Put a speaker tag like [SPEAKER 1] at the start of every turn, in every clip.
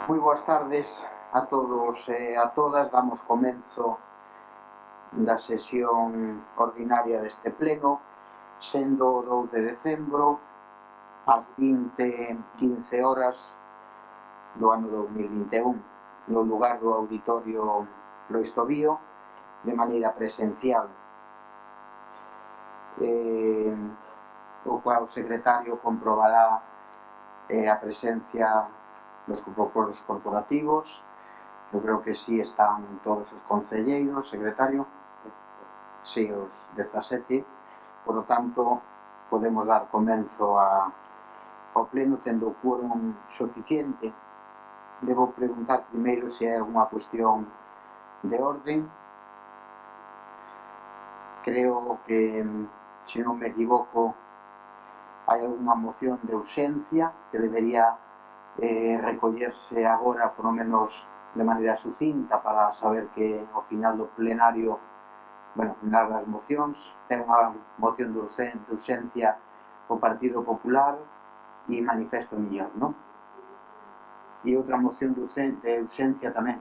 [SPEAKER 1] Moi boas tardes a todos e a todas. Damos comenzo da sesión ordinaria deste pleno, sendo o 2 de decembro ás 20:15 horas do ano 2021, no lugar do Auditorio Lois Tobío, de maneira presencial. O cual o secretario comprobará a presencia dos grupos corporativos. Eu creo que sí están todos os concelleiros, secretario, sí, os 17, por lo tanto podemos dar comenzo ao pleno tendo o quórum suficiente. Debo preguntar primeiro se hai algunha cuestión de orden. Creo que, se non me equivoco, hai algunha moción de urxencia que debería recollerse agora, por lo menos de maneira sucinta, para saber que ao final do plenario, bueno, ao final das mocións, ten unha moción de urxencia o Partido Popular e Manifesto Millón, non? E outra moción de urxencia tamén.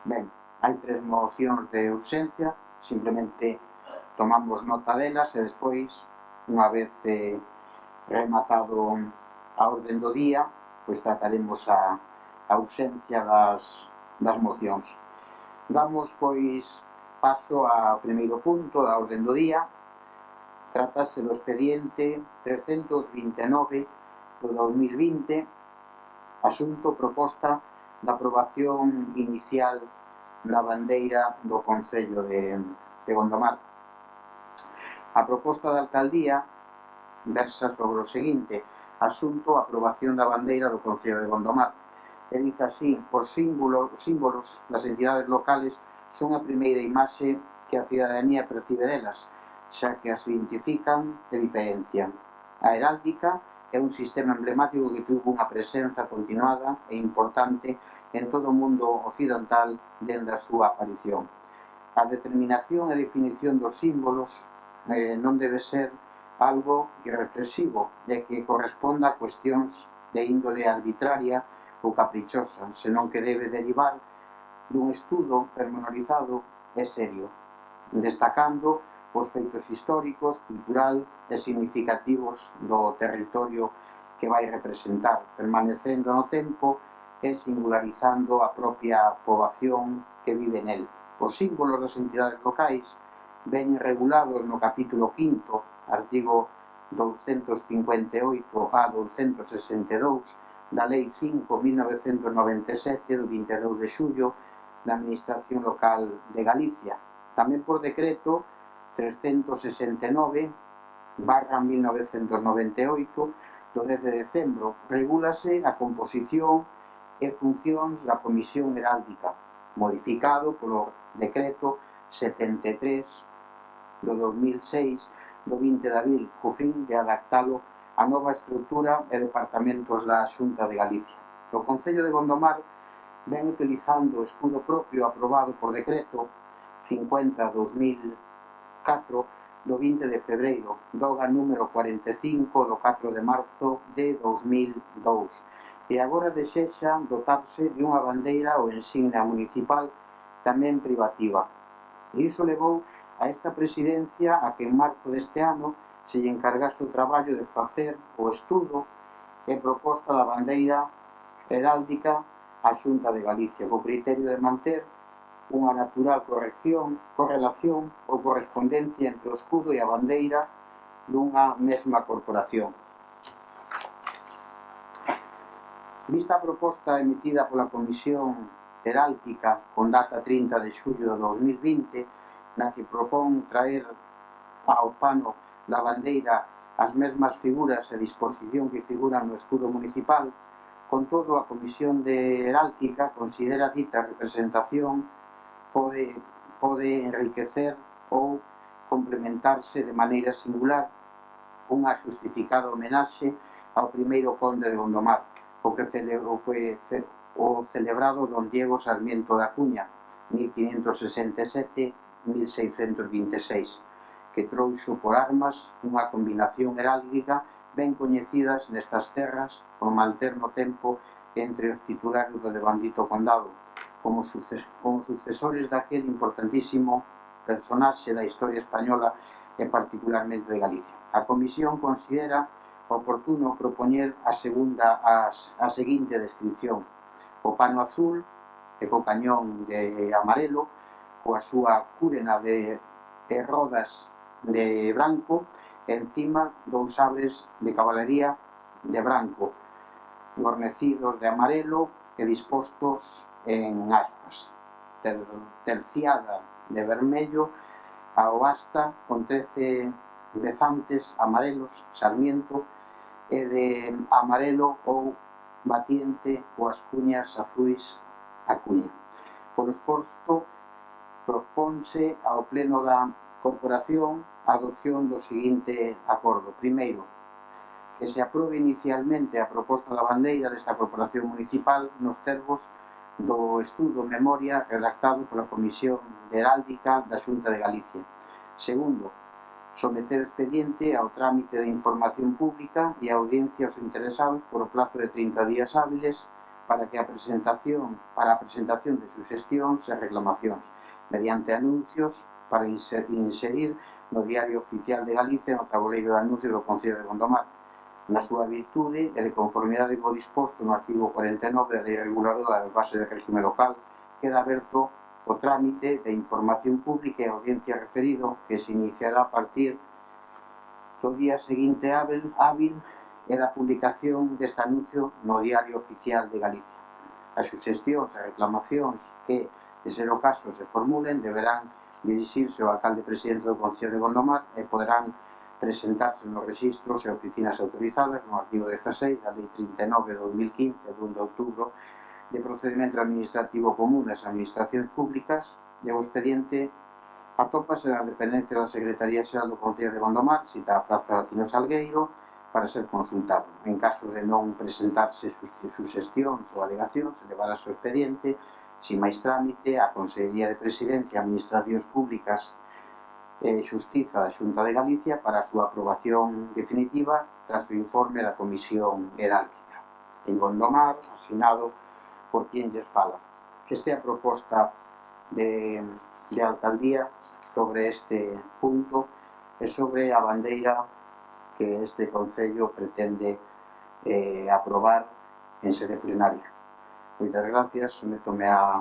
[SPEAKER 1] Ben, hai 3 mocións de urxencia, simplemente tomamos nota delas e despois, unha vez rematado a orden do día, pois trataremos a urxencia das mocións. Damos, pois, paso ao primeiro punto da orden do día. Trátase do expediente 329 do 2020, asunto proposta da aprobación inicial da bandeira do Concello de Gondomar. A proposta da alcaldía versa sobre o seguinte: asunto a aprobación da bandeira do Concello de Gondomar. E dice así: os símbolos das entidades locales son a primeira imaxe que a cidadanía percibe delas, xa que as identifican e diferencian. A heráldica é un sistema emblemático que tuvo unha presenza continuada e importante en todo o mundo occidental dende a súa aparición. A determinación e definición dos símbolos non debe ser algo irreflexivo, de que corresponda a cuestións de índole arbitraria ou caprichosa, senón que debe derivar dun estudo pormenorizado e serio, destacando os feitos históricos, cultural e significativos do territorio que vai representar, permanecendo no tempo e singularizando a propia poboación que vive nel. Os símbolos das entidades locais ven regulados no capítulo 5º, artigo 258 a 262 da Lei 5/1997 do 22 de xullo da Administración Local de Galicia. Tamén por decreto 369/1998 do 10 de decembro regúlase a composición e funcións da Comisión Heráldica, modificado polo decreto 73 do 2006 do 20 de abril, co fin de adaptalo a nova estrutura e departamentos da Xunta de Galicia. O Concello de Gondomar ven utilizando o escudo propio aprobado por decreto 50/2004 do 20 de febreiro, doga número 45 do 4 de marzo de 2002, e agora desexa dotarse de unha bandeira ou insignia municipal tamén privativa. E iso levou a esta presidencia a que en marzo deste ano se lle encargase o traballo de facer o estudo e proposta da bandeira heráldica á Xunta de Galicia, co criterio de manter unha natural correlación ou correspondencia entre o escudo e a bandeira dunha mesma corporación. Vista a proposta emitida pola Comisión Heráldica con data 30 de xullo de 2020, na que propón traer ao pano da bandeira as mesmas figuras e disposición que figuran no escudo municipal, con todo a Comisión de Heráldica considera dita representación pode enriquecer ou complementarse de maneira singular unha justificada homenaxe ao primeiro conde de Gondomar, o celebrado don Diego Sarmiento da Cuña, 1567-1626, que trouxo por armas unha combinación heráldica ben coñecidas nestas terras, con manter no tempo entre os titulares do devandito condado como sucesores daquel importantísimo personaxe da historia española e particularmente de Galicia. A Comisión considera oportuno propoñer a seguinte descripción: o pano azul e co cañón de amarelo, coa súa cúrena de rodas de branco, e encima dous sabres de cabalería de branco, gornecidos de amarelo e dispostos en aspas, terciada de vermello ao asta con 13 bezantes amarelos sarmiento e de amarelo ou batiente coas cuñas azuis a cuña. Por esforzo, proponse ao pleno da corporación a adopción do seguinte acordo. Primeiro, que se aprobe inicialmente a proposta da bandeira desta corporación municipal nos termos do estudo memoria redactado pola Comisión de Heráldica da Xunta de Galicia. Segundo, someter o expediente ao trámite de información pública e a audiencia aos interesados por o plazo de 30 días hábiles para a presentación de suxestións e reclamacións mediante anuncios para inserir no Diario Oficial de Galicia no tabuleiro de anuncios do Concello de Gondomar, na súa virtude e de conformidade co disposto no artigo 49 da Lei Reguladora das Bases de Réxime Local, queda aberto o trámite de información pública e audiencia referido que se iniciará a partir do día seguinte hábil e da publicación deste anuncio no Diario Oficial de Galicia. As suxestións e reclamacións que, de ser o caso, se formulen deberán dirixirse ao alcalde presidente do Concello de Gondomar e poderán presentarse nos registros e oficinas autorizadas no artigo 16 da Lei 39 de 2015 de 1 de outubro de procedimento administrativo común das administracións públicas e o expediente atópase na dependencia da Secretaría Xeral do Concello de Gondomar, cita a Praza Latino Salgueiro, para ser consultado. En caso de non presentarse suxestións ou alegacións, levarase o expediente sin máis trámite á Consellería de Presidencia e Administracións Públicas e Xustiza da Xunta de Galicia para a súa aprobación definitiva tras o informe da Comisión Heráldica. En Gondomar, asinado por quen lles fala. Esta é a proposta de alcaldía sobre este punto e sobre a bandeira que este Concello pretende aprobar en sede plenaria. Moitas gracias, sometome a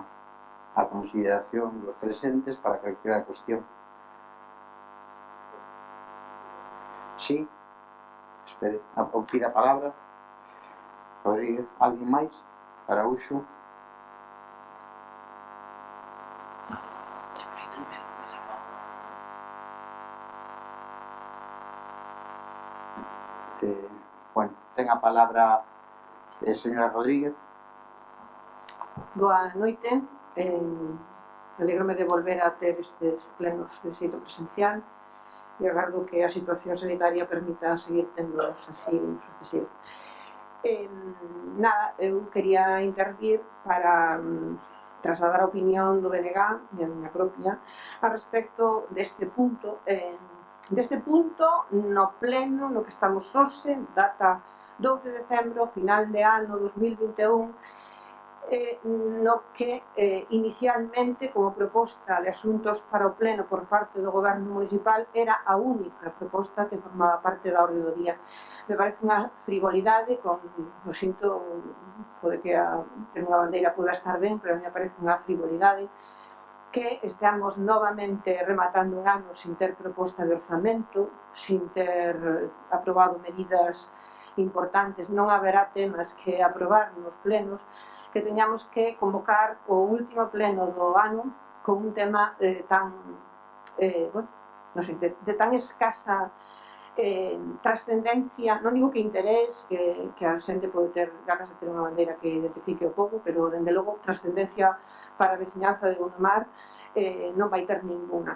[SPEAKER 1] consideración dos presentes para calquera cuestión. Sí, espere, pide a palabra. Rodríguez, alguén máis? Araúxo. Bueno, ten a palabra señora Rodríguez.
[SPEAKER 2] Boa noite, alegrome de volver a ter estes plenos de xeito presencial e agardo que a situación sanitaria permita seguir tendoos así en sucesivo. Eu quería intervir para trasladar a opinión do BNG e a miña propia a respecto deste punto no pleno no que estamos hoxe, data 12 de decembro, final de ano 2021, no que inicialmente, como proposta de asuntos para o pleno por parte do Goberno Municipal, era a única proposta que formaba parte da orde do día. Me parece unha frivolidade, o sinto, pode que ter unha bandeira poda estar ben, pero a mí me parece unha frivolidade que esteamos novamente rematando o ano sin ter proposta de orzamento, sin ter aprobado medidas importantes, non haberá temas que aprobar nos plenos, que teñamos que convocar o último pleno do ano con un tema tan, de tan escasa trascendencia, non digo que interés, que a xente pode ter ganas de ter unha bandeira que identifique o povo, pero, dende logo, trascendencia para a veciñanza de Gondomar non vai ter ninguna.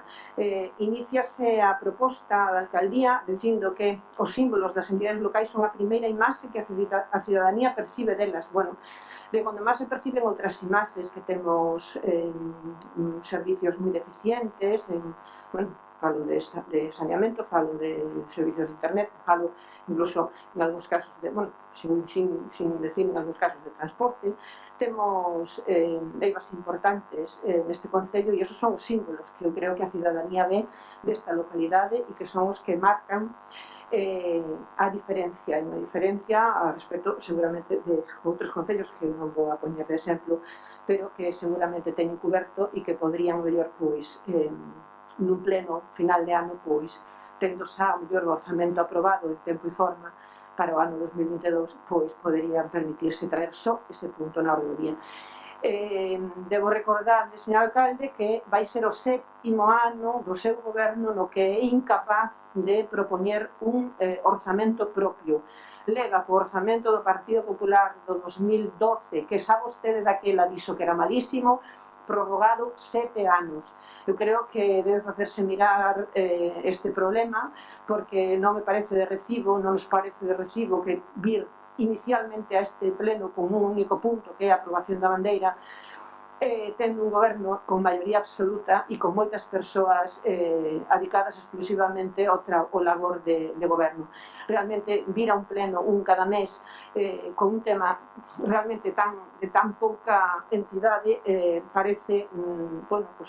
[SPEAKER 2] Iníciase a proposta da alcaldía dicindo que os símbolos das entidades locais son a primeira imaxe que a cidadanía percibe delas. Bueno, de Gondomar se perciben outras imaxes, que temos servicios moi deficientes, falo de saneamento, falo de servicios de internet, falo incluso en algúns casos de, bueno, sin decir en algúns casos de transporte. Temos eivas importantes neste concello e esos son os símbolos que eu creo que a cidadanía ve desta localidade e que son os que marcan a diferencia, e unha diferencia a respecto seguramente de outros concellos que non vou a poñer de exemplo, pero que seguramente teñen cuberto e que podrían mellor pois nun pleno final de ano pois tendo xa o mellor orzamento aprobado en tempo e forma para o ano 2022 pois poderían permitirse traer só ese punto na orde do día. Debo recordar, señor alcalde, que vai ser o 7º ano do seu goberno no que é incapaz de propoñer un orzamento propio. Lega co orzamento do Partido Popular do 2012, que xa vostede daquela dixo que era malísimo, prorrogado 7 anos. Eu creo que debe facerse mirar este problema, porque non me parece de recibo, non nos parece de recibo que vir inicialmente a este pleno con un único punto que é a aprobación da bandeira, tendo un goberno con maioría absoluta e con moitas persoas adicadas exclusivamente ao labor de goberno. Realmente vir a un pleno un cada mes con un tema realmente de tan pouca entidade parece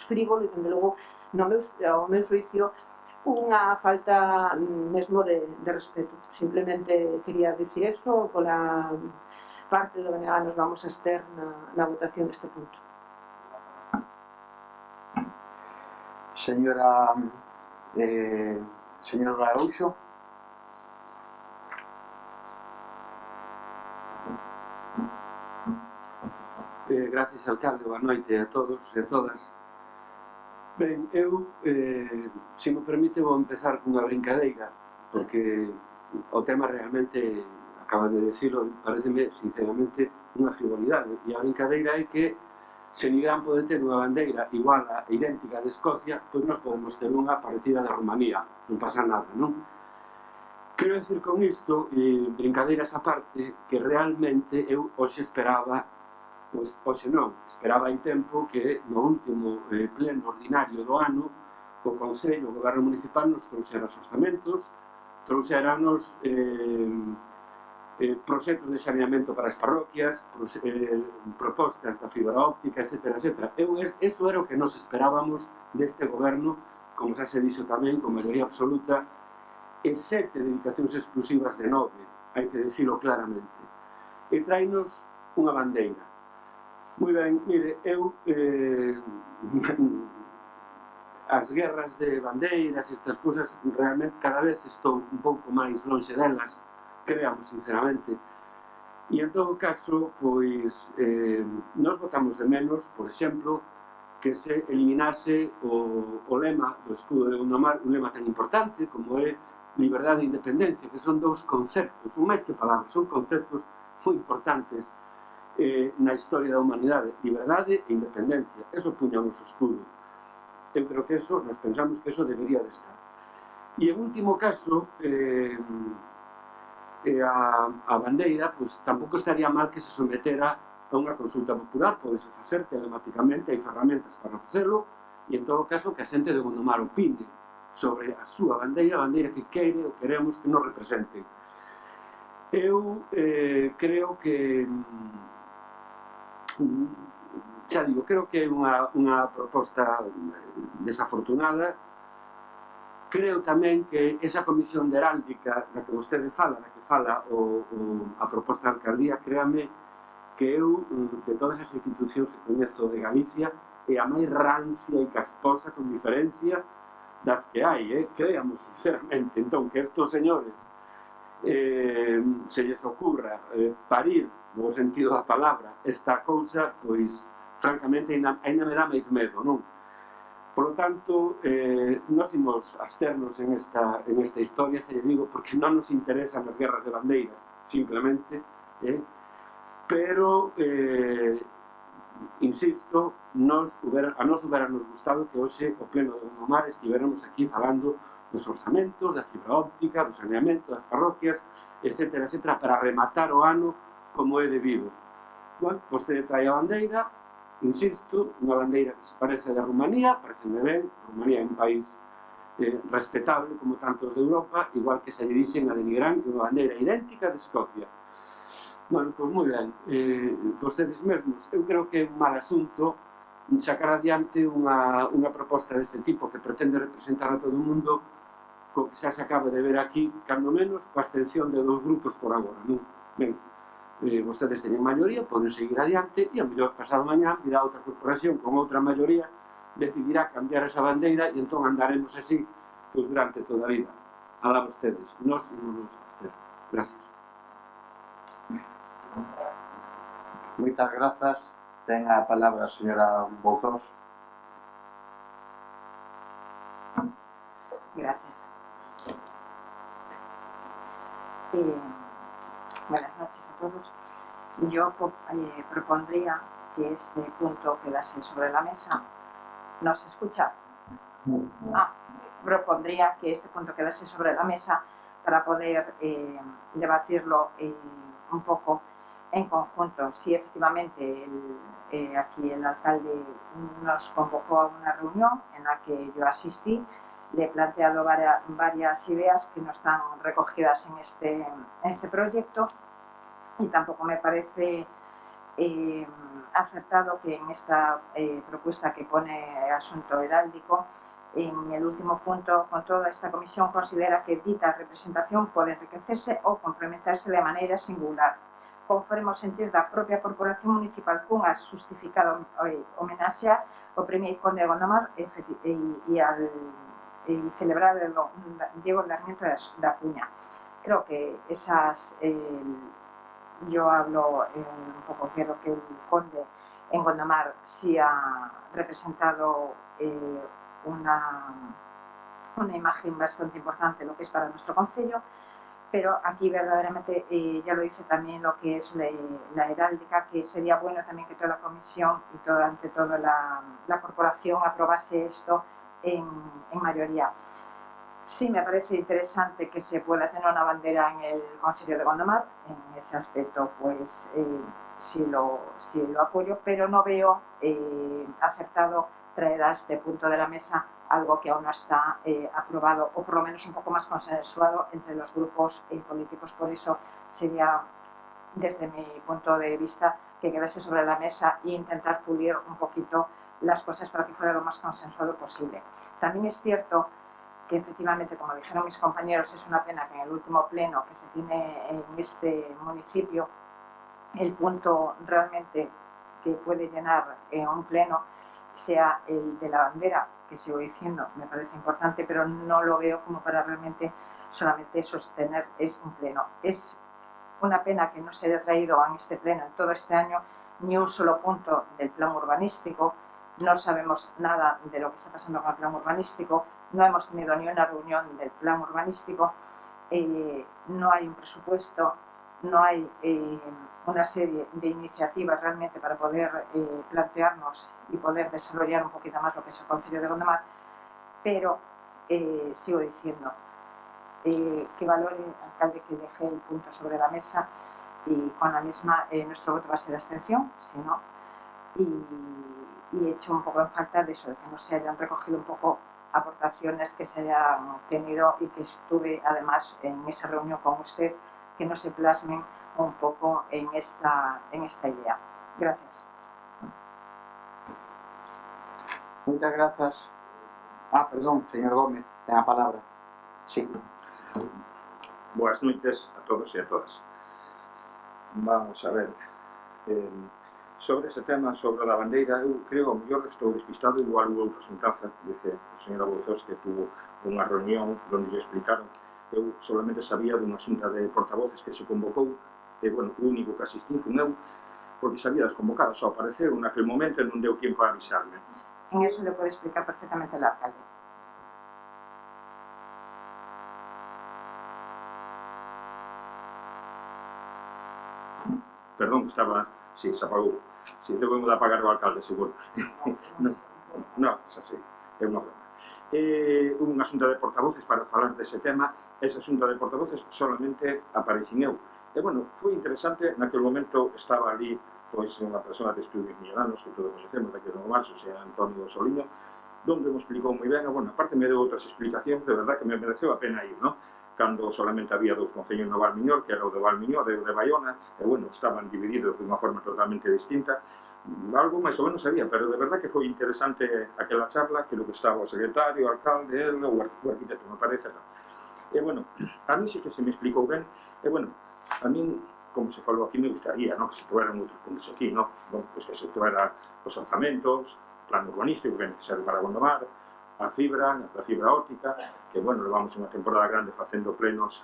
[SPEAKER 2] frívolo e, dende logo, ao meu xuicio, unha falta mesmo de respeto. Simplemente quería dicir eso, pola parte do que nos vamos a abster na votación deste punto.
[SPEAKER 1] Señora Araúxo.
[SPEAKER 3] Gracias, alcalde, boa noite a todos e a todas. Ben, eu, se me permite, vou empezar cunha brincadeira, porque o tema realmente, acaba de decirlo, pareceme, sinceramente, unha frivolidade. E a brincadeira é que se Nigrán pode ter unha bandeira igual a idéntica de Escocia, pois nós podemos ter unha parecida de Rumanía, non pasa nada, non? Quero decir con isto, brincadeiras a parte, que realmente eu hoxe esperaba, hoxe non, esperaba hai tempo que no último pleno ordinario do ano o Concello, o Goberno Municipal nos trouxera os orzamentos, trouxeranos proxectos de saneamento para as parroquias, propostas da fibra óptica, etc. Eso era o que nos esperábamos deste goberno, como xa se dixo tamén, con maioría absoluta, e 7 dedicacións exclusivas de 9, hai que dicilo claramente. E trainos unha bandeira. Moi ben, mire, eu as guerras de bandeiras e estas cousas realmente cada vez estou un pouco máis lonxe delas, creamos sinceramente, e en todo caso, pois nós votamos de menos, por exemplo, que se eliminase o lema do escudo de Gondomar, un lema tan importante como é liberdade e independencia, que son dous conceptos, un máis que palabras, son conceptos moi importantes na historia da humanidade, liberdade e independencia, eso puña o noso escudo. Eu creo que eso, nós pensamos que eso debería de estar. E en último caso, a bandeira, pois tampouco estaría mal que se sometera a unha consulta popular, podese facer telemáticamente, hai ferramentas para facelo, e en todo caso que a xente de Gondomar opine sobre a súa bandeira, a bandeira que queire ou queremos que nos represente. Eu creo que xa digo, creo que é unha proposta desafortunada. Creo tamén que esa comisión de heráldica da que vostede fala, da que fala a proposta da alcaldía, créame que eu, de todas as institucións que coñezo de Galicia, é a máis rancia e casposa, con diferencia, das que hai, créamos sinceramente. Entón, que estos señores se lles ocurra parir, no sentido da palabra, esta cousa, pois, francamente, ainda me dá máis medo, non? Por lo tanto, nós imos absternos en esta historia, se lle digo, porque non nos interesan as guerras de bandeiras, simplemente, pero, insisto, a nos hubiéramos gustado que hoxe, o pleno de Gondomar, estiveramos aquí falando dos orzamentos, da fibra óptica, do saneamento, das parroquias, etc., para rematar o ano como é debido. Bueno, vostede trae a bandeira, insisto, unha bandeira que se parece da Rumanía, pareceme ben, Rumanía é un país respetable como tantos de Europa, igual que se lle dixen a denigrar unha bandeira idéntica de Escocia. Bueno, pois moi ben, vostedes mesmos, eu creo que é un mal asunto sacar adiante unha proposta deste tipo que pretende representar a todo o mundo, co que xa se acaba de ver aquí, cando menos, coa abstención de 2 grupos por agora, non? Ben, vostedes teñen maioría, poden seguir adiante e ao mellor pasado mañá irá outra corporación con outra maioría, decidirá cambiar esa bandeira e entón andaremos así pois, durante toda a vida. Alá vostedes, nós non nos abster. Gracias.
[SPEAKER 1] Moitas grazas. Ten a palabra a señora Bouzós.
[SPEAKER 4] Gracias. Buenas noches a todos. Yo propondría que este punto quedase sobre la mesa. ¿No se escucha? Propondría que este punto quedase sobre la mesa para poder debatirlo un poco en conjunto. Si efectivamente aquí el alcalde nos convocó a una reunión en la que yo asistí, le he planteado varias ideas que no están recogidas en este proyecto y tampoco me parece acertado que en esta propuesta que pone asunto heráldico, en el último punto, con toda esta comisión considera que dita representación pode enriquecerse ou complementarse de maneira singular, conforme ao sentir da propia corporación municipal cunha justificada homenaxe ao primeiro conde de Gondomar e celebrar o Diego Sarmiento da Cuña. Creo que esas, yo hablo un poco, quiero que el conde en Gondomar sí ha representado una imagen bastante importante lo que es para nuestro concello, pero aquí verdaderamente ya lo dice también lo que es la heráldica, que sería bueno también que toda la comisión y ante todo la corporación aprobase esto en mayoría. Sí me parece interesante que se pueda tener una bandera en el Concello de Gondomar, en ese aspecto pues sí lo apoyo, pero no veo acertado traer a este punto de la mesa algo que aún no está aprobado o por lo menos un poco más consensuado entre los grupos políticos. Por eso sería, desde mi punto de vista, que quedase sobre la mesa e intentar pulir un poquito las cosas para que fuera lo más consensuado posible. También es cierto que efectivamente, como dijeron mis compañeros, es una pena que en el último pleno que se tiene en este municipio, el punto realmente que puede llenar un pleno sea el de la bandera, que sigo diciendo, me parece importante, pero no lo veo como para realmente solamente sostener un pleno. Es una pena que no se haya traído en este pleno en todo este año ni un solo punto del plan urbanístico. No sabemos nada de lo que está pasando con el plan urbanístico, no hemos tenido ni una reunión del plan urbanístico, no hay un presupuesto, no hay una serie de iniciativas realmente para poder plantearnos y poder desarrollar un poquito más lo que es el Concello de Gondomar, pero sigo diciendo que valore, alcalde, que deje el punto sobre la mesa y con la misma nuestro voto va a ser de abstención, si no, y he hecho un poco en falta de eso, de que no se hayan recogido un poco aportaciones que se hayan tenido y que estuve además en esa reunión con usted, que no se plasmen un poco en esta idea. Gracias.
[SPEAKER 1] Moitas grazas. Perdón, señor Gómez, ten a palabra. Sí.
[SPEAKER 5] Boas noites a todos e a todas. Vamos a ver. Sobre ese tema, sobre a bandeira, eu creo, ao mellor estou despistado, igual hubo outra xuntanza, dice a señora Bouzós que tuvo unha reunión onde lle explicaron. Eu solamente sabía dunha xunta de portavoces que se convocou, e, bueno, o único que asistí fun eu, porque sabía das convocadas, só apareceron naquele momento e non deu tiempo a avisarme.
[SPEAKER 4] En eso le puede explicar perfectamente el alcalde.
[SPEAKER 5] Perdón, estaba... Sí, se apagou. Si, debo de apagar o alcalde, seguro. Non, xa sei, é unha broma. Unha xunta de portavoces para falar dese tema. Esa xunta de portavoces solamente aparecín eu. E, bueno, foi interesante, naquele momento estaba ali pois unha persona de estudios millanos que todos conhecemos, daqui de Novo Marzo, Antonio Soliño, donde me explicou moi ben, e, bueno, aparte me deu outras explicacións, de verdad que me mereceu a pena ir, non? Cando solamente había dous concellos no Valmiñor, que era o de Valmiñor e o de Baiona, e, bueno, estaban divididos de unha forma totalmente distinta. Algo máis ou menos sabía, pero de verdad que foi interesante aquela charla, que lo que estaba o secretario, o alcalde, el, o arquitecto, me parece. E, bueno, a mí sí que se me explicou ben, e, bueno, a mí, como se falou aquí, me gustaría, ¿no?, que se tuveran outros puntos aquí, ¿no? Bueno, pues que se tuveran os orzamentos, plan urbanístico que é necesario para Gondomar, a fibra óptica, que, bueno, levamos unha temporada grande facendo plenos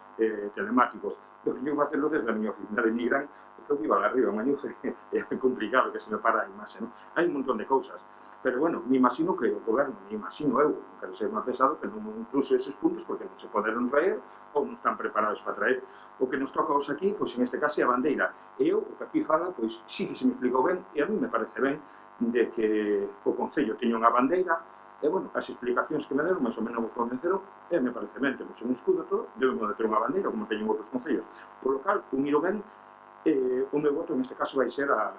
[SPEAKER 5] telemáticos. Eu quería facelo desde a miña oficina de Nigrán, porque eu vivo arriba, en Mañufe, é complicado que se me para a imaxe, non? Hai un montón de cousas, pero, bueno, me imagino que o goberno, me imagino eu, non quero ser máis pesado, que non incluso esos puntos porque non se poderon traer ou non están preparados para traer. O que nos toca hoxe aquí, pois en este caso é a bandeira. E eu, o que aquí fala, pois sí que se me explicou ben, e a mí me parece ben de que o Concello teña unha bandeira. E, bueno, as explicacións que me deron, máis ou menos me convenceron, e me parece ben, temos un escudo todo, debemos de ter unha bandeira, como teñen outros concellos. Por lo cal, un miro ben, o meu voto neste caso vai ser a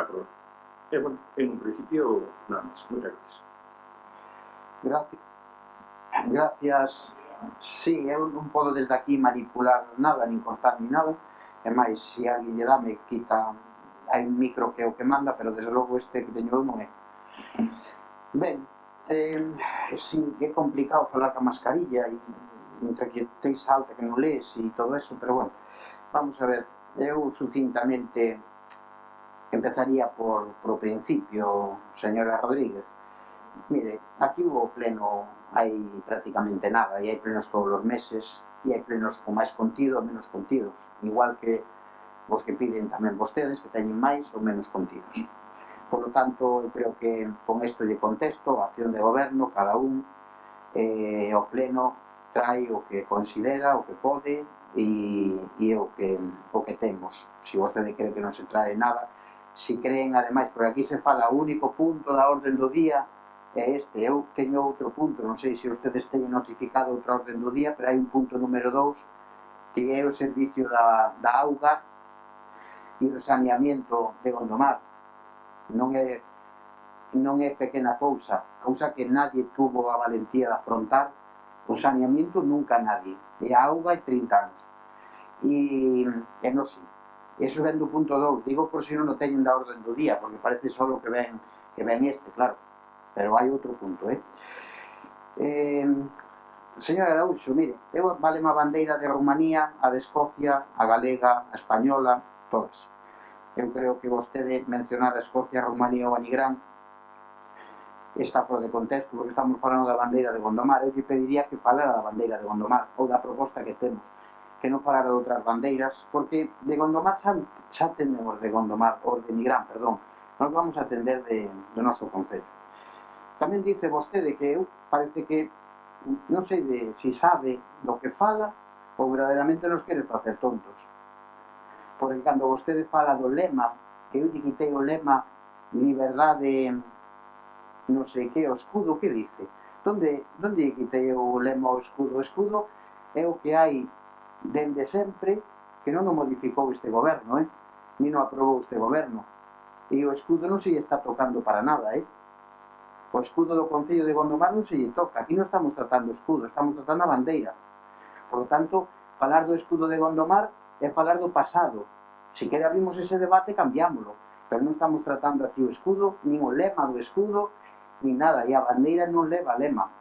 [SPEAKER 5] prova. E, bueno, en un principio, nada máis. Moitas gracias.
[SPEAKER 1] Gracias. Sí, eu non podo desde aquí manipular nada, nin cortar ni nada. E máis, se alguén lle dá, me quita. Hai un micro que é o que manda, pero desde logo este que teño eu non é. Ben, sí, é complicado falar ca mascarilla e entre que teis alta que non lees e todo eso, pero, bueno, vamos a ver. Eu sucintamente empezaría por o principio, señora Rodríguez. Mire, aquí hubo pleno hai prácticamente nada, e hai plenos todos os meses, e hai plenos con máis contido ou menos contidos, igual que os que piden tamén vostedes, que teñen máis ou menos contidos. Por lo tanto, eu creo que con isto de contexto, a acción de goberno, cada un, o pleno trae o que considera, o que pode, e o que temos. Se vostede cree que non se trae nada, se creen, ademais, porque aquí se fala o único punto da orden do día é este. Eu teño outro punto, non sei se ustedes teñen notificado outra orden do día, pero hai un punto número 2 que é o servicio da auga e do saneamiento de Gondomar. Non é pequena cousa que nadie tuvo a valentía de afrontar. O saneamiento nunca nadie, e a auga hai 30 anos, e non sei. Eso ven do punto 2, digo por se non o teñen da orden do día, porque parece só que ven este, claro, pero hai outro punto, Señora Araúxo, mire, eu valeme a bandeira de Rumanía, a de Escocia, a galega, a española, todas. Eu creo que vostede mencionar a Escocia, a Rumanía ou a Nigrán está fora de contexto, porque estamos falando da bandeira de Gondomar. Eu lle pediría que falara da bandeira de Gondomar, ou da proposta que temos, que non falara de outras bandeiras, porque de Gondomar xa atendemos de Gondomar, ou de Nigrán, perdón, nós vamos a atender do noso concello. Tamén dice vostede que eu parece que non sei se sabe do que fala ou verdadeiramente nos quere facer tontos, porque cando vostede fala do lema, que eu lle quitei o lema liberdade non sei que, o escudo, que dice? Donde lle quitei o lema o escudo? O escudo é o que hai dende sempre, que non o modificou este goberno, ni non aprobou este goberno, e o escudo non se lle está tocando para nada, o escudo do Concello de Gondomar non se lle toca. Aquí non estamos tratando o escudo, estamos tratando a bandeira. Por lo tanto, falar do escudo de Gondomar é falar do pasado. Se quere abrimos ese debate, cambiámoslo, pero non estamos tratando aquí o escudo, nin o lema do escudo, nin nada, e a bandeira non leva lema,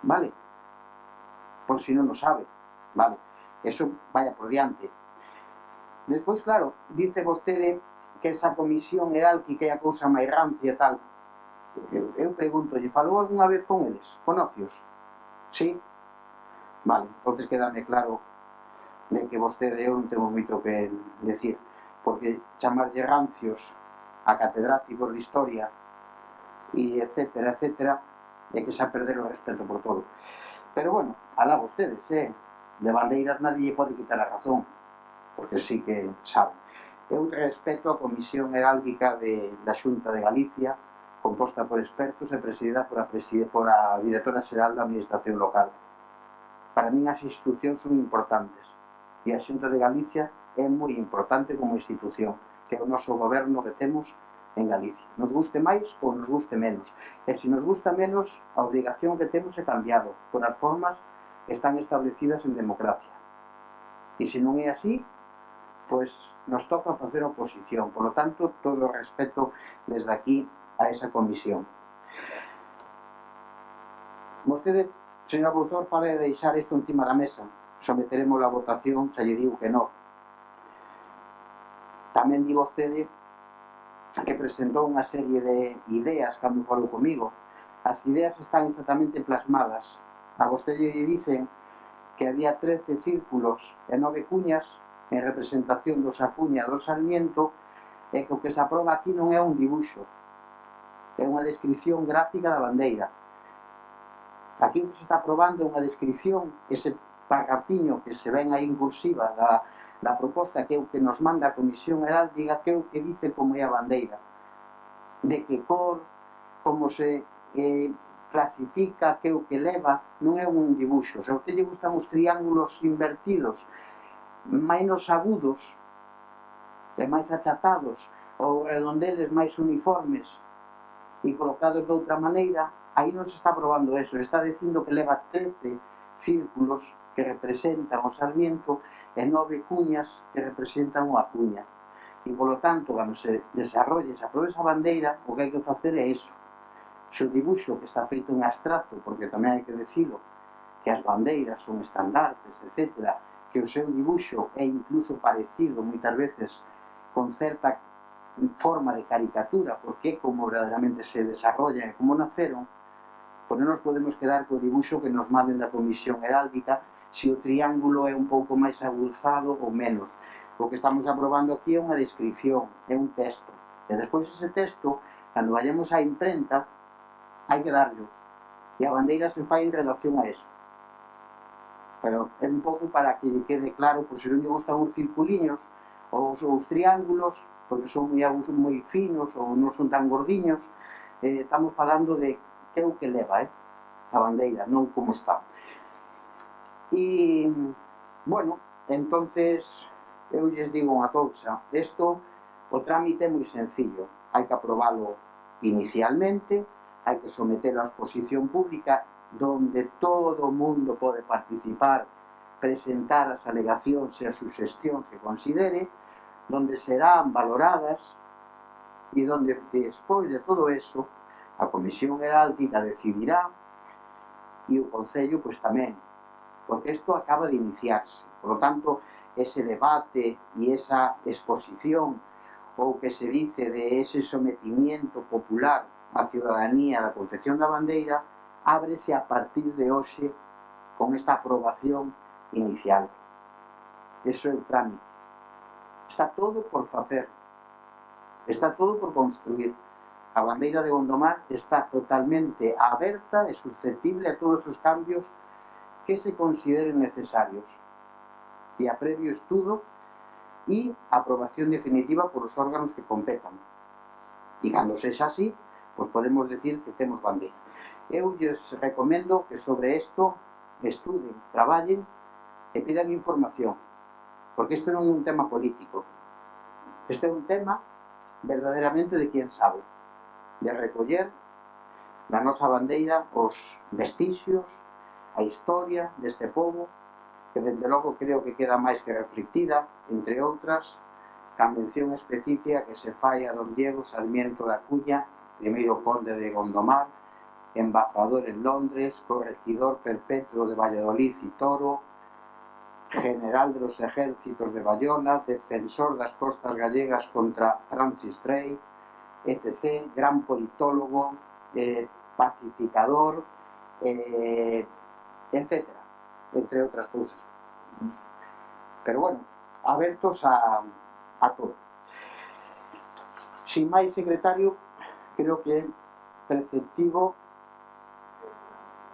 [SPEAKER 1] vale? Por si non o sabe, vale? Eso vaya por diante. Despois, claro, dice vostede que esa comisión herálquica é a cousa máis rancia e tal. Eu pregunto, lle falou algunha vez con eles? Conocios? Sí? Vale, entonces quedame claro de que vostede eu non temos moito que decir, porque chamarlle rancios a catedráticos de historia e etcétera, etcétera, é que xa perder o respeto por todo. Pero, bueno, alá vostedes, de bandeiras nadie lle pode quitar a razón, porque sí que saben. Eu respeto a Comisión Heráldica da Xunta de Galicia, composta por expertos e presidida por a Directora Xeral da Administración Local. Para min as institucións son importantes, e a Xunta de Galicia é moi importante como institución, que é o noso goberno que temos en Galicia. Nos guste máis ou nos guste menos. E se nos gusta menos, a obrigación que temos é cambiarlo por as formas que están establecidas en democracia. E se non é así, pois nos toca facer oposición. Por lo tanto, todo o respeto desde aquí a esa comisión. Vostede, señor Bouzón, fala de deixar isto encima da mesa. Someteremos a votación, xa lle digo que non. Tamén di vostede que presentou unha serie de ideas cando falou comigo. As ideas están exactamente plasmadas. A vostede lle dicen que había 13 círculos e 9 cuñas en representación dos Acuña e dos Sarmiento, e que o que se aproba aquí non é un dibuixo, é unha descripción gráfica da bandeira. Aquí o que se está aprobando é unha descripción, ese parrafiño que se ven aí en cursiva da proposta, que é o que nos manda a Comisión Heráldica, que é o que dice como é a bandeira, de que cor, como se clasifica, que é o que leva, non é un dibuixo. Se a usted lle gustan os triángulos invertidos, menos agudos e máis achatados, ou redondeles máis uniformes e colocados de outra maneira, aí non se está probando eso, se está dicindo que leva 13 círculos que representan o Sarmiento e 9 cuñas que representan o Acuña. E, polo tanto, cando se desarrolle, se aprobe esa bandeira, o que hai que facer é iso. Se o dibuixo que está feito en abstracto, porque tamén hai que decilo, que as bandeiras son estandartes, etc., que o seu dibuixo é incluso parecido, moitas veces, con certa forma de caricatura, porque é como verdadeiramente se desarrollan e como naceron, pois non nos podemos quedar co dibuixo que nos manden da Comisión Heráldica se o triángulo é un pouco máis aguzado ou menos. O que estamos aprobando aquí é unha descripción, é un texto. E despois ese texto, cando vayamos á imprenta, hai que darlo. E a bandeira se fai en relación a eso. Pero é un pouco para que lle quede claro, por se non lle gustan os circuliños ou os triángulos, porque son moi finos ou non son tan gordiños, estamos falando de que é o que leva a bandeira, non como está. E, bueno, entonces, eu lles digo unha cousa, o trámite é moi sencillo, hai que aprobalo inicialmente, hai que sometelo a exposición pública, donde todo o mundo pode participar, presentar as alegacións e as suxestións que considere, donde serán valoradas e donde despois de todo eso a Comisión Heráldica decidirá e o Concello pois tamén, porque isto acaba de iniciarse. Por lo tanto, ese debate e esa exposición ou que se dice de ese sometimiento popular á ciudadanía da concepción da bandeira ábrese a partir de hoxe con esta aprobación inicial. Eso é o trámite. Está todo por facer. Está todo por construir. A bandeira de Gondomar está totalmente aberta e susceptible a todos os cambios que se consideren necesarios e a previo estudo e aprobación definitiva por os órganos que competan. E cando sexa así, pois podemos decir que temos bandeira. Eu lles recomendo que sobre isto estuden, traballen e pidan información, porque isto non é un tema político. Este é un tema verdadeiramente de quen sabe, de recoller na nosa bandeira os vestixios, a historia deste pobo, que dende logo creo que queda máis que reflectida, entre outras, ca mención específica que se fai a don Diego Sarmiento da Cuña, primeiro conde de Gondomar, embajador en Londres, corregidor perpetuo de Valladolid y Toro, general de los ejércitos de Bayona, defensor das costas gallegas contra Francis Drake, etc., gran politólogo, pacificador, etc., entre outras cousas. Pero bueno, abertos a todo. Sin máis, secretario, creo que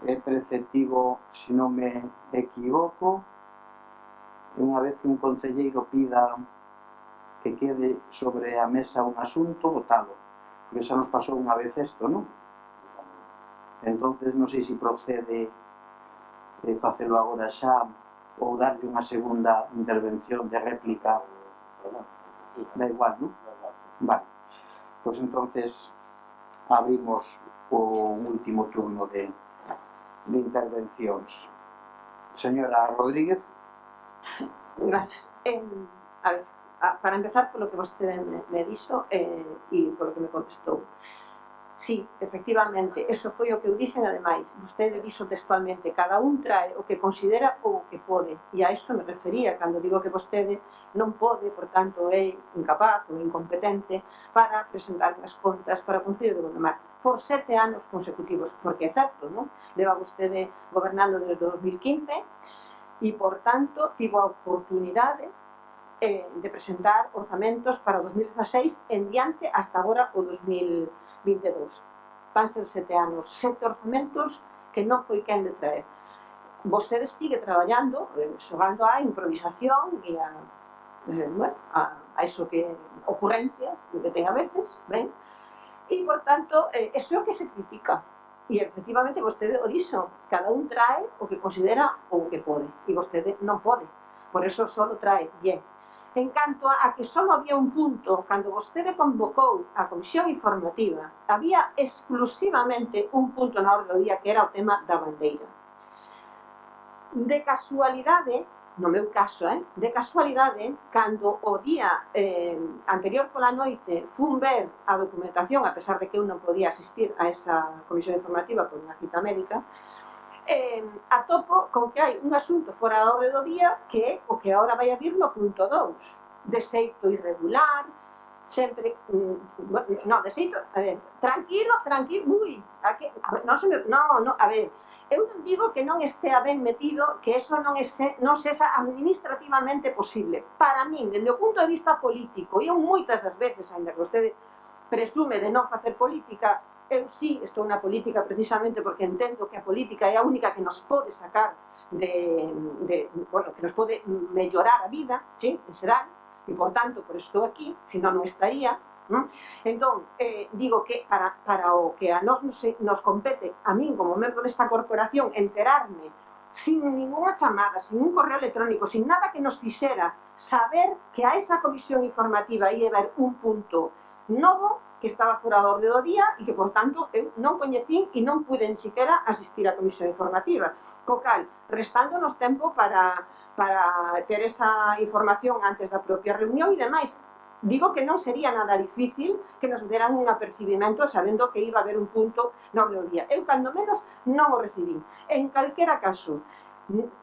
[SPEAKER 1] é preceptivo, se non me equivoco, unha vez que un concelleiro pida que quede sobre a mesa un asunto, votalo, porque xa nos pasou unha vez isto, non? Entonces non sei se procede facelo agora xa ou darlle unha segunda intervención de réplica. Da igual, non? Vale. Pois entonces abrimos o último turno de intervencións. Señora Rodríguez.
[SPEAKER 2] Gracias. A ver, para empezar polo que vostede me dixo e polo que me contestou. Sí, efectivamente, eso foi o que eu dixen, ademais, vostede dixo textualmente, cada un trae o que considera ou o que pode, e a iso me refería, cando digo que vostede non pode, por tanto, é incapaz ou incompetente para presentar as contas para o Concello de Gondomar por 7 anos consecutivos, porque é certo, non? Leva vostede gobernando desde 2015 e, por tanto, tivo a oportunidade de presentar orzamentos para o 2016 en diante hasta agora o 2022. Van ser 7 anos, 7 orzamentos que non foi quen de traer. Vostede sigue traballando, xogando á improvisación e a iso que ocurrencias que ten a veces, ben? E, por tanto, iso é o que se critica. E, efectivamente, vostede o dixo, cada un trae o que considera ou o que pode, e vostede non pode. Por eso só trae bien. En canto a que só había un punto, cando vostede convocou a comisión informativa, había exclusivamente un punto na orde do día que era o tema da bandeira. De casualidade, no meu caso, de casualidade, cando o día anterior pola noite fun ver a documentación, a pesar de que eu non podía asistir a esa comisión informativa por unha cita médica, atopo con que hai un asunto fora da orde do día que é o que agora vai a vir no punto 2, de xeito irregular, sempre, non, de xeito, a ver, tranquilo, ui, a ver, eu non digo que non estea ben metido, que eso non sexa administrativamente posible. Para min, desde o punto de vista político, e eu moitas das veces, ainda que vostede presume de non facer política, eu sí estou na política precisamente porque entendo que a política é a única que nos pode sacar bueno, que nos pode mellorar a vida, sí, en xeral, e por tanto, por estou aquí, senón non estaría, non? Entón, digo que para o que a nos compete, a min como membro desta corporación, enterarme sin ninguna chamada, sin un correo electrónico, sin nada que nos fixera saber que a esa comisión informativa ia haber un punto novo que estaba fora do orde do día e que, por tanto, eu non coñecín e non pude ni siquiera asistir á comisión informativa. Co cal, restándonos tempo para ter esa información antes da propia reunión e demais. Digo que non sería nada difícil que nos deran un apercibimento sabendo que iba a haber un punto no orde do día. Eu, cando menos, non o recibín. En calquera caso,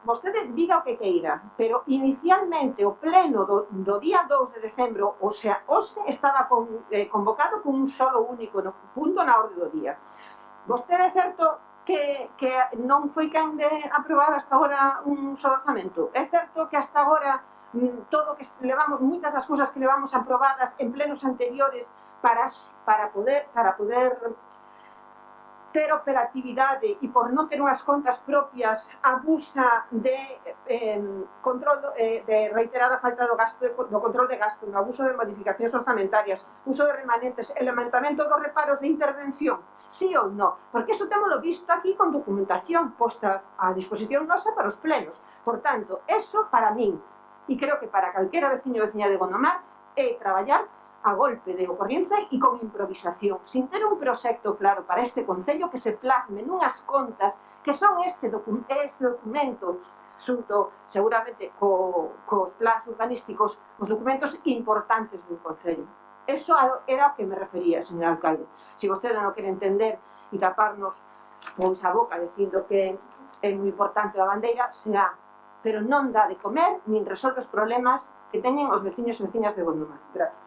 [SPEAKER 2] vostede diga o que queira, pero inicialmente o pleno do día 2 de decembro, o sea, hoxe estaba convocado con un solo único punto na orde do día. Vostede é certo que non foi quen de aprobar hasta agora un solo orzamento? É certo que hasta agora todo que levamos, moitas das cousas que levamos aprobadas en plenos anteriores para poder ter operatividade e por non ter unhas contas propias abusa de control de reiterada falta do gasto, do control de gasto, no abuso de modificacións orzamentarias, uso de remanentes, el lamentamento dos reparos de intervención, sí ou non? Porque iso témolo visto aquí con documentación posta a disposición nosa para os plenos. Por tanto, eso para min, e creo que para calquera veciño ou veciña de Gondomar, é traballar a golpe de ocorrencia e con improvisación, sin ter un proxecto claro para este Concello que se plasme nunhas contas que son ese documento xunto, seguramente, cos plans urbanísticos, os documentos importantes dun Concello. Eso era o que me refería, señor alcalde. Se vostede non quere entender e taparnos pois a boca dicindo que é moi importante a bandeira, será, pero non dá de comer nin resolve os problemas que teñen os veciños e veciñas de Gondomar. Gracias.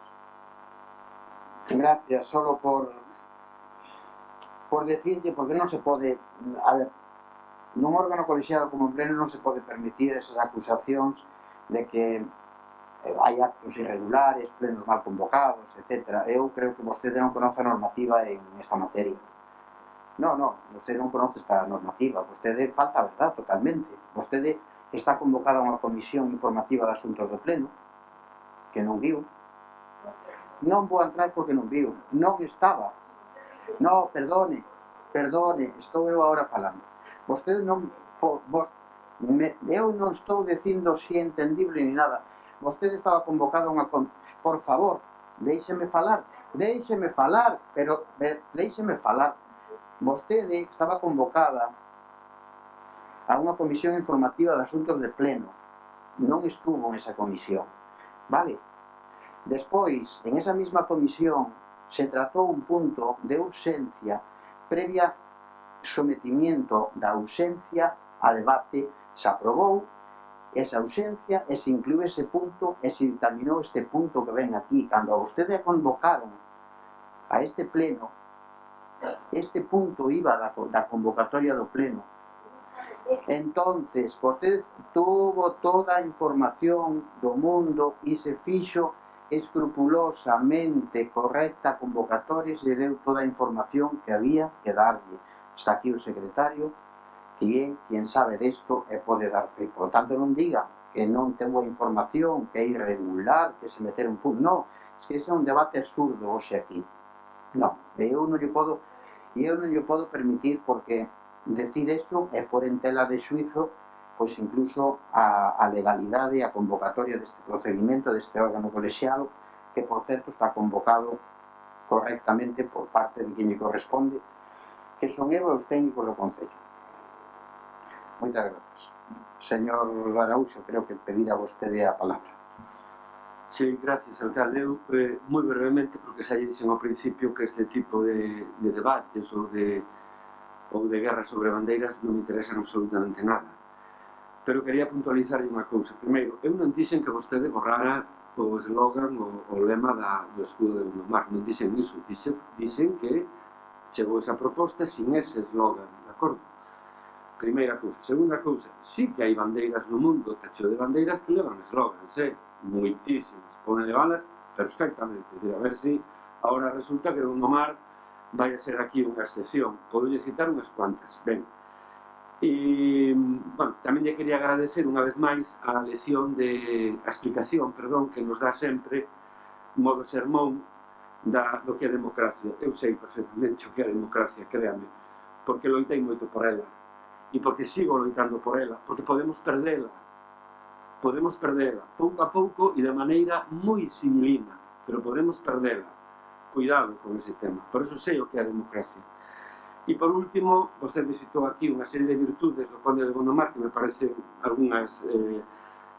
[SPEAKER 1] Gracias, solo por decirte, porque non se pode, a ver, nun órgano colexiado como en pleno non se pode permitir esas acusacións de que hai actos irregulares, plenos mal convocados, etc. Eu creo que vostede non conoce a normativa en esta materia. Non, vostede non conoce esta normativa, vostede falta a verdad totalmente. Vostede está convocada a unha comisión informativa de asuntos do pleno, que non viu. Non vou entrar porque non viu, non estaba. Non, perdone, estou eu agora falando. Vostede non, eu non estou dicindo si é entendible ni nada. Vostede estaba convocado a unha... Por favor, déixeme falar. Déixeme falar, pero déixeme falar. Vostede estaba convocada a unha comisión informativa de asuntos de pleno. Non estuvo en esa comisión, vale? Despois, en esa mesma comisión, se tratou un punto de urxencia previa sometimiento da urxencia a debate, se aprobou esa urxencia e se incluiu ese punto e se dictaminou este punto que ven aquí. Cando a vostede convocaron a este pleno, este punto iba da convocatoria do pleno. Entonces, vostede tuvo toda a información do mundo e se fixo escrupulosamente correcta a convocatoria e se deu toda a información que había que darlle. Está aquí o secretario, que é quien sabe desto e pode dar fe. Por tanto, non diga que non tengo información, que é irregular, que se meter un punto. Non, es que ese é un debate absurdo hoxe aquí. Non, eu non lle podo permitir, porque decir eso é por en tela de xuizo pois incluso a legalidade e a convocatoria deste procedimento deste órgano colexiado, que por certo está convocado correctamente por parte de quien lle corresponde, que son eu e os técnicos do Concello. Moitas grazas. Señor Araúxo, creo que pedira vostede a palabra.
[SPEAKER 3] Sí, gracias, alcalde. Eu, moi brevemente, porque xa lle dixen ao principio que este tipo de debates ou de guerras sobre bandeiras non me interesan absolutamente nada. Pero quería puntualizar unha cousa. Primeiro, eu non dixen que vostede borrara o eslogan, o lema do escudo de Gondomar. Non dixen iso. Dixen que chegou esa proposta sin ese eslogan, de acordo? Primeira cousa. Segunda cousa, sí que hai bandeiras no mundo, tacho de bandeiras que levan eslogans, moitísimas. Poden leválas perfectamente. A ver si ahora resulta que Gondomar vai a ser aquí unha excepción. Podo citar unhas cuantas. Ben. E, bueno, tamén lle quería agradecer unha vez máis a explicación que nos dá sempre modo sermón do que é democracia. Eu sei perfectamente o que é democracia, créame, porque loitei moito por ela. E porque sigo loitando por ela, porque podemos perdela pouco a pouco e de maneira moi similina, pero podemos perdela. Cuidado con ese tema, por eso sei o que é a democracia. E por último, vostede citou aquí unha serie de virtudes do Conde de Gondomar que me parecen algunhas,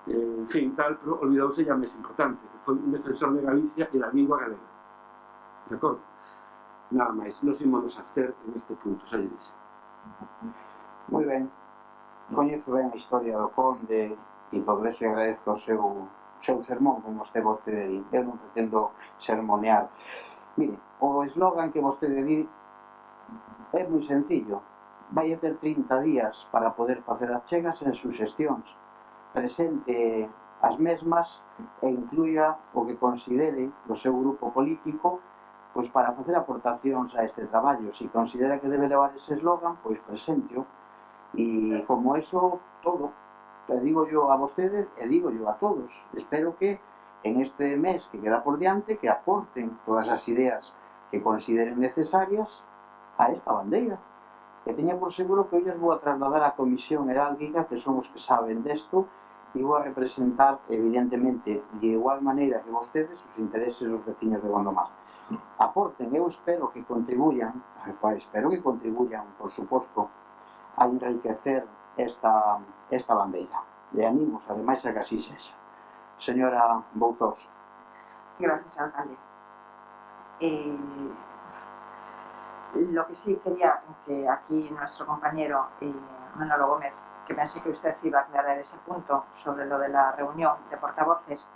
[SPEAKER 3] en fin, tal, pero olvidouse ya máis importante, que foi un defensor de Galicia e da lingua galega. De acordo? Nada máis, nos ímonos a hacer en este punto, xa lle dixe.
[SPEAKER 1] Moi ben, coñezo ben a historia do Conde e por eso agradezco o seu sermón, como vostede di. Eu non pretendo sermonear. Mire, o eslogan que vostede di é moi sencillo. Vai a ter 30 días para poder facer achegas en suxestións. Presente as mesmas e incluya o que considere do seu grupo político pois para facer aportacións a este traballo. Se considera que debe levar ese eslogan, pois presente-o. E como eso, todo. Le digo yo a vostedes e digo yo a todos. Espero que en este mes que queda por diante que aporten todas as ideas que consideren necesarias a esta bandeira. Que teña por seguro que hoy les vou a trasladar a Comisión Heráldica, que son os que saben desto, e vou a representar, evidentemente, de igual maneira que vostedes, os intereses dos veciños de Gondomar. Aporten, eu espero que contribuyan, por suposto, a enriquecer esta bandeira. E animos, ademais, a que así sexa. Señora Bouzós.
[SPEAKER 4] Gracias, alcalde. Lo que sí quería que aquí nuestro compañero Manolo Gómez, que pensé que usted iba a aclarar ese punto sobre lo de la reunión de portavoces.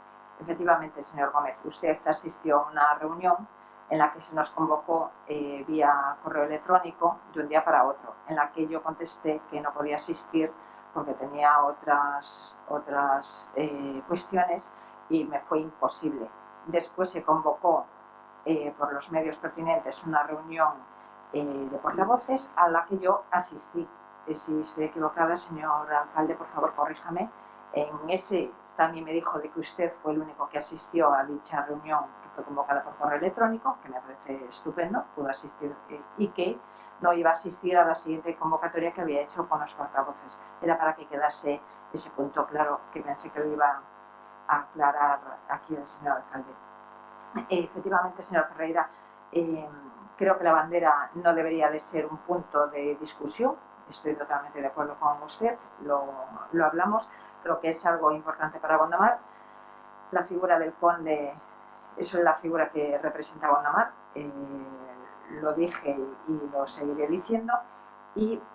[SPEAKER 4] Efectivamente, señor Gómez, usted asistió a una reunión en la que se nos convocó vía correo electrónico de un día para otro, en la que yo contesté que no podía asistir porque tenía otras cuestiones y me fue imposible. Después se convocó por los medios pertinentes una reunión de portavoces a la que yo asistí. Si estoy equivocada, señor alcalde, por favor, corríjame. En ese también me dijo de que usted fue el único que asistió a dicha reunión que fue convocada por correo electrónico, que me parece estupendo, pudo asistir y que no iba a asistir a la siguiente convocatoria que había hecho con los portavoces. Era para que quedase ese punto claro, que pensé que lo iba a aclarar aquí el señor alcalde. efectivamente, señor Ferreira, creo que la bandera no debería de ser un punto de discusión. Estoy totalmente de acuerdo con usted, lo hablamos. Creo que es algo importante para Gondomar. La figura del conde es la figura que representa a Gondomar. Lo dije y lo seguiré diciendo.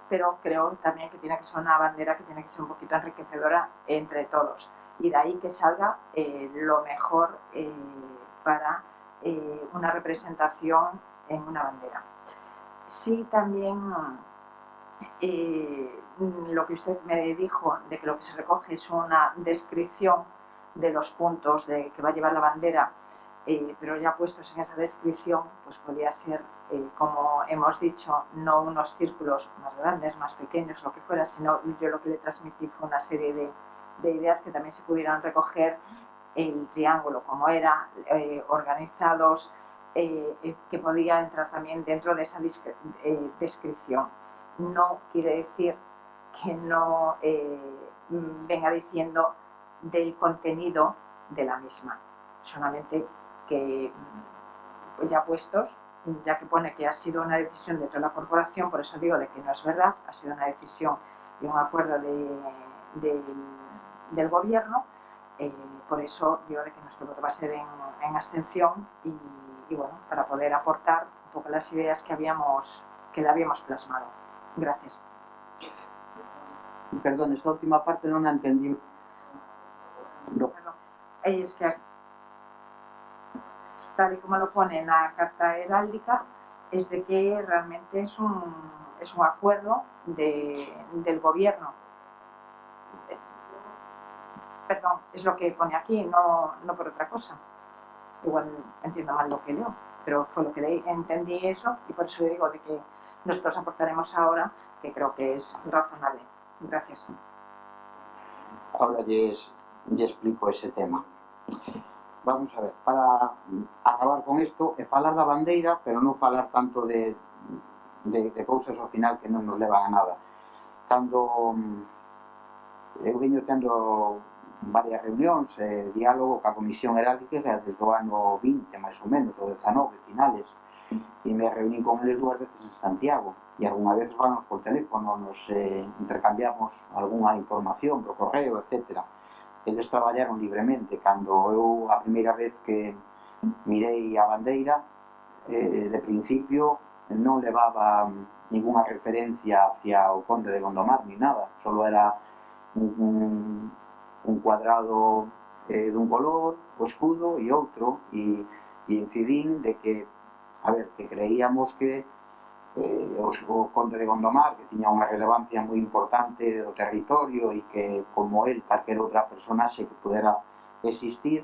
[SPEAKER 4] Pero creo también que tiene que ser una bandera que tiene que ser un poquito enriquecedora entre todos. Y de ahí que salga lo mejor para una representación en una bandera. Sí, también lo que usted me dijo de que lo que se recoge es una descripción de los puntos que va a llevar la bandera, pero ya puestos en esa descripción, pues podría ser, como hemos dicho, no unos círculos más grandes, más pequeños, lo que fuera, sino yo lo que le transmití fue una serie de ideas que también se pudieran recoger el triángulo como era, organizados, que podía entrar también dentro de esa descripción. No quiere decir que no venga diciendo del contenido de la misma, solamente que ya puestos, ya que pone que ha sido una decisión dentro de la corporación, por eso digo de que no es verdad, ha sido una decisión y un acuerdo del gobierno. Por eso digo de que nuestro voto va a ser en abstención y bueno, para poder aportar un poco las ideas que le habíamos plasmado. Gracias.
[SPEAKER 1] Perdón, esta última parte non a entendí. No.
[SPEAKER 4] Es que tal y como lo pone en la carta heráldica, es de que realmente es un acuerdo del gobierno. Perdón, es lo que pone aquí, no por otra cosa. Igual entiendo mal lo que leo, pero fue lo que leí, entendí eso y por eso digo de que nosotros aportaremos ahora, que creo que es razonable. Gracias.
[SPEAKER 1] Ahora lles explico ese tema. Vamos a ver, para acabar con isto e falar da bandeira, pero non falar tanto de cousas ao final que non nos levan a nada. Cando eu veño tendo varias reunións e diálogo ca Comisión Heráldica desde o ano 20, máis ou menos, ou 19, finales, e me reuní con eles 2 veces en Santiago e algunha vez vamos por teléfono, nos intercambiamos algunha información por correo, etc. Eles traballaron libremente. Cando eu a primeira vez que mirei a bandeira, de principio non levaba ninguna referencia hacia o conde de Gondomar ni nada, solo era un cuadrado dun color, o escudo e outro, e incidín de que, a ver, que creíamos que o conde de Gondomar, que tiña unha relevancia moi importante do territorio e que, como el, calquera outra personaxe que pudera existir,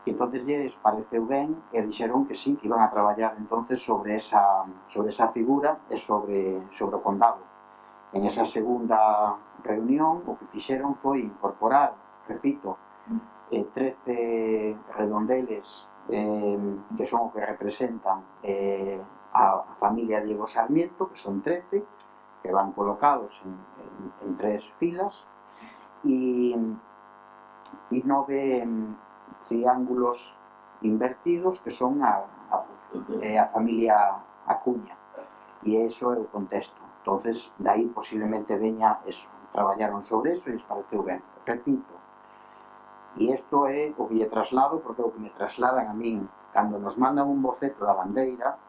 [SPEAKER 1] e entonces lles pareceu ben e dixeron que sí, que iban a traballar entonces sobre esa figura e sobre o condado. En esa segunda reunión o que fixeron foi incorporar, repito, 13 redondeles que son o que representan a familia Diego Sarmiento, que son 13, que van colocados en 3 filas, e 9 triángulos invertidos que son a familia Acuña, e eso é o contexto. Entonces, de aí posiblemente veña eso. Traballaron sobre eso e les pareceu ben. Repito, e isto é o que lle traslado, porque é o que me trasladan a min. Cando nos mandan un boceto da bandeira,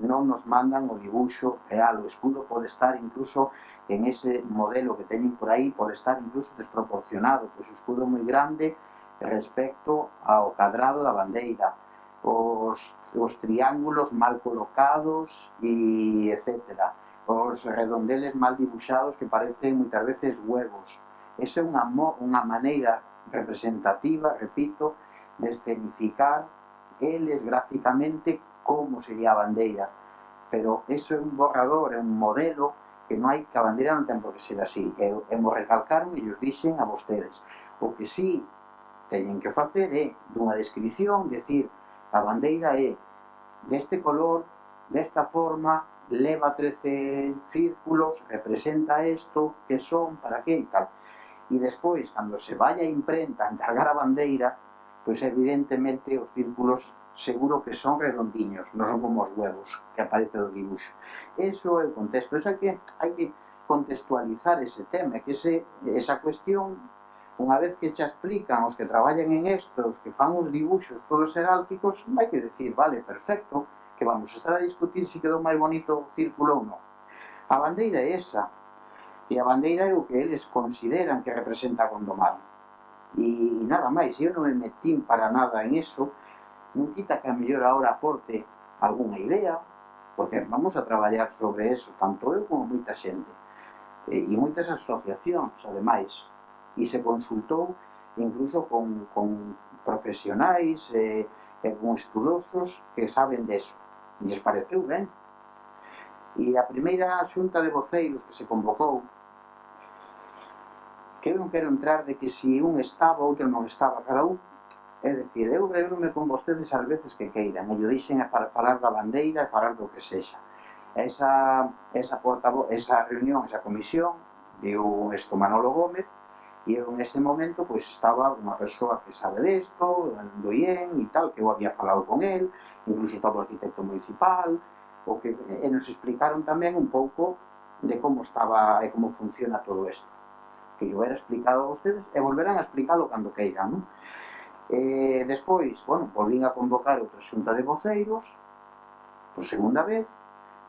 [SPEAKER 1] non nos mandan o dibuixo real. O escudo pode estar incluso en ese modelo que teñen por aí, pode estar incluso desproporcionado, pois o escudo moi grande respecto ao cadrado da bandeira, os triángulos mal colocados e etc. Os redondeles mal dibuixados que parecen moitas veces huevos. Esa é unha maneira representativa, repito, de escenificar eles gráficamente como sería a bandeira, pero eso é un borrador, é un modelo que non hai, que a bandeira non ten por que ser así, e mo recalcaron e os dixen a vostedes. O que sí teñen que facer é dunha descripción, decir, a bandeira é deste color, desta forma, leva 13 círculos, representa isto, que son, para que e tal. E despois, cando se vai a imprenta a encargar a bandeira, pois evidentemente os círculos seguro que son redondiños, non son como os huevos que aparece do dibuixo. Eso é o contexto, eso hai que contextualizar ese tema, que esa cuestión, unha vez que xa explican os que traballan en esto, os que fan os dibuixos todos heráldicos, hai que decir, vale, perfecto, que vamos a estar a discutir se quedou máis bonito o círculo ou non. A bandeira é esa, e a bandeira é o que eles consideran que representa Gondomar. E nada máis, eu non me metín para nada en eso, non quita que a mellor ahora aporte algunha idea, porque vamos a traballar sobre eso, tanto eu como moita xente, e moitas asociacións, ademais, e se consultou incluso con profesionais e con estudosos que saben deso, e lles pareceu ben. E a primeira xunta de voceiros que se convocou, que eu non quero entrar de que si un estaba, outro non estaba, cada un. É dicir, eu reúnome con vostedes ás veces que queiran, e yo dixen para falar da bandeira e falar do que sexa. Esa reunión, esa comisión, diu esto Manolo Gómez, e eu nese momento pois estaba unha persoa que sabe desto, do IEN e tal, que eu había falado con el, incluso estaba o arquitecto municipal, e nos explicaron tamén un pouco de como estaba e como funciona todo isto. Que yo era explicado a vostedes e volverán a explicarlo cando queiran, non? Despois, bueno, volvín a convocar outra xunta de voceiros por segunda vez.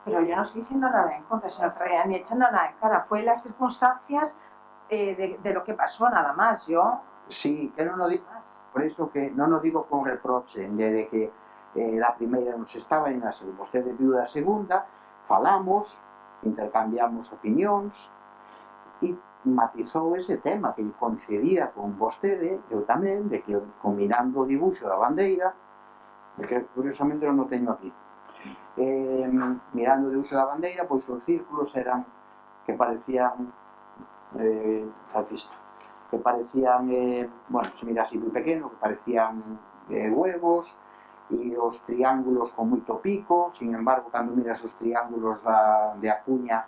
[SPEAKER 4] Pero yo no estoy diciendo nada en contra, señor Ferreira, ni echando nada en cara. Fue las circunstancias de lo que pasó, nada más. Yo...
[SPEAKER 1] Sí, que non o digo, por eso que non o digo con reproche de que la primeira nos estaba en a segunda. Vostede viu da segunda, falamos, intercambiamos opinións e matizou ese tema que coincidía con vostede, eu tamén, de que combinando o dibuixo da bandeira, que curiosamente non o teño aquí, mirando o dibuixo da bandeira, pois os círculos eran que parecían bueno, se mira así moi pequeno, que parecían huevos, e os triángulos con moito pico, sin embargo, cando miras os triángulos de Acuña,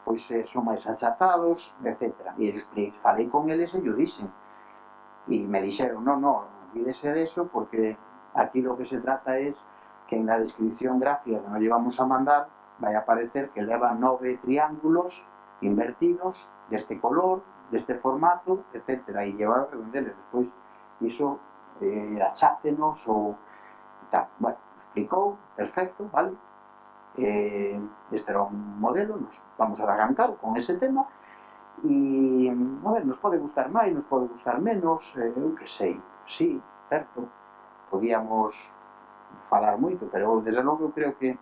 [SPEAKER 1] pois son máis achatados, etc. E eu falei con eles e yo dixen, e me dixeron, non, olvídese deso, porque aquí lo que se trata es que en la descripción gráfica que nos llevamos a mandar vai aparecer que leva 9 triángulos invertidos deste color, deste formato, etc. E llevar a redondeles. Despois, iso achátenos ou tal. Bueno, explicou, perfecto, vale? Este era un modelo, nos vamos a arrancar con ese tema e, a ver, nos pode gustar máis, nos pode gustar menos, eu que sei, sí, certo, podíamos falar moito, pero desde logo eu creo que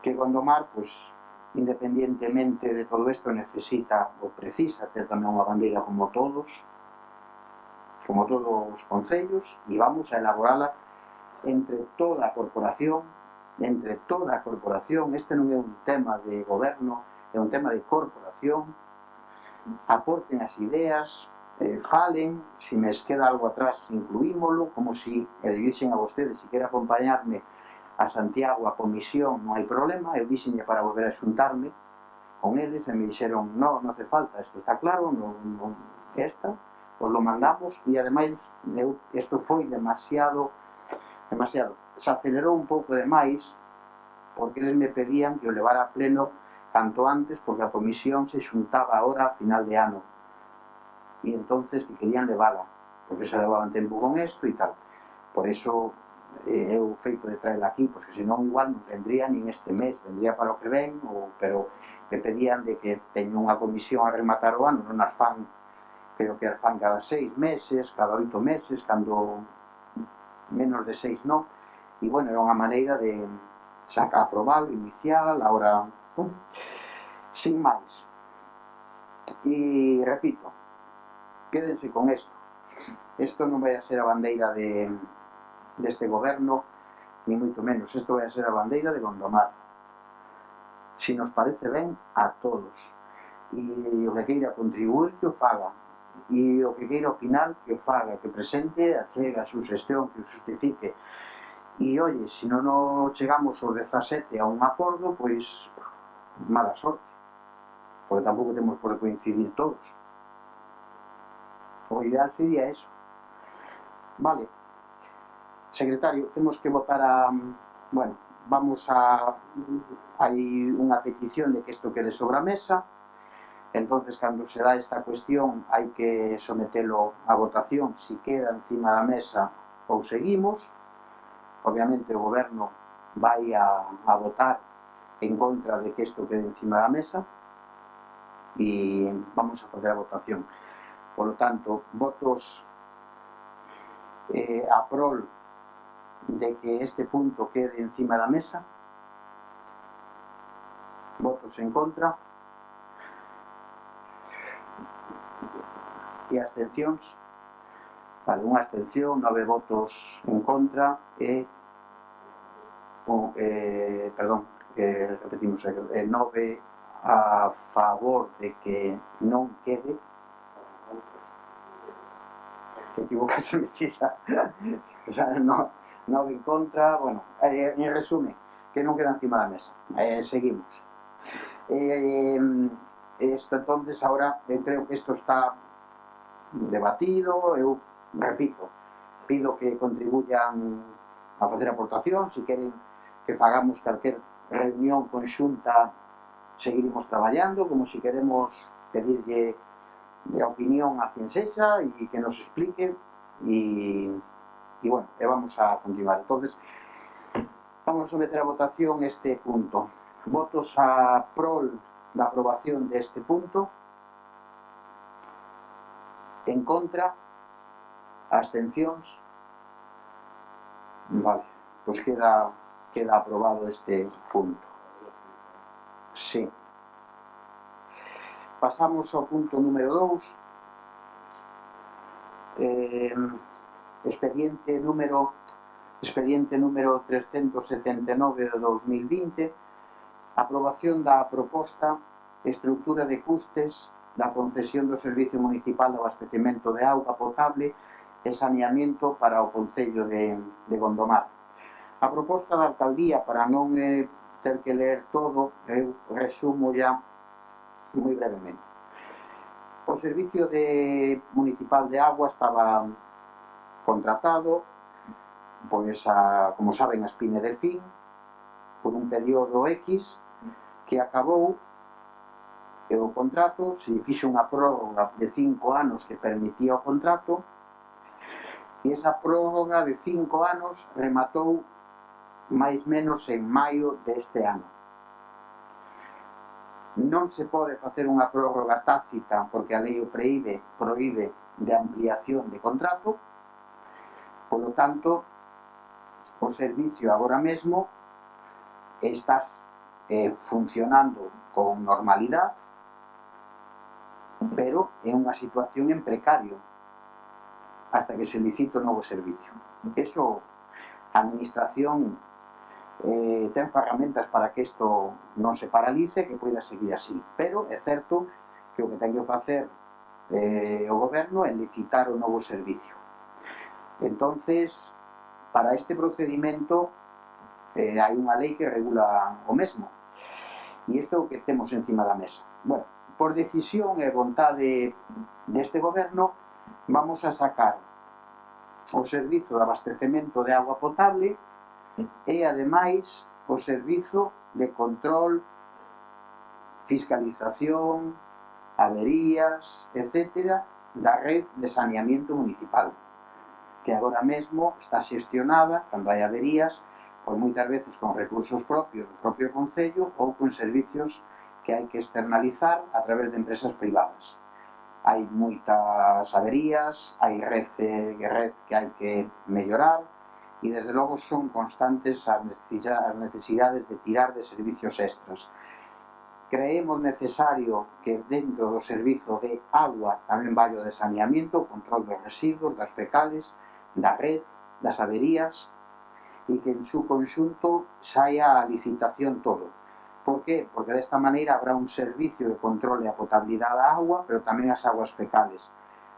[SPEAKER 1] Gondomar, pois, independientemente de todo isto, necesita ou precisa ter tamén unha bandeira como todos os concellos, e vamos a elaborala entre toda a corporación. Este non é un tema de goberno, é un tema de corporación. Aporten as ideas, falen, se me queda algo atrás incluímolo, como si dixen a vostedes, se quere acompañarme a Santiago a comisión, non hai problema. Eu dixenlle para volver a xuntarme con eles e me dixeron, non hace falta, isto está claro, os lo mandamos, e ademais isto foi demasiado, se acelerou un pouco demais, porque eles me pedían que o levara a pleno canto antes, porque a comisión se xuntaba ahora a final de ano, e entonces que querían levala, porque se levaban tempo con isto e tal. Por eso eu feito de traela aquí, pois que senón igual non vendría nin este mes, vendría para o que ven, pero me pedían de que teño unha comisión a rematar o ano, non as fan, creo que as fan cada 6 meses, cada 8 meses, cando menos de 6 non, e bueno, era unha maneira de aprobalo, inicial, ahora, sin máis. E repito, quédense con isto. Isto non vai a ser a bandeira deste goberno, ni moito menos. Isto vai a ser a bandeira de Gondomar. Si nos parece ben a todos. E o que queira contribuir, que o faga. E o que queira opinar, que o faga, que presente, achegue a suxestión, que o justifique. E, oye, se non chegamos ao 17 a un acordo, pois, mala sorte. Porque tampouco temos por coincidir todos. O ideal sería eso. Vale. Secretario, temos que votar a... Bueno, vamos a... Hai unha petición de que isto quede sobre a mesa. Entonces, cando se dá esta cuestión, hai que sometelo a votación si queda encima da mesa ou seguimos. Obviamente, o Goberno vai a votar en contra de que isto quede encima da mesa e vamos a facer a votación. Por lo tanto, votos a prol de que este punto quede encima da mesa, votos en contra e abstencións. Vale, unha abstención, 9 votos en contra e repetimos, 9 a favor de que non quede. Equivocase me chisa. O sea, 9 en contra, bueno, en resumen, que non queda encima da mesa. Seguimos. Esto entonces ahora creo que esto está debatido. Eu repito, pido que contribuyan a facer aportación. Si queren que fagamos calquer reunión conxunta, seguiremos traballando, como si queremos pedirlle de opinión a quien sexa e que nos explique e bueno, vamos a continuar. Entonces, vamos a someter a votación este punto. Votos a prol da aprobación deste punto, en contra, abstencións. Vale, pois queda aprobado este punto. Sí. Pasamos ao punto número 2. Expediente número 379 de 2020, aprobación da proposta estructura de custes da concesión do Servicio Municipal de Abastecemento de Auga Potable e Saneamento para o Concello de Gondomar. A proposta da Alcaldía, para non ter que ler todo, eu resumo ya moi brevemente. O Servicio Municipal de Agua estaba contratado, pois, como saben, a Spine Delfín, por un período X, que acabou e o contrato, se fixo unha prórroga de 5 anos que permitía o contrato, e esa prórroga de 5 anos rematou máis menos en maio deste ano. Non se pode facer unha prórroga tácita porque a lei o proíbe de ampliación de contrato. Por lo tanto, o servicio agora mesmo está funcionando con normalidade, pero é unha situación en precario hasta que se licite o novo servicio. Eso, a administración ten ferramentas para que isto non se paralice, que poida seguir así, pero é certo que o que ten que facer o Goberno é licitar o novo servicio. Entonces, para este procedimento hai unha lei que regula o mesmo, e isto é o que temos encima da mesa. Bueno, por decisión e vontade deste Goberno, vamos a sacar o servizo de abastecemento de agua potable e, ademais, o servizo de control, fiscalización, averías, etc., da red de saneamiento municipal, que agora mesmo está xestionada, cando hai averías, pois moitas veces con recursos propios do propio Concello ou con servicios que hai que externalizar a través de empresas privadas. Hai moitas averías, hai red que hai que mellorar, e desde logo son constantes as necesidades de tirar de servicios extras. Creemos necesario que dentro do servizo de agua tamén vai o de saneamento, o control dos residuos, das fecales, da red, das averías, e que en su conxunto saia a licitación todo. Por qué? Porque desta maneira habrá un servicio de control e a potabilidade da agua, pero tamén as aguas fecales.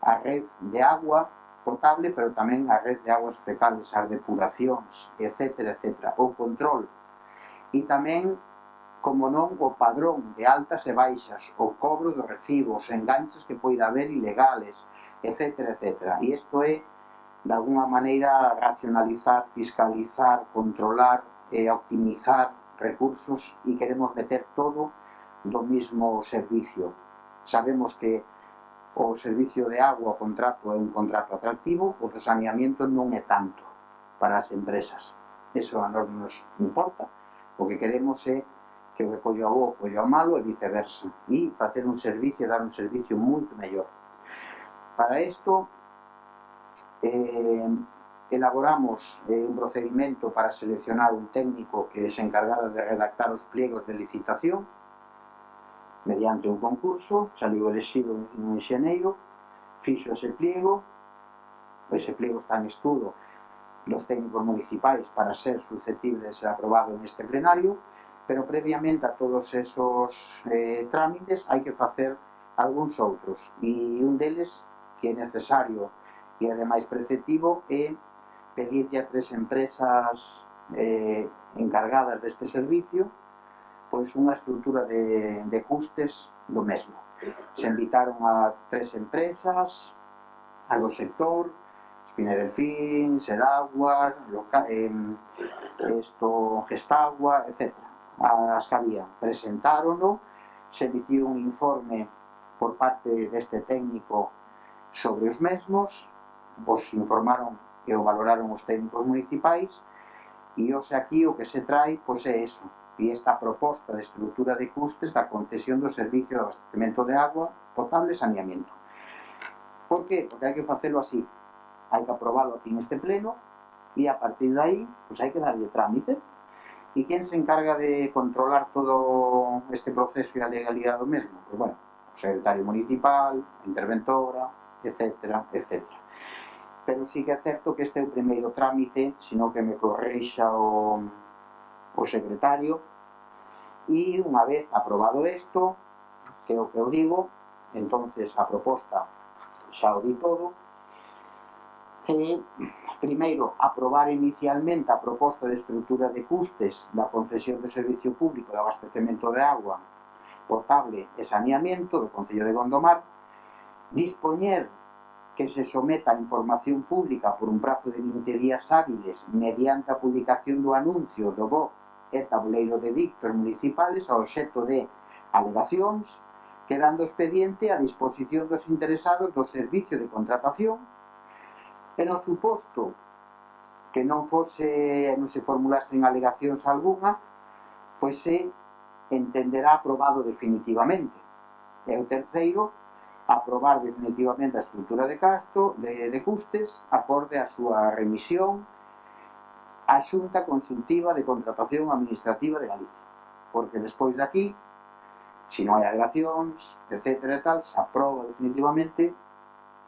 [SPEAKER 1] A red de agua potable, pero tamén a red de aguas fecales, as depuracións, etc., etc., o control. E tamén, como non, o padrón de altas e baixas, o cobro dos recibos, enganches que poida haber ilegales, etc., etc. E isto é de alguna maneira, racionalizar, fiscalizar, controlar e optimizar recursos e queremos meter todo do mismo servicio. Sabemos que o servicio de agua, o contrato, é un contrato atractivo, o do saneamiento non é tanto para as empresas. Eso a nós nos importa. O que queremos é que o que collo a bo collo a malo e viceversa. E facer un servicio, dar un servicio moito mellor. Para isto, elaboramos un procedimento para seleccionar un técnico que se encargara de redactar os pliegos de licitación mediante un concurso. Saliu elegido un enxeneiro, fixo ese pliego está en estudo dos técnicos municipais para ser susceptible de ser aprobado neste plenario, pero previamente a todos esos trámites hai que facer algúns outros, e un deles que é necesario e ademais preceptivo é pedirlle a 3 empresas encargadas deste servicio pois unha estrutura de custes do mesmo. Se invitaron a 3 empresas do sector, Espina Delfín, Seraguas, Gestagua, etc. As que había presentárono, se emitiu un informe por parte deste técnico sobre os mesmos, os informaron e o valoraron os técnicos municipais, e hoxe aquí o que se trae pois é eso, e esta proposta de estrutura de custes da concesión do servicio de abastecemento de agua potable e saneamiento. Por que? Porque hai que facelo así, hai que aprobalo aquí neste pleno e a partir de aí pois hai que darlle trámite. E quen se encarga de controlar todo este proceso e a legalidade do mesmo? Pois bueno, o secretario municipal, a interventora, etc, etc. Pero sí que é certo que este é o primeiro trámite, sino que me correixa o secretario, e unha vez aprobado isto, que é o que eu digo, entonces a proposta xa o di todo, primeiro, aprobar inicialmente a proposta de estrutura de custes da concesión do servicio público de abastecemento de agua potable e saneamiento do Concello de Gondomar, dispoñer que se someta a información pública por un prazo de 20 días hábiles mediante a publicación do anuncio do BOC e tabuleiro de dictos municipales ao obxecto de alegacións, quedando o expediente a disposición dos interesados do servicio de contratación. E no suposto que non se formulasen alegacións algunha, pois se entenderá aprobado definitivamente. E o terceiro, aprobar definitivamente a estrutura de custes acorde a súa remisión á Xunta Consultiva de Contratación Administrativa de Galicia. Porque despois de aquí, se non hai alegacións, etc. e tal, se aproba definitivamente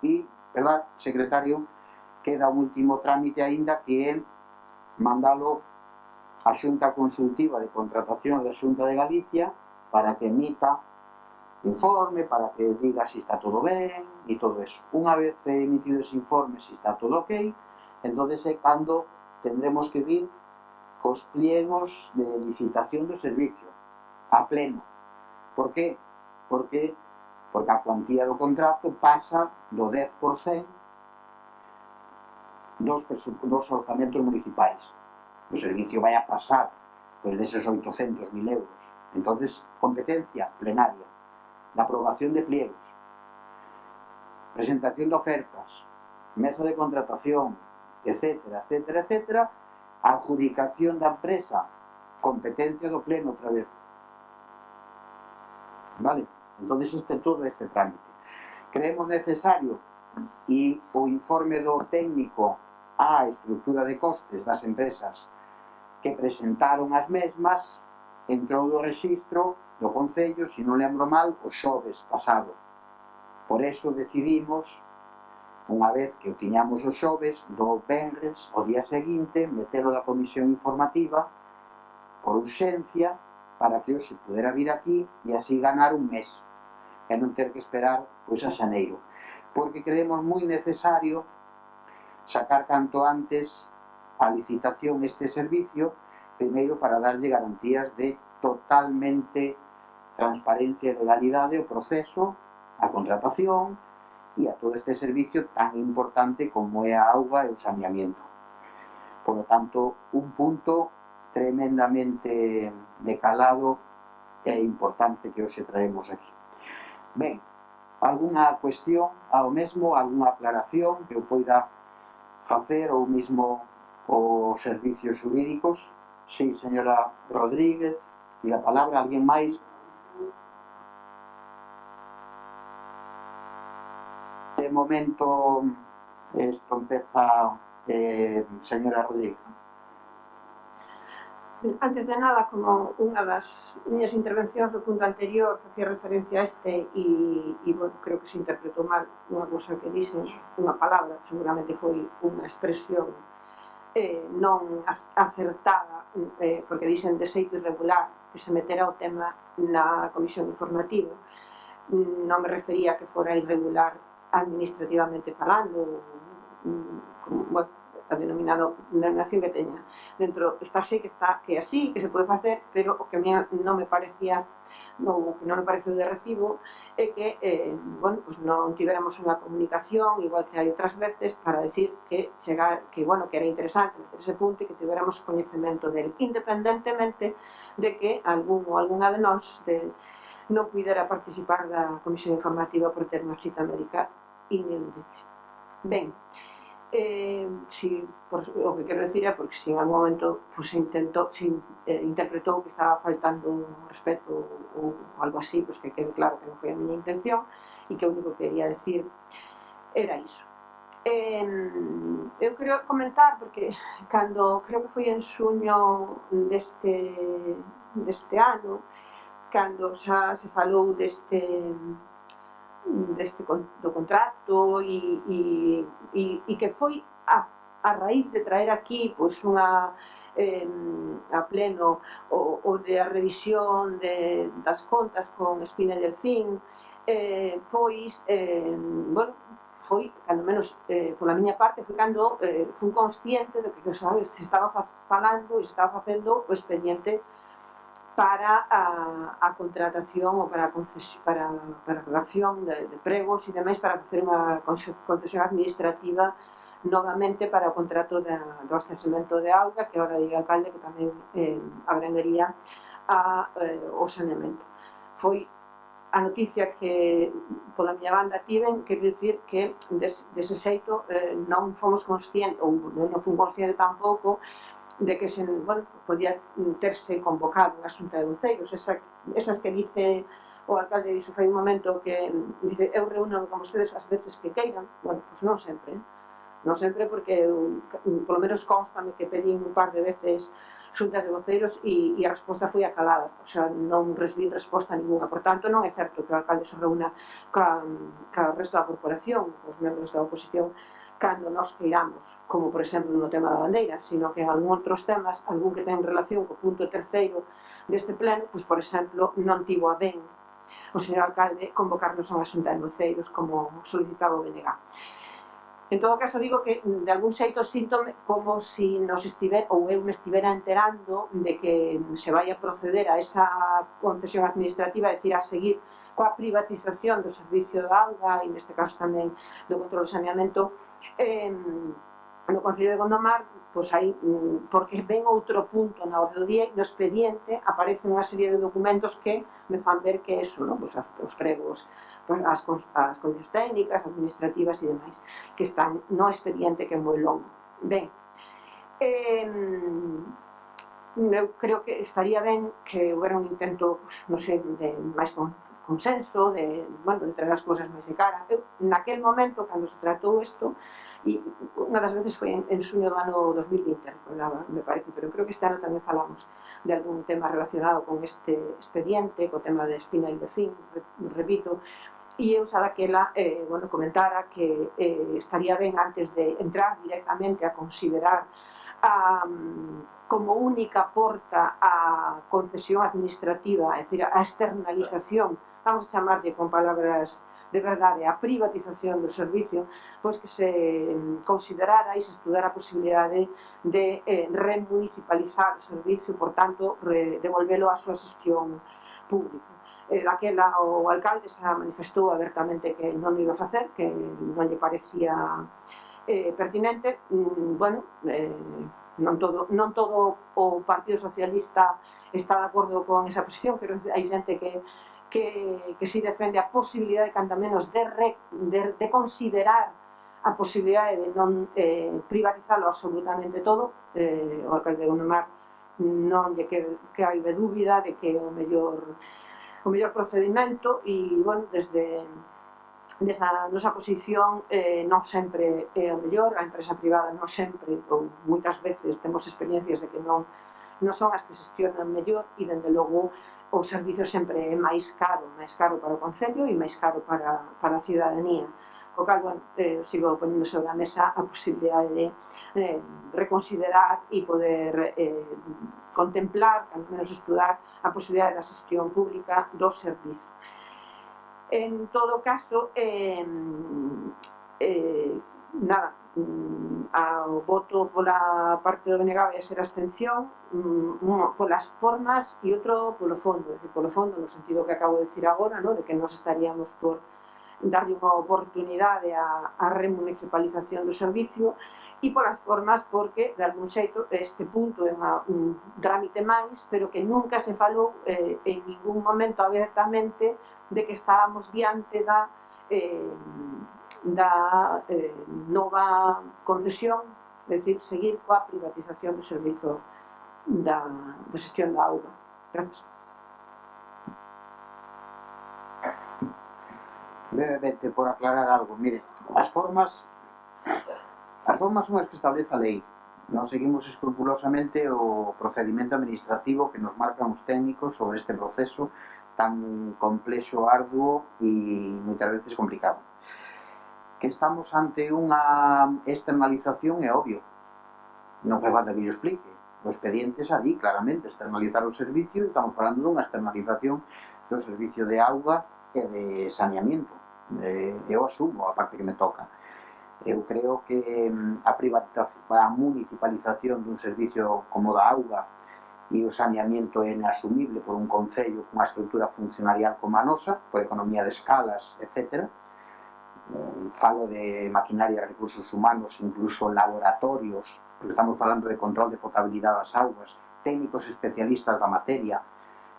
[SPEAKER 1] e, verdad, secretario, queda un último trámite aínda que é mandalo á Xunta Consultiva de Contratación da Xunta de Galicia para que emita informe, para que diga se está todo ben e todo eso. Unha vez emitido ese informe, se está todo ok, entonces é cando tendremos que vir cos pliegos de licitación do servicio a pleno. Por que? Porque a cuantía do contrato pasa do 10% dos orzamentos municipais. O servicio vai a pasar pois deses 800.000 euros. Entonces, competencia plenaria da aprobación de pliegos, presentación de ofertas, mesa de contratación, etc, etc, etc, adjudicación da empresa, competencia do pleno outra vez. Vale? Entonces, todo este trámite. Creemos necesario e o informe do técnico á estrutura de costes das empresas que presentaron as mesmas entrou do rexistro do Concello, se non lembro mal, o xoves pasado. Por eso decidimos, unha vez que o tiñamos o xoves, do venres, o día seguinte, metelo da comisión informativa por urxencia para que hoxe pudera vir aquí e así ganar un mes e non ter que esperar pois a xaneiro. Porque creemos moi necesario sacar canto antes a licitación este servicio, primeiro para darlle garantías de totalmente transparencia e legalidade ao proceso, a contratación e a todo este servicio tan importante como é a auga e o saneamento. Por lo tanto, un punto tremendamente decalado e importante que hoxe traemos aquí. Ben, algunha cuestión ao mesmo, algunha aclaración que eu poida facer ou mesmo os servicios xurídicos? Sí, señora Rodríguez, e a palabra, alguén máis? De momento, isto empeza, señora Rodríguez.
[SPEAKER 2] Antes de nada, como unha das miñas intervencións do punto anterior facía referencia a este e bueno, creo que se interpretou mal unha cousa que dixen, unha palabra, seguramente foi unha expresión non acertada, porque dixen de xeito irregular que se metera o tema na comisión informativa. Non me refería a que fora irregular administrativamente falando, como, bueno, a denominación que teña dentro, está sei que está que así, que se pode facer, pero o que a mí non me parecía, o que non me pareceu de recibo é que, bueno, pues non tivéramos unha comunicación igual que hai outras veces para decir que chegar, que bueno, que era interesante meter ese punto e que tivéramos coñecemento del, independentemente de que algún ou algunha de nós non pudera participar da comisión informativa por ter unha cita médica ineludible. Ben, o que quero decir é porque se en algún momento pues, interpretou que estaba faltando respeto ou algo así, pues que quede claro que non foi a miña intención e que o único que quería decir era iso. Eu quero comentar porque cando, creo que foi en xuño deste ano, cando xa se falou do contrato e que foi a raíz de traer aquí pois unha a pleno o de a revisión das contas con Espina e Delfín, pois bueno, foi, cando menos pola miña parte, foi cando fui consciente de que se estaba falando e se estaba facendo o expediente para a contratación ou para a relación de pregos e demais para facer unha concesión administrativa novamente para o contrato do abastecemento de auga que ahora diga o alcalde que tamén abranguería o saneamento. Foi a noticia que pola miña banda tiven, quer dicir que dese xeito non fomos conscientes ou non fomos conscientes tampouco de que bueno, podía terse convocado unha xunta de voceiros, esas que dice o alcalde dixo fai un momento que dice eu reúno con vostedes as veces que queiran, bueno, pois non sempre, porque polo menos constame que pedín un par de veces xuntas de voceiros e a resposta foi acalada, o sea, non recibí resposta ninguna, por tanto non é certo que o alcalde se reúna ca resto da corporación, os membros da oposición, cando nos queiramos, como por exemplo no tema da bandeira, sino que en algún outros temas, algún que ten relación co punto terceiro deste pleno, pois por exemplo non tivo a ben o señor alcalde convocarnos a unha xunta de voceiros como solicitaba o BNG. En todo caso digo que de algún xeito síntome como si nos estivera, ou eu me estivera enterando de que se vai a proceder a esa concesión administrativa, é dicir, a seguir coa privatización do servicio da auga e neste caso tamén do control do saneamento no Concello de Gondomar, pois aí, porque ven outro punto na orde do día e no expediente aparecen unha serie de documentos que me fan ver que eso, non? Pois os pregos, as condicións técnicas, administrativas e demais, que están no expediente que é moi longo. Ben, eu creo que estaría ben que houbera un intento, non sei, de máis consenso, de traer as cousas máis de cara. Eu, naquel momento, cando se tratou isto, e unha das veces foi en xuño do ano 2020, recordaba, me parece, pero creo que este ano tamén falamos de algún tema relacionado con este expediente, co tema de Espina e Delfín, repito, e eu xa daquela comentara que estaría ben antes de entrar directamente a considerar como única porta a concesión administrativa, é dicir, a externalización, vamos a chamarlle con palabras de verdade, a privatización do servicio, pois que se considerara e se estudara a posibilidade de remunicipalizar o servicio, por tanto, devolvelo á súa xestión pública. daquela o alcalde xa manifestou abertamente que non iba a facer, que non lle parecía pertinente. Non todo o Partido Socialista está de acordo con esa posición, pero hai xente que si defende a posibilidade, cando menos, de considerar a posibilidade de non privatizalo absolutamente todo. O alcalde de Gondomar non lle caibe dúbida de que o mellor procedimento, e, bueno, desde a nosa posición non sempre é o mellor. A empresa privada non sempre, ou moitas veces temos experiencias de que non son as que xestionan mellor, e dende logo o servicio sempre é máis caro para o Concello e máis caro para a cidadanía. O cal, bueno, sigo ponendo sobre a mesa a posibilidade de reconsiderar e poder contemplar, al menos estudar, a posibilidade da xestión pública do servizo. En todo caso, nada, o voto pola parte do BNG vai ser abstención, polas formas e outro polo fondo. Polo fondo, no sentido que acabo de decir agora, de que nos estaríamos por darlle unha oportunidade á remunicipalización do servicio, e polas formas porque, de algún xeito, este punto é un trámite máis, pero que nunca se falou en ningún momento abertamente de que estábamos diante da nova concesión, é dicir, seguir coa privatización do servizo da xestión da auga. Gracias.
[SPEAKER 1] Brevemente, por aclarar algo, mire, as formas son as que establece a lei. Nós seguimos escrupulosamente o procedimento administrativo que nos marcan os técnicos sobre este proceso tan complexo, arduo e moitas veces complicado. Que estamos ante unha externalización é obvio, non fai falta que yo explique. O expediente xa di claramente externalizar o servicio, e estamos falando dunha externalización do servicio de auga e de saneamiento. Eu asumo a parte que me toca. Eu creo que a municipalización dun servicio como da auga e o saneamiento é inasumible por un concello con unha estrutura funcionarial como a nosa, por economía de escalas, etc. Falo de maquinaria, recursos humanos, incluso laboratorios, porque estamos falando de control de potabilidade das augas, técnicos especialistas da materia,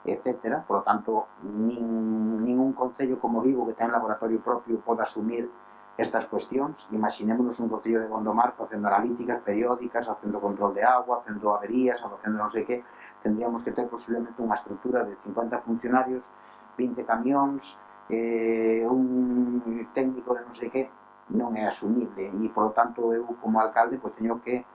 [SPEAKER 1] etc. Por lo tanto, ningún concello como Vigo, que ten laboratorio propio, pode asumir estas cuestións. Imaginémonos un concello de Gondomar facendo analíticas periódicas, facendo control de agua, facendo averías, facendo non sei que. Tendríamos que ter posiblemente unha estrutura de 50 funcionarios, 20 camións, un técnico de non sei que. Non é asumible, e, por lo tanto, eu, como alcalde, pois teño que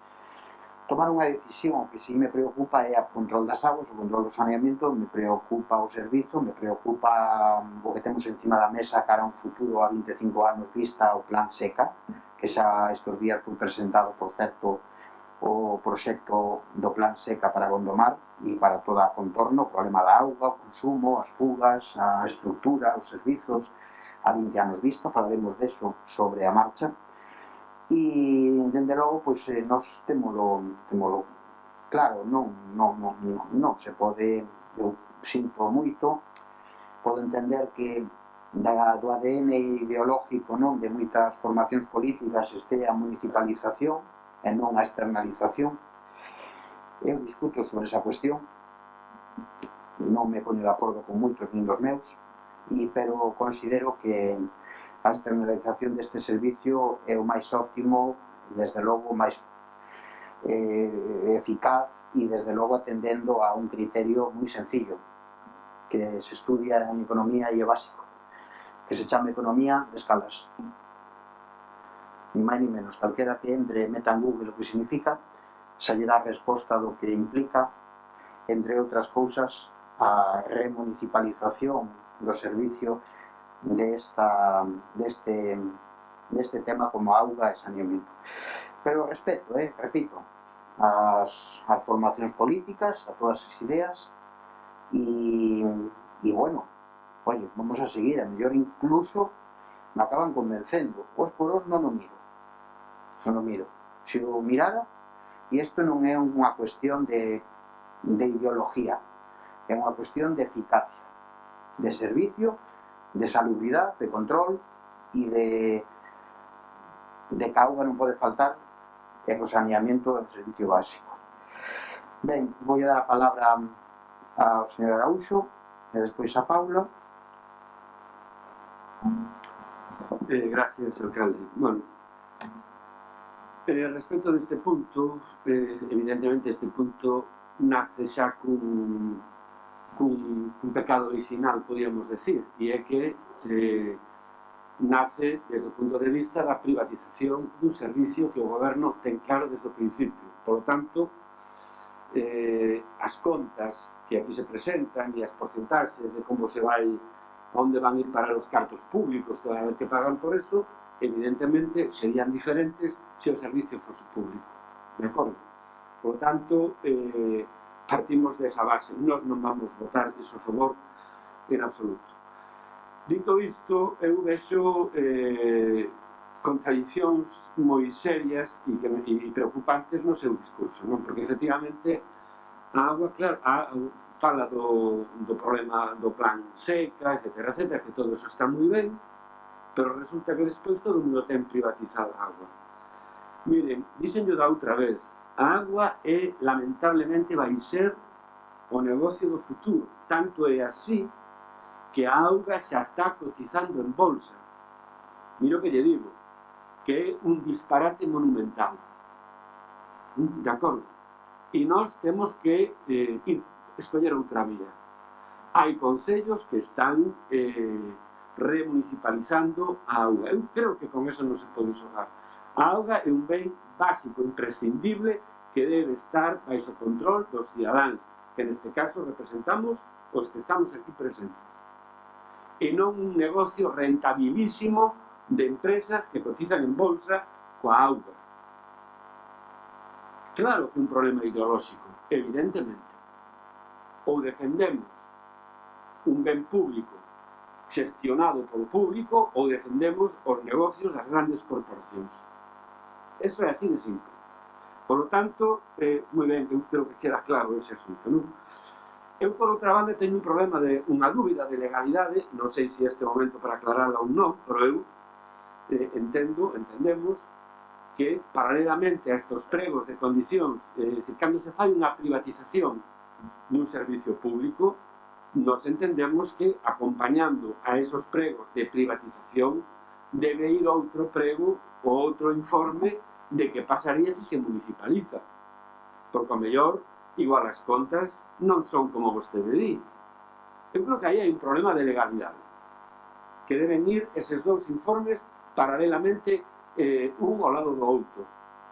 [SPEAKER 1] tomar unha decisión. Que si me preocupa é o control das aguas, o control do saneamento, me preocupa o servizo, me preocupa o que temos encima da mesa cara a un futuro a 25 anos vista, o plan Seca, que xa estes días foi presentado, por certo, o proxecto do plan Seca para Gondomar e para todo o contorno, o problema da auga, o consumo, as fugas, a estrutura, os servizos, a 20 anos vista. Falaremos deso sobre a marcha. E, dende logo, pois, nós temolo claro, non se pode. Eu sinto moito, podo entender que do ADN ideológico, non, de moitas formacións políticas este a municipalización e non a externalización. Eu discuto sobre esa cuestión, non me poño de acordo con moitos nin dos meus, pero considero que a externalización deste servicio é o máis óptimo, desde logo máis eficaz, e desde logo atendendo a un criterio moi sencillo que se estudia en economía e é básico, que se chama economía de escalas. Ni máis ni menos. Calquera que entre e meta en Google o que significa, xa lle dá a resposta do que implica, entre outras cousas, a remunicipalización do servicio deste tema como auga e saneamento. Pero respeto, repito, as formacións políticas, a todas as ideas, e bueno, oye, vamos a seguir, a mellor incluso me acaban convencendo. Os por os non o miro. Se o mirara, e isto non é unha cuestión de ideología, é unha cuestión de eficacia. de servicio, de salubridad, de control e de que a auga non pode faltar e o saneamiento é un servicio básico. Ben, vou dar a palabra ao señor Araúxo e despois a Paula.
[SPEAKER 3] Gracias, alcalde. Bueno, respecto deste punto, evidentemente este punto nace xa cun pecado original, podíamos decir, e é que nace desde o punto de vista da privatización dun servicio que o goberno ten claro desde o principio. Por lo tanto, as contas que aquí se presentan e as porcentaxes de como se vai, onde van ir parar os cartos públicos que van a haber que pagar por eso, evidentemente serían diferentes se o servicio fose público. De acordo? Por lo tanto, partimos desa base. Nós non vamos votar iso a favor en absoluto. Dito isto, eu vexo contradicións moi serias e preocupantes no seu discurso, non? Porque, efectivamente, a auga, claro, fala do problema do plan seca, etc., que todo eso está moi ben, pero resulta que despois todo o mundo ten privatizada a auga. Miren, díxenlo da outra vez, a auga lamentablemente, vai ser o negocio do futuro. Tanto é así que a auga xa está cotizando en bolsa. Miro que lle digo, que é un disparate monumental. De acordo? E nós temos que escoller outra vía. Hai concellos que están remunicipalizando a auga. Eu creo que con eso non se pode xogar. A auga é un ben básico, imprescindible, que debe estar baixo control dos cidadáns, que neste caso representamos os que estamos aquí presentes. E non un negocio rentabilísimo de empresas que cotizan en bolsa coa auga. Claro que un problema ideolóxico, evidentemente. Ou defendemos un ben público xestionado polo público ou defendemos os negocios das grandes corporacións. Eso é así de simple. Por lo tanto, moi ben, eu creo que queda claro ese asunto, non? Eu, por outra banda, teño un problema de unha dúbida de legalidade, non sei se este momento para aclararla ou non, pero eu entendemos que, paralelamente a estes pregos de condicións, cando se fai unha privatización dun servicio público, nos entendemos que, acompañando a esos pregos de privatización, debe ir outro prego ou outro informe de que pasaría se se municipaliza. Porque, ao mellor, igual as contas non son como vostede di. Eu creo que aí hai un problema de legalidade, que deben ir eses dous informes paralelamente un ao lado do outro,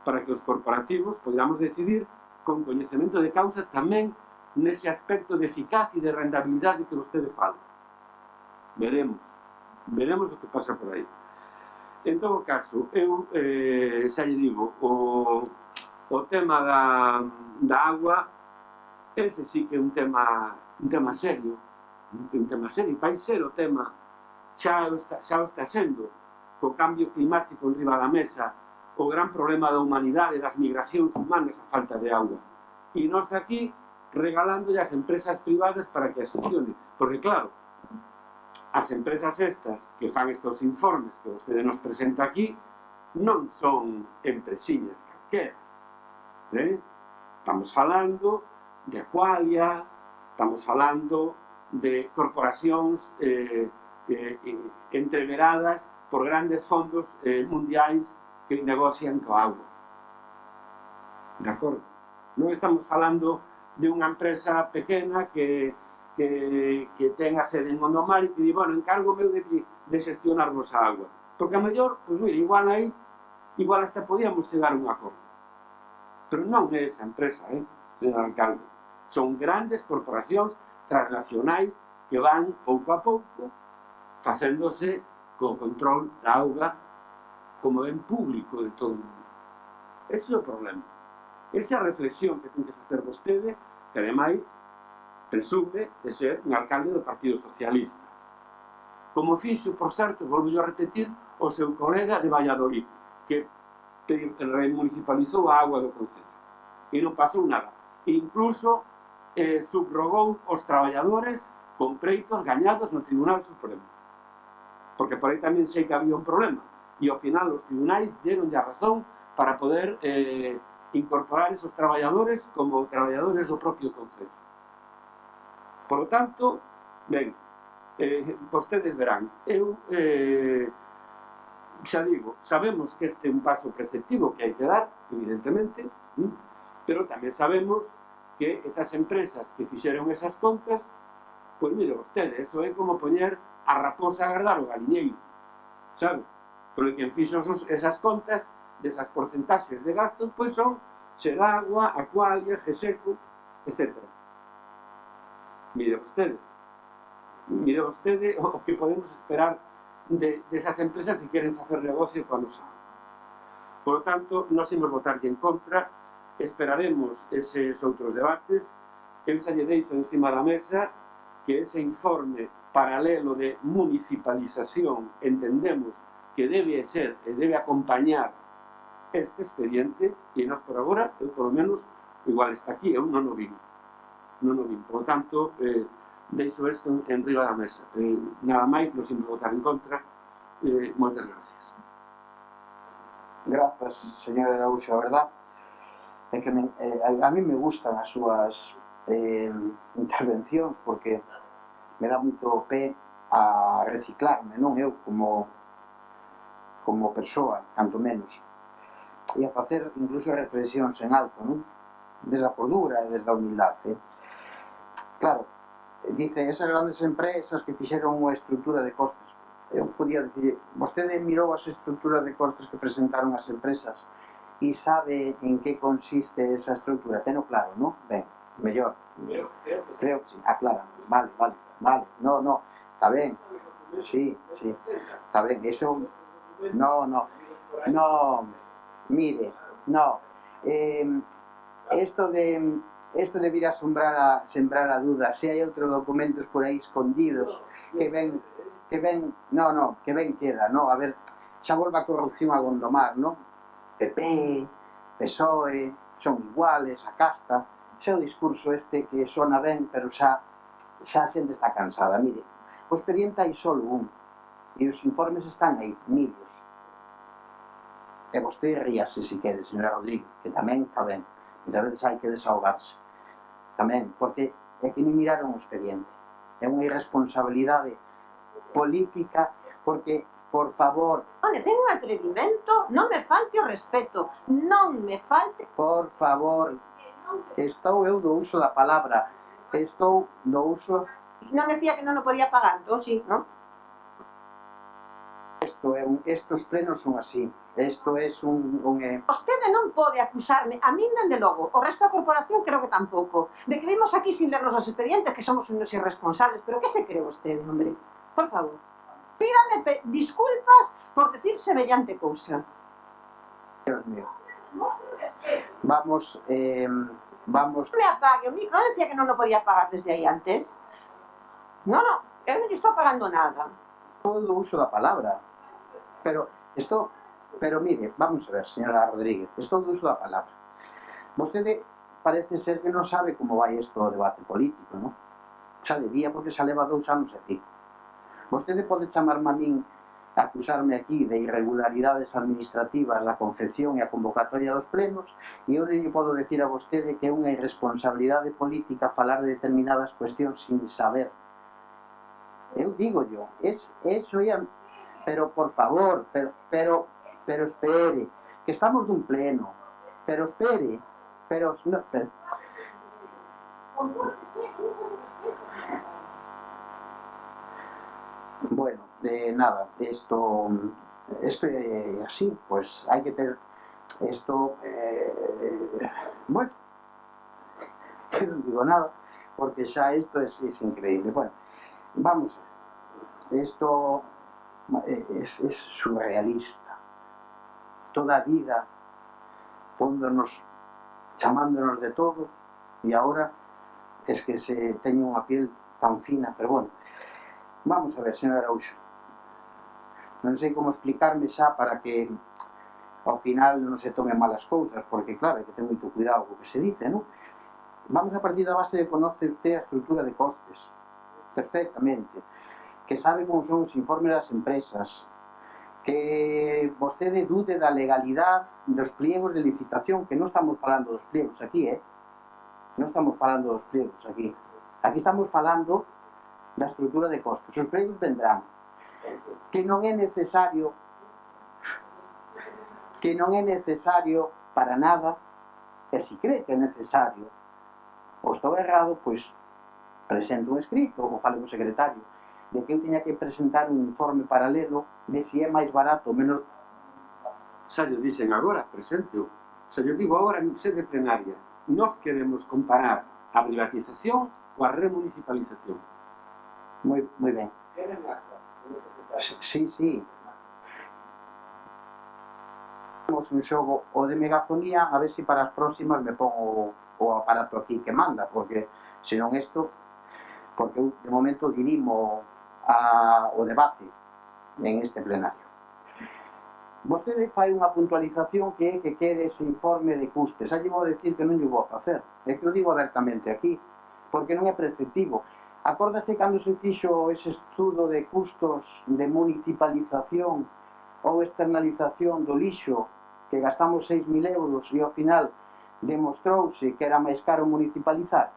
[SPEAKER 3] para que os corporativos podamos decidir con coñecemento de causa tamén nese aspecto de eficacia e de rentabilidade que vostede fala. Veremos o que pasa por aí. En todo caso, eu xa lle digo, o tema da agua, ese sí que é un tema serio, vai ser o tema, xa o está sendo, co cambio climático enriba da mesa, o gran problema da humanidade, das migracións humanas, a falta de agua. E nós aquí regalándolle as empresas privadas para que as xestionen. Porque, claro, as empresas estas que fan estes informes que vostede nos presenta aquí non son empresiñas calquera. Estamos falando de Aqualia, estamos falando de corporacións entreveradas por grandes fondos mundiais que negocian coa agua. De acordo? Non estamos falando de unha empresa pequena que ten a sede en Gondomar e que di, bueno, encargo meu de xestionarnos a agua. Porque a mellor, pois mire, igual hasta podíamos chegar a un acordo. Pero non é esa empresa, señor alcalde. Son grandes corporacións transnacionais que van pouco a pouco facéndose co control da auga como ben público de todo o mundo. Ese é o problema. Esa é a reflexión que ten que facer vostede, que ademais presume de ser un alcalde do Partido Socialista. Como fixo, por certo, volvo a repetir, o seu colega de Valladolid, que remunicipalizou a agua do concello. E non pasou nada. E incluso subrogou os traballadores con preitos gañados no Tribunal Supremo. Porque por aí tamén sei que había un problema. E ao final os tribunais deronlle a razón para poder incorporar esos traballadores como traballadores do propio Concello. Por lo tanto, ben, vostedes verán, eu xa digo, sabemos que este é un paso preceptivo que hai que dar, evidentemente, pero tamén sabemos que esas empresas que fixeron esas contas, pois mire vostede, eso é como poñer a raposa a agardar o galiñeiro, sabe? Porque quen fixo esas contas desas porcentaxes de gastos, pois son Xeragua, Aqualia, Geseco, etc. Mire vostede o que podemos esperar desas empresas que queren facer negocio coa nosa. Por lo tanto, nós imos votar en contra, esperaremos eses outros debates. Eu xa lle deixo encima da mesa que ese informe paralelo de municipalización entendemos que debe ser e debe acompañar este expediente e nós por agora, eu por lo menos, igual está aquí, eu non o vin. Por lo tanto, deixo isto en riba da mesa. Nada máis, nos imos votar en contra. Moitas gracias.
[SPEAKER 1] Grazas, señor Araúxo, a verdad é que a mí me gustan as súas intervencións porque me dá moito pé a reciclarme, non eu como persoa, tanto menos, e a facer incluso reflexións en alto, non? Desde a cordura e desde a humildade. Claro, dice, esas grandes empresas que fixeron unha estrutura de costes. Eu podía dicir, vostede mirou as estruturas de costes que presentaron as empresas e sabe en que consiste esa estrutura? Teno claro, non? Ben, mellor. Creo que sí. Aclara. Vale. No, está ben. Sí, está ben. Eso... No. Mire, no. Esto de vir a sembrar a duda, se hai outros documentos por aí escondidos que ven queda, no? A ver, xa volve a corrupción a Gondomar, no? PP, PSOE, son iguales, a casta, xa o discurso este que sona ben, pero xa a xente está cansada. Mire, o expediente hai só un, e os informes están aí, miles. E vostede ríase se quere, señora Rodríguez, que tamén está ben. Muitas veces hai que desahogarse. Tamén, porque é que non miraron o expediente. É unha irresponsabilidade política, porque, por favor...
[SPEAKER 2] Olha, ten un atrevimento, non me falte o respeto, non me falte...
[SPEAKER 1] Por favor, estou eu do uso da palabra, estou do uso...
[SPEAKER 2] Non decía que non o podía pagar, entón sí, non?
[SPEAKER 1] Estos plenos son así. Isto é
[SPEAKER 2] Vostede non pode acusarme, a min dende logo, o resto da corporación creo que tampouco, de que vimos aquí sin lernos os expedientes, que somos unos irresponsables, pero que se cree vostede, hombre? Por favor, pídame disculpas por decir semellante cousa.
[SPEAKER 1] Dios mío. Vamos...
[SPEAKER 2] Me apague o micro, non decía que non o podía pagar desde aí antes. No, eu non estou pagando nada.
[SPEAKER 1] Todo o uso da palabra. Pero mire, vamos a ver, señora Rodríguez, estou do uso da palabra. Vostede parece ser que non sabe como vai isto o debate político, non? Xa debía, porque xa leva 2 anos e pico. Vostede pode chamarme a min, acusarme aquí de irregularidades administrativas na confección e a convocatoria dos plenos, e eu non podo decir a vostede que é unha irresponsabilidade política falar de determinadas cuestións sin saber. Eu digo yo, eso é... Pero, por favor, pero espere, que estamos dun pleno, pero espere, no, espere. Bueno, nada, esto é así, pues hai que ter esto, bueno, que non digo nada, porque xa isto é increíble. Bueno, vamos a ver, esto es surrealista. Toda a vida chamándonos de todo, e agora es que se teñe unha piel tan fina, pero bueno. Vamos a ver, señor Araúxo, non sei como explicarme xa para que ao final non se tomen malas cousas, porque claro, hai que ter moito cuidado co que se dice, non? Vamos a partir da base de conoce usted a estrutura de costes. perfectamente, que sabe como son os informes das empresas, que vostede dude da legalidade dos pliegos de licitación, que non estamos falando dos pliegos aquí, non estamos falando dos pliegos aquí. Aquí estamos falando da estrutura de costos. Os pliegos vendrán. Que non é necesario para nada, e se cree que é necesario ou estou errado, pois presento un escrito ou falo co secretario de que eu teña que presentar un informe paralelo de se é máis barato ou menos.
[SPEAKER 3] Xa llo dixen agora, presente-o. Xa llo digo agora en sede plenaria. Nós queremos comparar a privatización coa remunicipalización.
[SPEAKER 1] Moi ben. Sí. Temos un xogo o de megafonía, a ver se para as próximas me pongo o aparato aquí que manda, porque senón isto, porque eu de momento dirimo o debate en este plenario. Vostede fai unha puntualización que é que quere ese informe de custes. Xa lle vou decir que non lle vou a facer, é que o digo abertamente aquí, porque non é preceptivo. Acórdase cando se fixo ese estudo de custos de municipalización ou externalización do lixo, que gastamos 6.000 euros e ao final demostrouse que era máis caro municipalizar?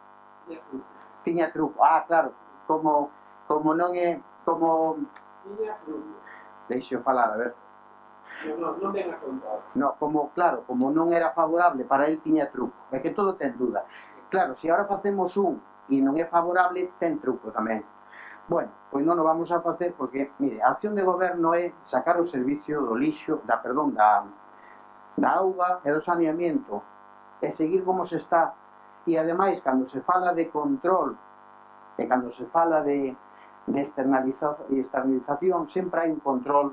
[SPEAKER 1] Tiña truco. Claro, como non é, como... Deixo falar, a ver.
[SPEAKER 3] Non ven a contar.
[SPEAKER 1] No, claro, como non era favorable, para el tiña truco. É que todo ten duda. Claro, se agora facemos un e non é favorable, ten truco tamén. Bueno, pois non o vamos a facer porque, mire, a acción de goberno é sacar o servicio do lixo, da auga e do saneamiento e seguir como se está. E ademais, cando se fala de control e cando se fala de externalización, sempre hai un control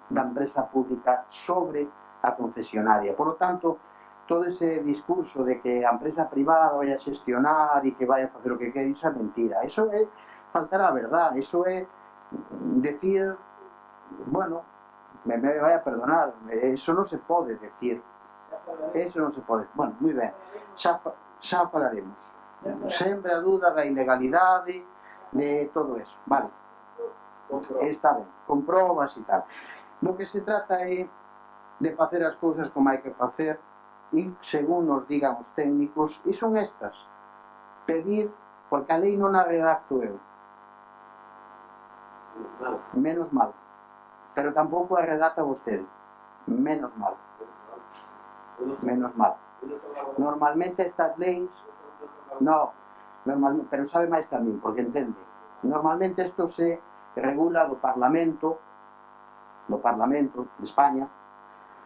[SPEAKER 1] da empresa pública sobre a concesionaria. Por lo tanto, todo ese discurso de que a empresa privada vai a xestionar e que vai a facer o que quere, iso é mentira. Iso é faltar a verdad, iso é decir, bueno, me vai a perdonar, iso non se pode decir. Eso non se pode. Bueno, moi ben, xa falaremos. Sempre a duda da ilegalidade, de todo eso, vale. Está ben, con probas e tal. Do que se trata é de facer as cousas como hai que facer e según nos digan os técnicos, e son estas. Pedir, porque a lei non a redacto eu. Menos mal. Pero tampouco a redacta vostede. Menos mal. Normalmente estas leis... No, normalmente, pero sabe máis que a mí, porque entende. Normalmente isto se regula do Parlamento de España,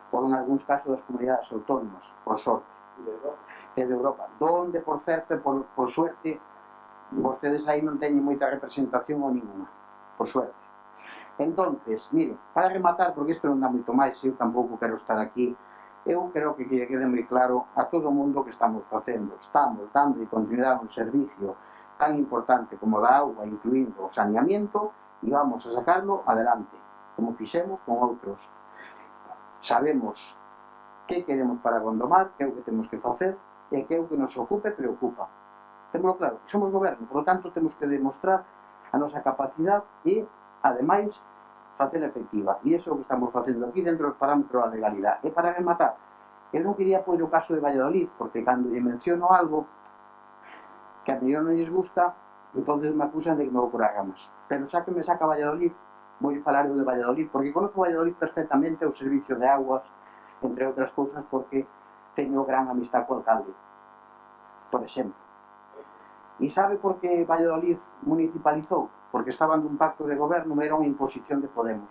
[SPEAKER 1] ou en algúns casos das comunidades autónomas, por sorte, e de Europa, donde, por certo, por suerte, vostedes aí non teñen moita representación ou ninguna, por suerte. Entonces, mire, para rematar, porque isto non dá moito máis, eu tampouco quero estar aquí, eu creo que quede moi claro a todo o mundo que estamos facendo. Estamos dando continuidade a un servicio tan importante como da auga, incluindo o saneamiento, e vamos a sacarlo adelante, como fixemos con outros. Sabemos que queremos para Gondomar, que é o que temos que facer, e que é o que nos ocupa e preocupa. Témolo claro, somos goberno, por lo tanto temos que demostrar a nosa capacidade e, ademais, facela efectiva. E iso é o que estamos facendo aquí dentro dos parámetros da legalidade. E para rematar, eu non quería poñer o caso de Valladolid, porque cando lle menciono algo que a mellor non lles gusta, entonces me acusan de que me vou por as ramas. Pero xa que me saca Valladolid, vou falar de Valladolid, porque conozco Valladolid perfectamente, o servicio de aguas, entre outras cousas, porque teño gran amistad co alcalde, por exemplo. E sabe por que Valladolid municipalizou? Porque estaban dun pacto de goberno, era unha imposición de Podemos.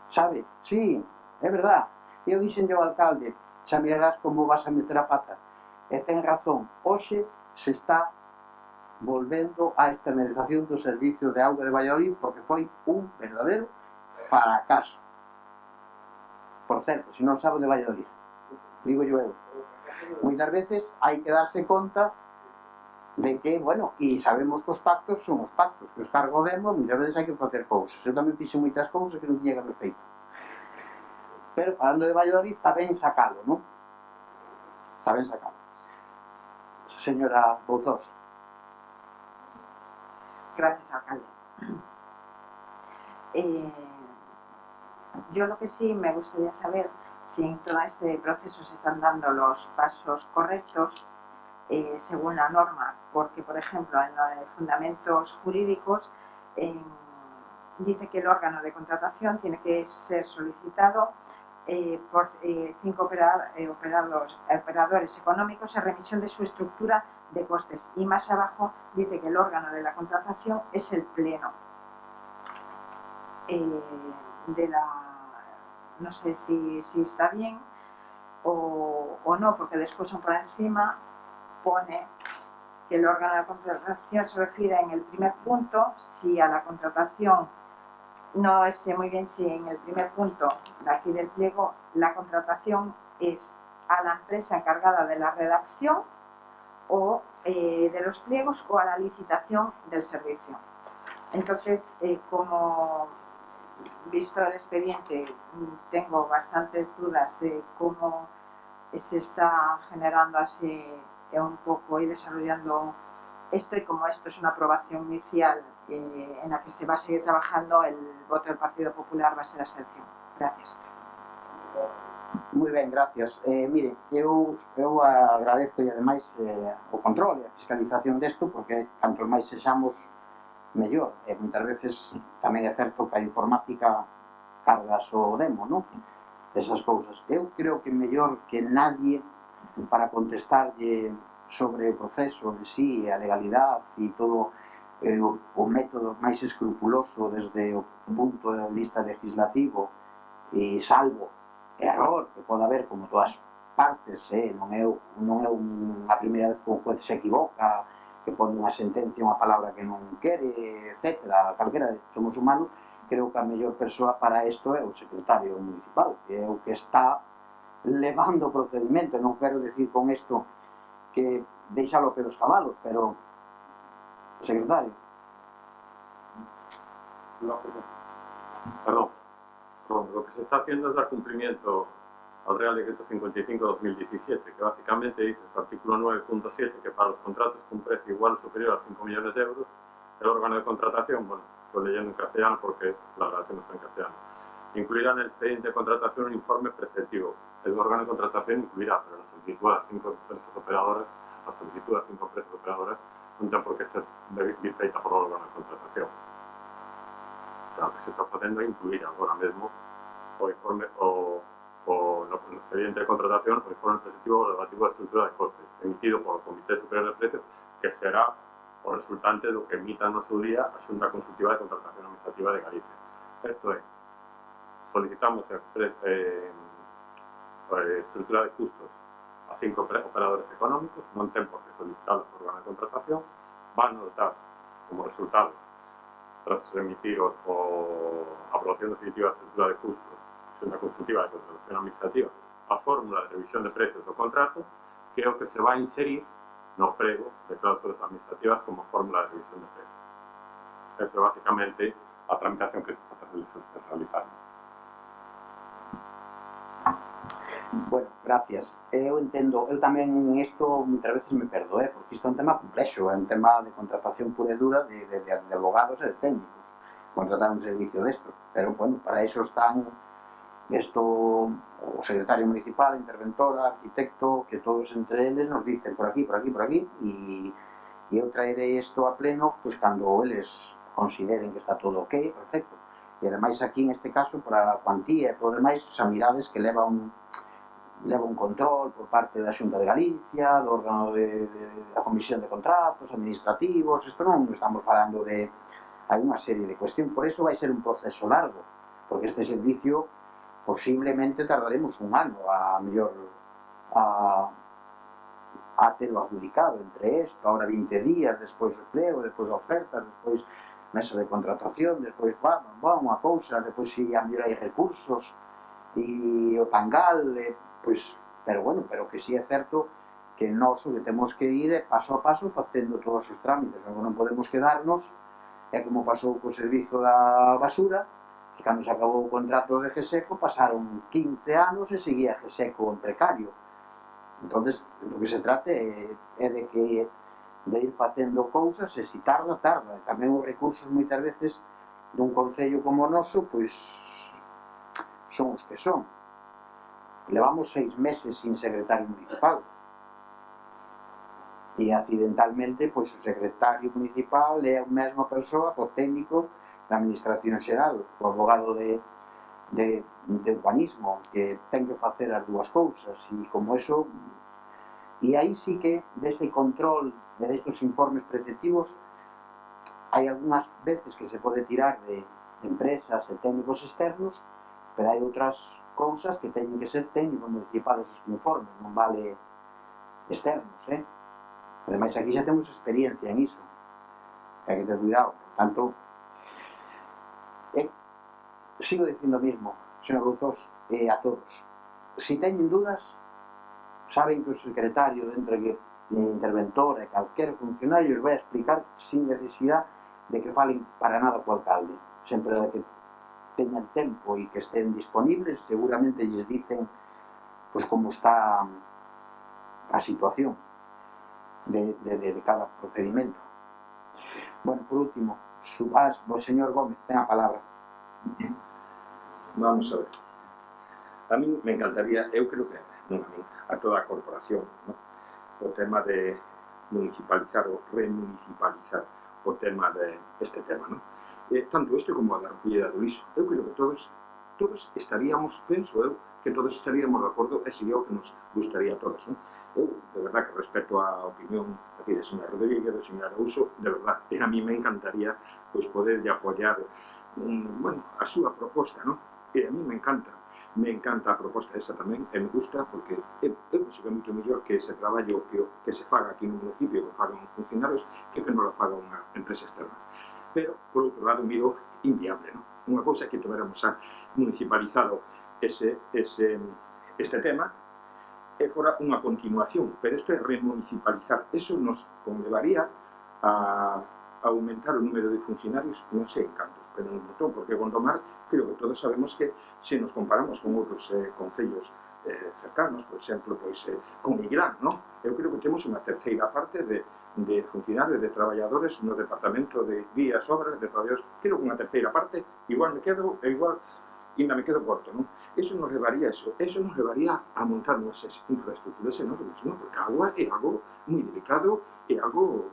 [SPEAKER 1] Sabe? Sí, é verdad. Eu dixen ao alcalde, xa mirarás como vas a meter a pata. E ten razón, hoxe se está volvendo a externalización do servicio de auga de Valladolid porque foi un verdadeiro fracaso. Por certo, se non sabe de Valladolid, digo eu. Moitas veces hai que darse conta de que, bueno, e sabemos que os pactos son os pactos, que os cargodemos, moitas veces hai que facer cousas. Eu tamén fixe moitas cousas que non tiña que haber feito. Pero, falando de Valladolid, está ben sacalo, non? Está ben sacalo. Señora Bouzós.
[SPEAKER 4] Gracias, alcalde. Yo lo que sí me gustaría saber si en todo este proceso se están dando los pasos correctos según la norma, porque por ejemplo en los fundamentos jurídicos dice que el órgano de contratación tiene que ser solicitado por 5 operadores económicos en remisión de su estructura de costes, y más abajo dice que el órgano de la contratación es el pleno de la... no sé si está bien o no, porque después por encima pone que el órgano de la contratación se refiere en el primer punto si a la contratación, no sé muy bien si en el primer punto de aquí del pliego la contratación es a la empresa encargada de la redacción o de los pliegos o a la licitación del servicio. Entonces, como visto el expediente, tengo bastantes dudas de cómo se está generando así un poco y desarrollando esto, y como esto es una aprobación inicial en la que se va a seguir trabajando, el voto del Partido Popular va a ser abstención. Gracias.
[SPEAKER 1] Moi ben, gracias. Mire, eu agradezo e ademais o control e a fiscalización desto, porque canto máis sexamos mellor, e moitas veces tamén é certo que a informática cargas o demo, non? Esas cousas. Eu creo que mellor que nadie para contestarlle sobre o proceso de sí, a legalidade e todo o método máis escrupuloso desde o punto de vista legislativo, e salvo error que pode haber como todas partes, non é unha primeira vez que un juez se equivoca, que pone unha sentencia, unha palabra que non quere, etc. Calquera, somos humanos. Creo que a mellor persoa para isto é o secretario municipal, que é o que está levando o procedimento. Non quero decir con isto que deixalo pelos cabalos, pero secretario.
[SPEAKER 6] Perdón. Lo que se está haciendo es dar cumplimiento al Real Decreto 55/2017, que básicamente dice en su artículo 9.7 que para los contratos con precio igual o superior a 5 millones de euros, el órgano de contratación, bueno, estoy leyendo en castellano porque la redacción está en castellano, incluirá en el expediente de contratación un informe preceptivo. El órgano de contratación incluirá, pero la solicitud a 5 empresas operadoras, non ten por que ser feita por o órgano de contratación. O sea, o que se está facendo é incluir agora mesmo o informe no expediente de contratación o informe preceptivo relativo á estrutura de costes emitido polo Comité Superior de Precios, que será o resultante do que emita no seu día a Xunta Consultiva de Contratación Administrativa de Galicia. Isto é, solicitamos estrutura de custos a 5 operadores económicos, non ten por que solicitar o órgano de contratación, van notar como resultado, tras remitir a aprobación definitiva da estrutura de custos, Xunta Consultiva de Contratación Administrativa, a fórmula de revisión de precios do contrato, que é o que se vai inserir no prego de cláusulas administrativas como fórmula de revisión de precios. Esa é basicamente a tramitación que se está realizando.
[SPEAKER 1] Bueno, gracias. Eu entendo, eu tamén isto muitas veces me perdo, porque isto é un tema complexo, é un tema de contratación pura e dura de abogados e de técnicos, contratar un servicio desto, pero, bueno, para iso están o secretario municipal, interventora, arquitecto, que todos entre eles nos dicen por aquí, e eu traerei isto a pleno, pois cando eles consideren que está todo ok, perfecto. E ademais aquí, en este caso, para a cuantía e todo demais, xa mirades que leva un control por parte da Xunta de Galicia, do órgano da Comisión de Contratos Administrativos. Isto non estamos falando de... hai unha serie de cuestións, por iso vai ser un proceso largo, porque este servicio posiblemente tardaremos un ano a mellor a terlo adjudicado entre isto, ahora 20 días, despois o empleo, despois ofertas, despois mesa de contratación, despois unha cousa, despois si a mellor hai recursos e o tangal, pois, pero bueno, pero que si é certo que nós o que temos que ir é paso a paso facendo todos os trámites, non podemos quedarnos, é como pasou co servizo da basura, que cando se acabou o contrato de GESECO pasaron 15 anos e seguía GESECO en precario. Entonces, do que se trate é de que de ir facendo cousas e se tarda, tarda. Tamén os recursos moitas veces dun concello como o noso, pois son os que son. Levamos 6 meses sin secretario municipal e accidentalmente pois o secretario municipal é a mesma persoa que o técnico da administración xeral, o abogado de urbanismo, que ten que facer as dúas cousas, e como eso, e aí sí que dese control de estos informes preceptivos hai algunhas veces que se pode tirar de empresas e técnicos externos, pero hai outras cousas que teñen que ser técnicos municipales os informes, non vale externos, Ademais, aquí xa temos experiencia en iso, hai que ter cuidado. Por tanto, sigo dicindo o mismo, señor Rouzós, a todos. Se teñen dudas, saben que o secretario dentro de interventor e calquer funcionario os vai a explicar sin necesidade de que falen para nada co alcalde. Sempre que teñan tempo e que estén disponibles, seguramente lles dicen pois como está a situación de cada procedimento. Bueno, por último, o señor Gómez ten a palabra.
[SPEAKER 5] Vamos a ver. A mí me encantaría, eu creo que non a mí, a toda a corporación, ¿no? O tema de municipalizar ou remunicipalizar o tema de este tema, ¿no? Tanto este como a da recollida do lixo. Eu creo que todos estaríamos, penso eu, que todos estaríamos de acordo e sería o que nos gustaría a todos, ¿no? Eu, de verdad, que respeto a opinión aquí de señor Rodríguez, do señor Araújo, de verdad, e a mí me encantaría pois poder apoiar bueno, a súa proposta, ¿no? E a mí me encanta a proposta esa tamén, e me gusta porque eu penso que é moito mellor que ese traballo que se faga aquí no municipio, que fagan os funcionarios, que non lo faga unha empresa externa. Pero, por outro lado, miro inviable, ¿no? Unha cousa que tuveramos municipalizado este tema e fora unha continuación, pero isto é remunicipalizar. Eso nos conlevaría a aumentar o número de funcionarios, non sei en cantos, pero un montón, porque Gondomar, creo que todos sabemos que se nos comparamos con outros concellos cercanos, por exemplo, pois con Igrán, ¿no? Eu creo que temos unha terceira parte de funcionarios, de traballadores no departamento de vías, obras, de traballadores, creo que unha terceira parte, igual me quedo corto, ¿no? Eso nos levaría a montar nuestras infraestructuras enormes, ¿no? Porque a agua é algo moi delicado, é algo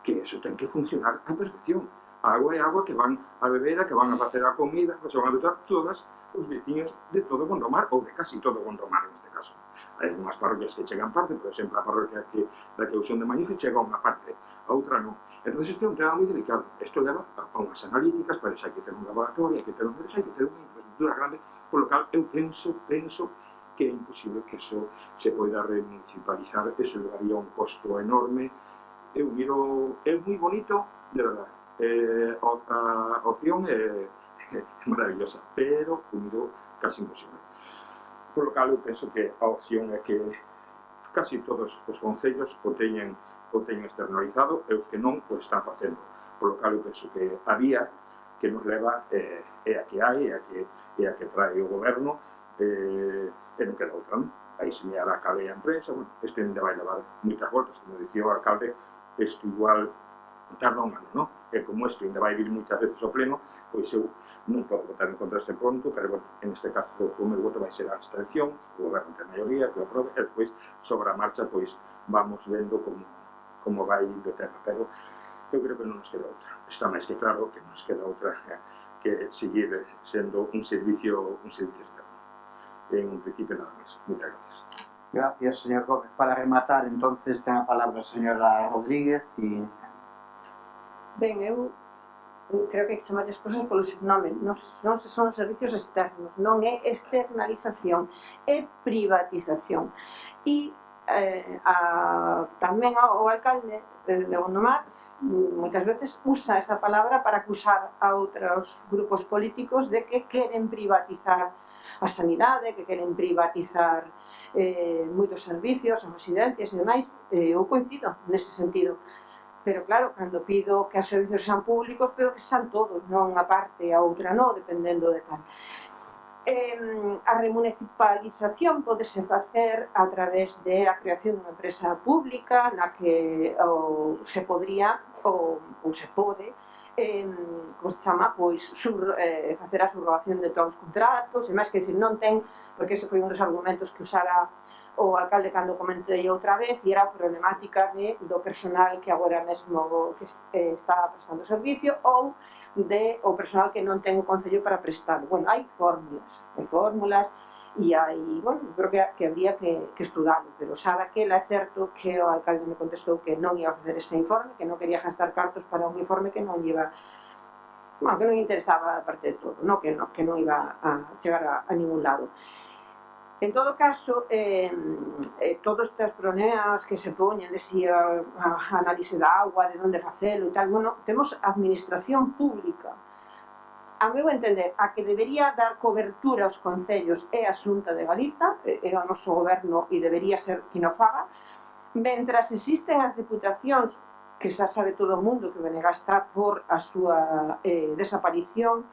[SPEAKER 5] que eso ten que funcionar a perfección. A agua é agua que van a beber, que van a facer a comida, que se van a usar todas os veciños de todo Gondomar, ou de casi todo Gondomar neste caso. Hai unhas parroquias que chegan parte, por exemplo, a parroquia da que eu son de Manife chega unha parte, a outra non. Entón, isto é un tema moi delicado. Isto leva a unhas analíticas, para iso hai que ter un laboratorio, hai que ter unha infraestructura grande, polo cal eu penso que é imposible que eso se poida remunicipalizar, eso levaría un costo enorme. Eu miro, é moi bonito, de verdade. A opción é maravillosa, pero eu miro casi imposible. Por lo cal, eu penso que a opción é que casi todos os concellos o teñen externalizado e os que non o están facendo. Por lo cal, eu penso que a vía que nos leva é a que hai, é a que trae o goberno, e non queda outra, non? Aí señalar a calde a empresa, bueno, isto ainda vai levar moitas voltas, como dicía o alcalde, isto igual tarda un ano, non? E como isto ainda vai vir moitas veces ao pleno, pois eu non podo votar en contra este punto, pero bueno, en este caso o meu voto vai ser a abstención, o goberno ten maioría, que o aprobe, e depois, sobre a marcha, pois vamos vendo como vai indo o tema, pero eu creo que non nos queda outra. Está máis que claro que non nos queda outra que seguir sendo un servicio externo. En un principio nada máis. Muchas gracias.
[SPEAKER 1] Gracias, señor Gómez. Para rematar, entonces, ten a palabra a señora Rodríguez e...
[SPEAKER 2] Ben, eu creo que hai que chamar as cousas polo seu nome. Non son servicios externos, non é externalización, é privatización. E tamén o alcalde de Gondomar moitas veces usa esa palabra para acusar a outros grupos políticos de que queren privatizar a sanidade, que queren privatizar moitos servicios, as residencias e demais. Eu coincido nese sentido. Pero claro, cando pido que os servicios sean públicos, pido que sean todos, non unha parte, a outra non, dependendo de tal. A remunicipalización podese facer a través de a creación dunha empresa pública na que se podría ou se pode como se chama, pois facer a subrogación de todos os contratos e máis que dicir, non ten, porque ese foi un dos argumentos que usara o alcalde cando comentei outra vez, e era a problemática do personal que agora mesmo está prestando servicio ou o personal que non ten o Concello para prestar. Bueno, hai fórmulas e hai, bueno, creo que habría que estudarlo, pero xa daquela é certo que o alcalde me contestou que non ia facer ese informe, que non quería gastar cartos para un informe que non iba, bueno, que non interesaba a parte de todo, no? Que non iba a chegar a ningún lado. En todo caso, todos estes problemas que se poñen de si a análise da agua, de onde facelo e tal, bueno, temos administración pública. A meu entender, a que debería dar cobertura aos concellos é a Xunta de Galiza, é o noso goberno e debería ser que non faga, mentras existen as deputacións, que xa sabe todo o mundo que o BNG está por a súa desaparición,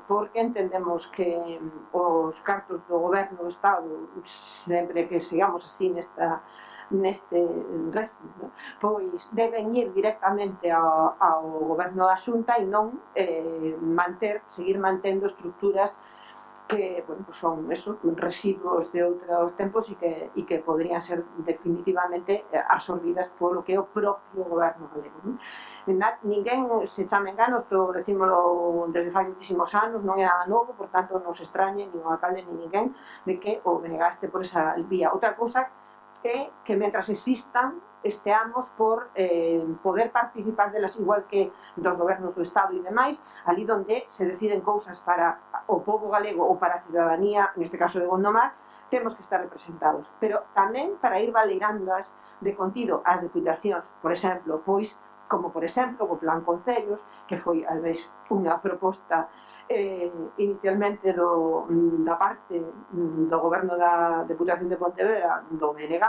[SPEAKER 2] porque entendemos que os cartos do goberno do Estado, sempre que sigamos así neste régimen, pois deben ir directamente ao goberno da Xunta e non seguir mantendo estruturas que, bueno, pues son residuos de outros tempos e que podrían ser definitivamente absorbidas polo que é o propio goberno galego, non? Ninguén se chame engano, isto decímolo desde fai muchísimos anos, non é nada novo, por tanto non se extrañe nin o alcalde nin ninguén de que o BNG este por esa vía. Outra cousa é que mentras existan esteamos por poder participar delas igual que dos gobernos do Estado e demais, ali onde se deciden cousas para o pobo galego ou para a ciudadanía, neste caso de Gondomar, temos que estar representados, pero tamén para ir valeirándoas de contido ás deputacións, por exemplo, pois como por exemplo o Plan Concellos, que foi a vez unha proposta inicialmente da parte do goberno da Deputación de Pontevedra do BNG,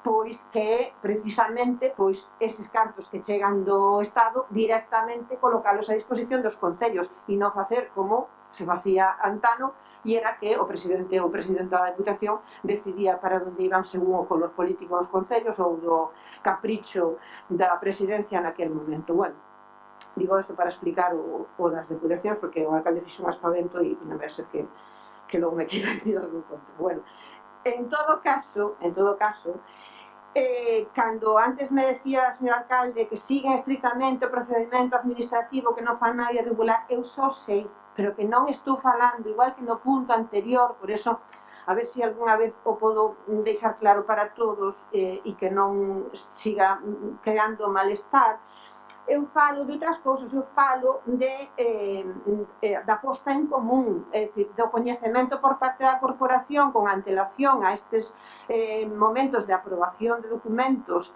[SPEAKER 2] pois que precisamente pois eses cartos que chegan do Estado directamente colocalos a disposición dos concellos e non facer como se facía antano, e era que o presidente ou presidenta da Deputación decidía para onde iban según o color político dos concellos ou do capricho da presidencia naquele momento. Bueno, digo isto para explicar o das deputacións, porque o alcalde fixo un aspavento e non vai ser que logo me queira dicir algo contra. Bueno, en todo caso, cando antes me decía, señor alcalde, que siguen estrictamente o procedimento administrativo, que non fan nada irregular, eu só sei, pero que non estou falando, igual que no punto anterior, por eso, a ver se algunha vez o podo deixar claro para todos e que non siga creando malestar. Eu falo de outras cousas, eu falo da posta en común, é dicir, do coñecemento por parte da corporación con antelación a estes momentos de aprobación de documentos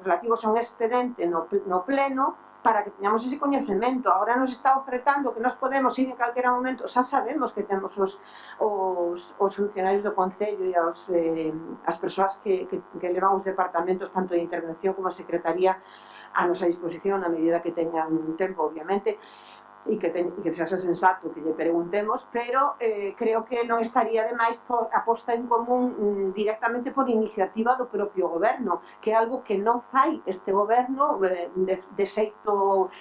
[SPEAKER 2] relativos a un expedente no pleno, para que teñamos ese coñecemento. Agora nos está ofertando que nos podemos ir en calquera momento, xa sabemos que temos os funcionarios do Concello e as persoas que levan os departamentos tanto de intervención como a secretaría a nosa disposición na medida que teñan tempo, obviamente, e que sea sensato que lle preguntemos, pero creo que non estaría de máis a posta en común directamente por iniciativa do propio goberno, que é algo que non fai este goberno de xeito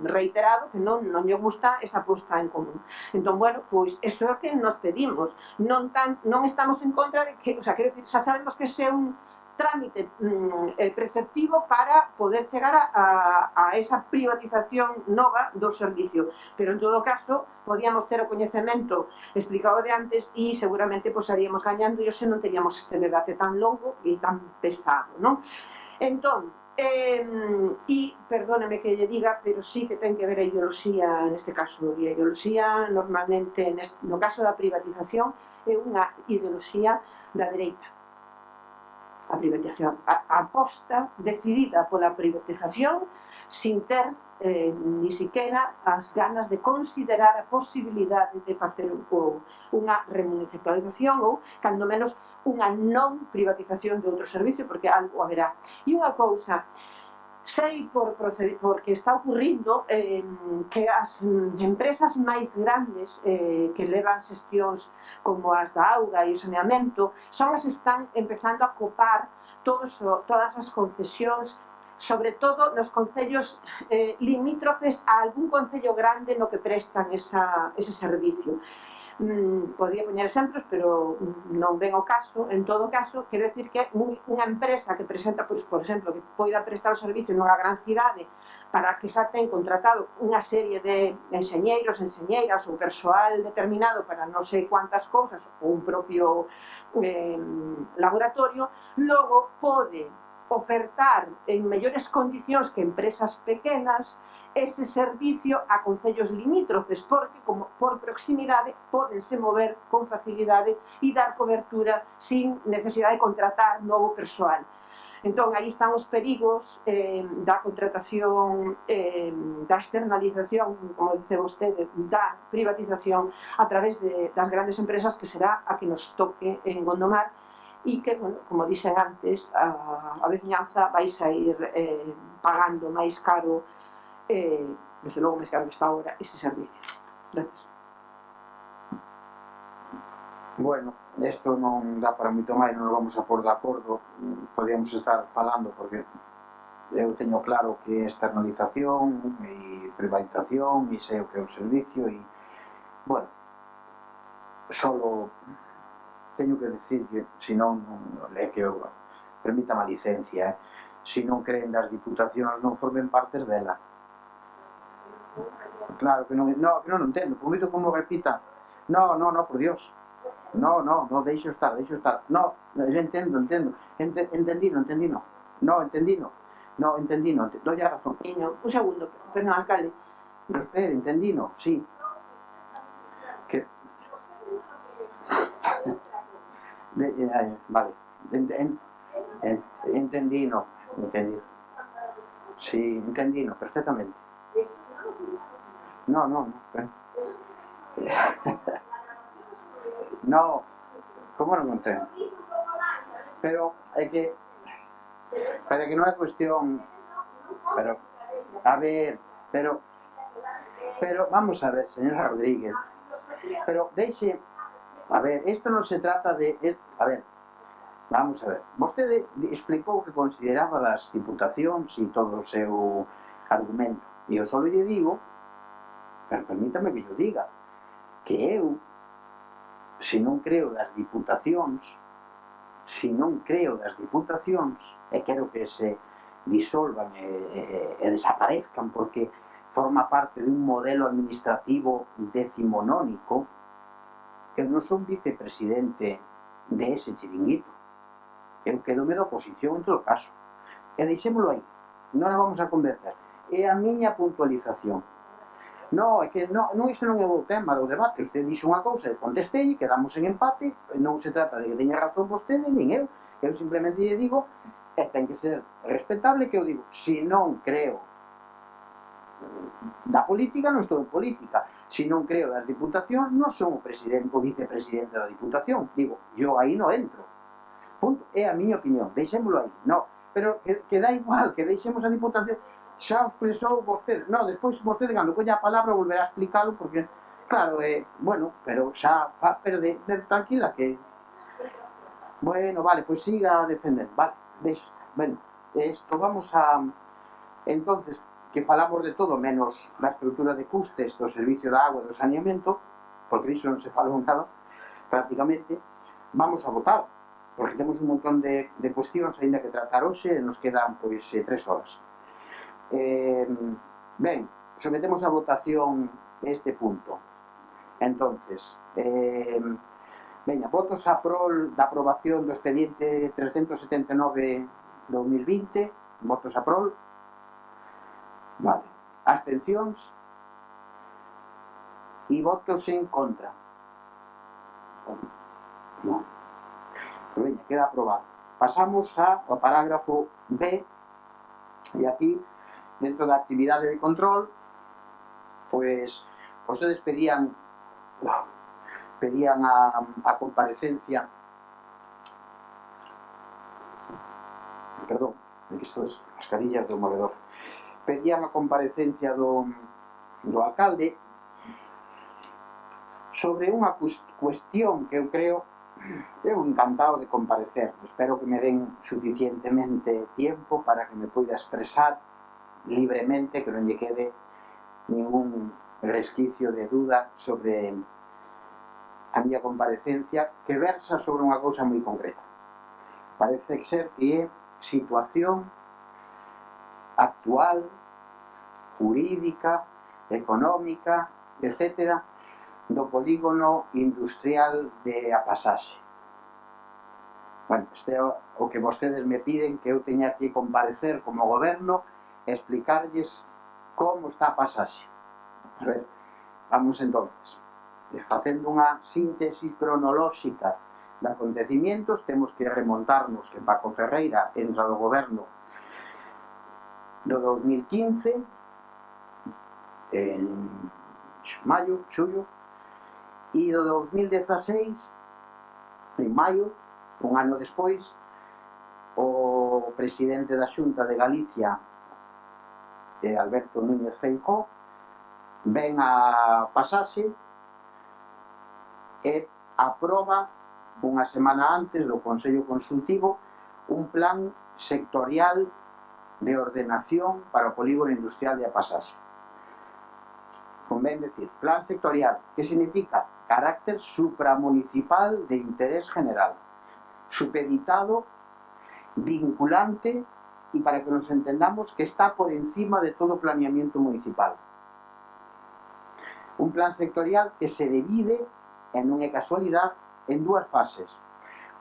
[SPEAKER 2] reiterado, que non lle gusta esa posta en común. Entón, bueno, pois eso é o que nos pedimos. Non estamos en contra de que, o sea, quero dicir, xa sabemos que ese é un trámite preceptivo para poder chegar a esa privatización nova do servicio, pero en todo caso podíamos ter o coñecemento explicado de antes e seguramente pues haríamos gañando e hoxe non teríamos este debate tan longo e tan pesado, non? Entón, perdóneme que lle diga, pero sí que ten que ver a ideoloxía neste caso, e a ideoloxía normalmente no caso da privatización é unha ideoloxía da dereita. A privatización, a aposta decidida pola privatización sin ter ni siquiera as ganas de considerar a posibilidade de facer unha remunicipalización ou, cando menos, unha non privatización de outro servicio, porque algo haberá. E unha cousa, sei porque está ocurrindo que as empresas máis grandes que levan xestións como as da auga e o saneamento son as que están empezando a copar todas as concesións, sobre todo nos concellos limítrofes a algún concello grande no que prestan ese servicio. Podría poñer exemplos, pero non ven o caso. En todo caso, quero decir que unha empresa que presenta, por exemplo, que poida prestar o servicio nunha gran cidade para que xa ten contratado unha serie de enxeñeiros, enxeñeiras ou persoal determinado para non sei cuántas cousas ou un propio laboratorio, logo pode ofertar en mellores condicións que empresas pequenas ese servicio a concellos limítrofes, porque como por proximidade pódense mover con facilidade e dar cobertura sin necesidade de contratar novo persoal. Entón, aí están os perigos da contratación, da externalización, como dice vostede, da privatización a través das grandes empresas, que será a que nos toque en Gondomar, e que, bueno, como dixen antes, a veciñanza vai sair pagando máis caro, desde logo máis caro que está ahora, ese servicio. Gracias.
[SPEAKER 1] Bueno, isto non dá para moito máis, non nos vamos a pôr de acordo. Podríamos estar falando, porque eu teño claro que é externalización e privatización e sei o que é o servicio e, bueno, solo teño que decir que, se non, é que eu, permítame a licencia, se non creen das diputacións non formen partes dela. Claro que non, que non entendo, por moito como repita, no, por Dios, no, deixo estar, no, entendo, entendino, doy a razón.
[SPEAKER 2] Un segundo, perdón, alcalde.
[SPEAKER 1] Pero espere, entendino, sí. Que... vale, entendino. Sí, entendino, perfectamente. No. No, como non entendo? Pero é que non é cuestión, pero vamos a ver, señora Rodríguez, pero deixe, a ver, isto non se trata de, a ver, vamos a ver, vostede explicou que consideraba das diputacións e todo o seu argumento, e eu só lle digo, pero permítame que yo diga, que eu, se non creo das diputacións, e quero que se disolvan e desaparezcan porque forma parte dun modelo administrativo decimonónico, eu non son vicepresidente de ese chiringuito. Eu quedome da oposición en todo caso. E deixémolo aí. Non a vamos a converter. É a miña puntualización. No, é que iso non é o tema do debate. Usted dixo unha cousa e contestei e quedamos en empate. Non se trata de que teña razón vostede, nin eu. Eu simplemente lle digo que ten que ser respetable, que eu digo, se non creo da política, non estou en política. Se non creo das diputacións, non son o presidente ou vicepresidente da diputación. Digo, yo aí non entro. Punto. É a miña opinión. Deixémolo aí. No, pero que dá igual, que deixemos a diputación. Xa expresou vostede. No, despois vostede, cando colla a palabra, volverá a explicarlo, porque, claro, bueno, pero xa, pero tranquila, que... Bueno, vale, pois siga a defender. Vale, deixa estar. Bueno, isto vamos a... Entonces, que falamos de todo, menos da estrutura de custes do servicio da agua e do saneamento, porque iso non se falou nada, prácticamente, vamos a votar, porque temos un montón de cuestións ainda que tratar hoxe, e nos quedan, pois, 3 horas. Ben, sometemos a votación este punto. Entonces, veña, votos a prol da aprobación do expediente 379/2020, votos a prol. Vale. Abstencións e votos en contra. No. Veña, queda aprobado. Pasamos ao parágrafo B, e aquí, dentro da actividade de control, pois, vostedes pedían a comparecencia, perdón, é que isto é mascarillas do moledor, pedían a comparecencia do alcalde sobre unha cuestión que eu creo, eu encantado de comparecer, espero que me den suficientemente tiempo para que me poida expresar libremente, que non lle quede ningún resquicio de duda sobre a miña comparecencia, que versa sobre unha cousa moi concreta. Parece ser que é situación actual, jurídica, económica, etc., do polígono industrial de A Pasaxe. Bueno, este é o que vostedes me piden, que eu teña que comparecer como goberno e explicarlles como está A Pasaxe. A ver, vamos entonces. Facendo unha síntese cronolóxica de acontecimientos, temos que remontarnos que Paco Ferreira entra no goberno do 2015, en maio, xullo, e do 2016, en maio, un ano despois, o presidente da Xunta de Galicia, Alberto Núñez Feijóo, ven a Pasaxe e aproba unha semana antes do Consello Consultivo un plan sectorial de ordenación para o polígono industrial de A Pasaxe. Convén decir, plan sectorial, que significa carácter supramunicipal de interés general, supeditado, vinculante y para que nos entendamos que está por encima de todo planeamiento municipal. Un plan sectorial que se divide, en unha casualidad, en dúas fases.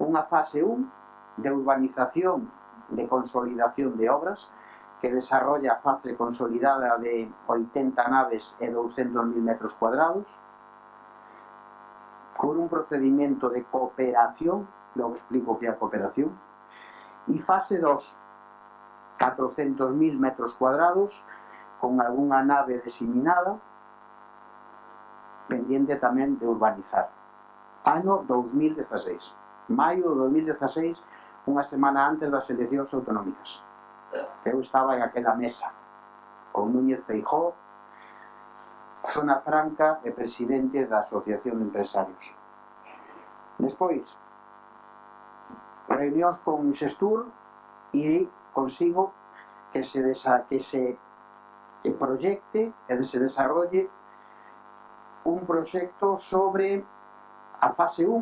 [SPEAKER 1] Unha fase 1 de urbanización, de consolidación de obras, que desarrolla a fase consolidada de 80 naves e 200.000 metros cuadrados, con un procedimento de cooperación, logo explico que é a cooperación, e fase 2, 400.000 metros cuadrados, con algunha nave diseminada, pendiente tamén de urbanizar. Ano 2016. Maio de 2016, unha semana antes das eleccións autonómicas. Eu estaba en aquela mesa con Núñez Feijóo, Zona Franca e presidente da Asociación de Empresarios. Despois, reunións con Xestur e consigo que se proyecte e se desarrolle un proxecto sobre a fase 1,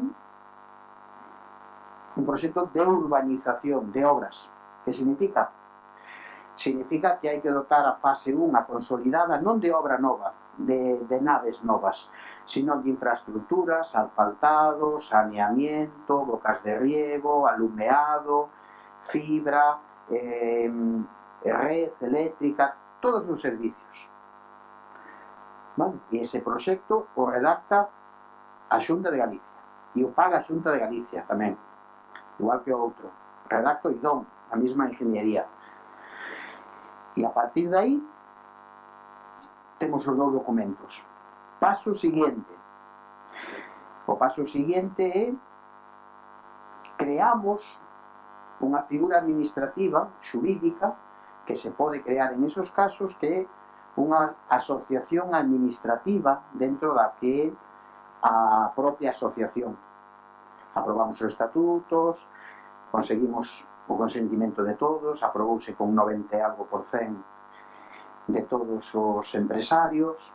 [SPEAKER 1] un proxecto de urbanización de obras. Que significa? Significa que hai que dotar a fase 1 a consolidada non de obra nova, de naves novas, sino de infraestructuras, asfaltado, saneamiento, bocas de riego, alumeado, fibra, red eléctrica, todos os servicios. Vale? E ese proxecto o redacta a Xunta de Galicia e o paga a Xunta de Galicia tamén, igual que o outro. Redacto e don, a mesma ingeniería. E a partir de aí temos os dous documentos. Paso siguiente. O paso siguiente é creamos unha figura administrativa, xurídica, que se pode crear en esos casos, que é unha asociación administrativa dentro da que é a propia asociación. Aprobamos os estatutos, conseguimos o consentimento de todos, aprobouse con 90 e algo por cen de todos os empresarios,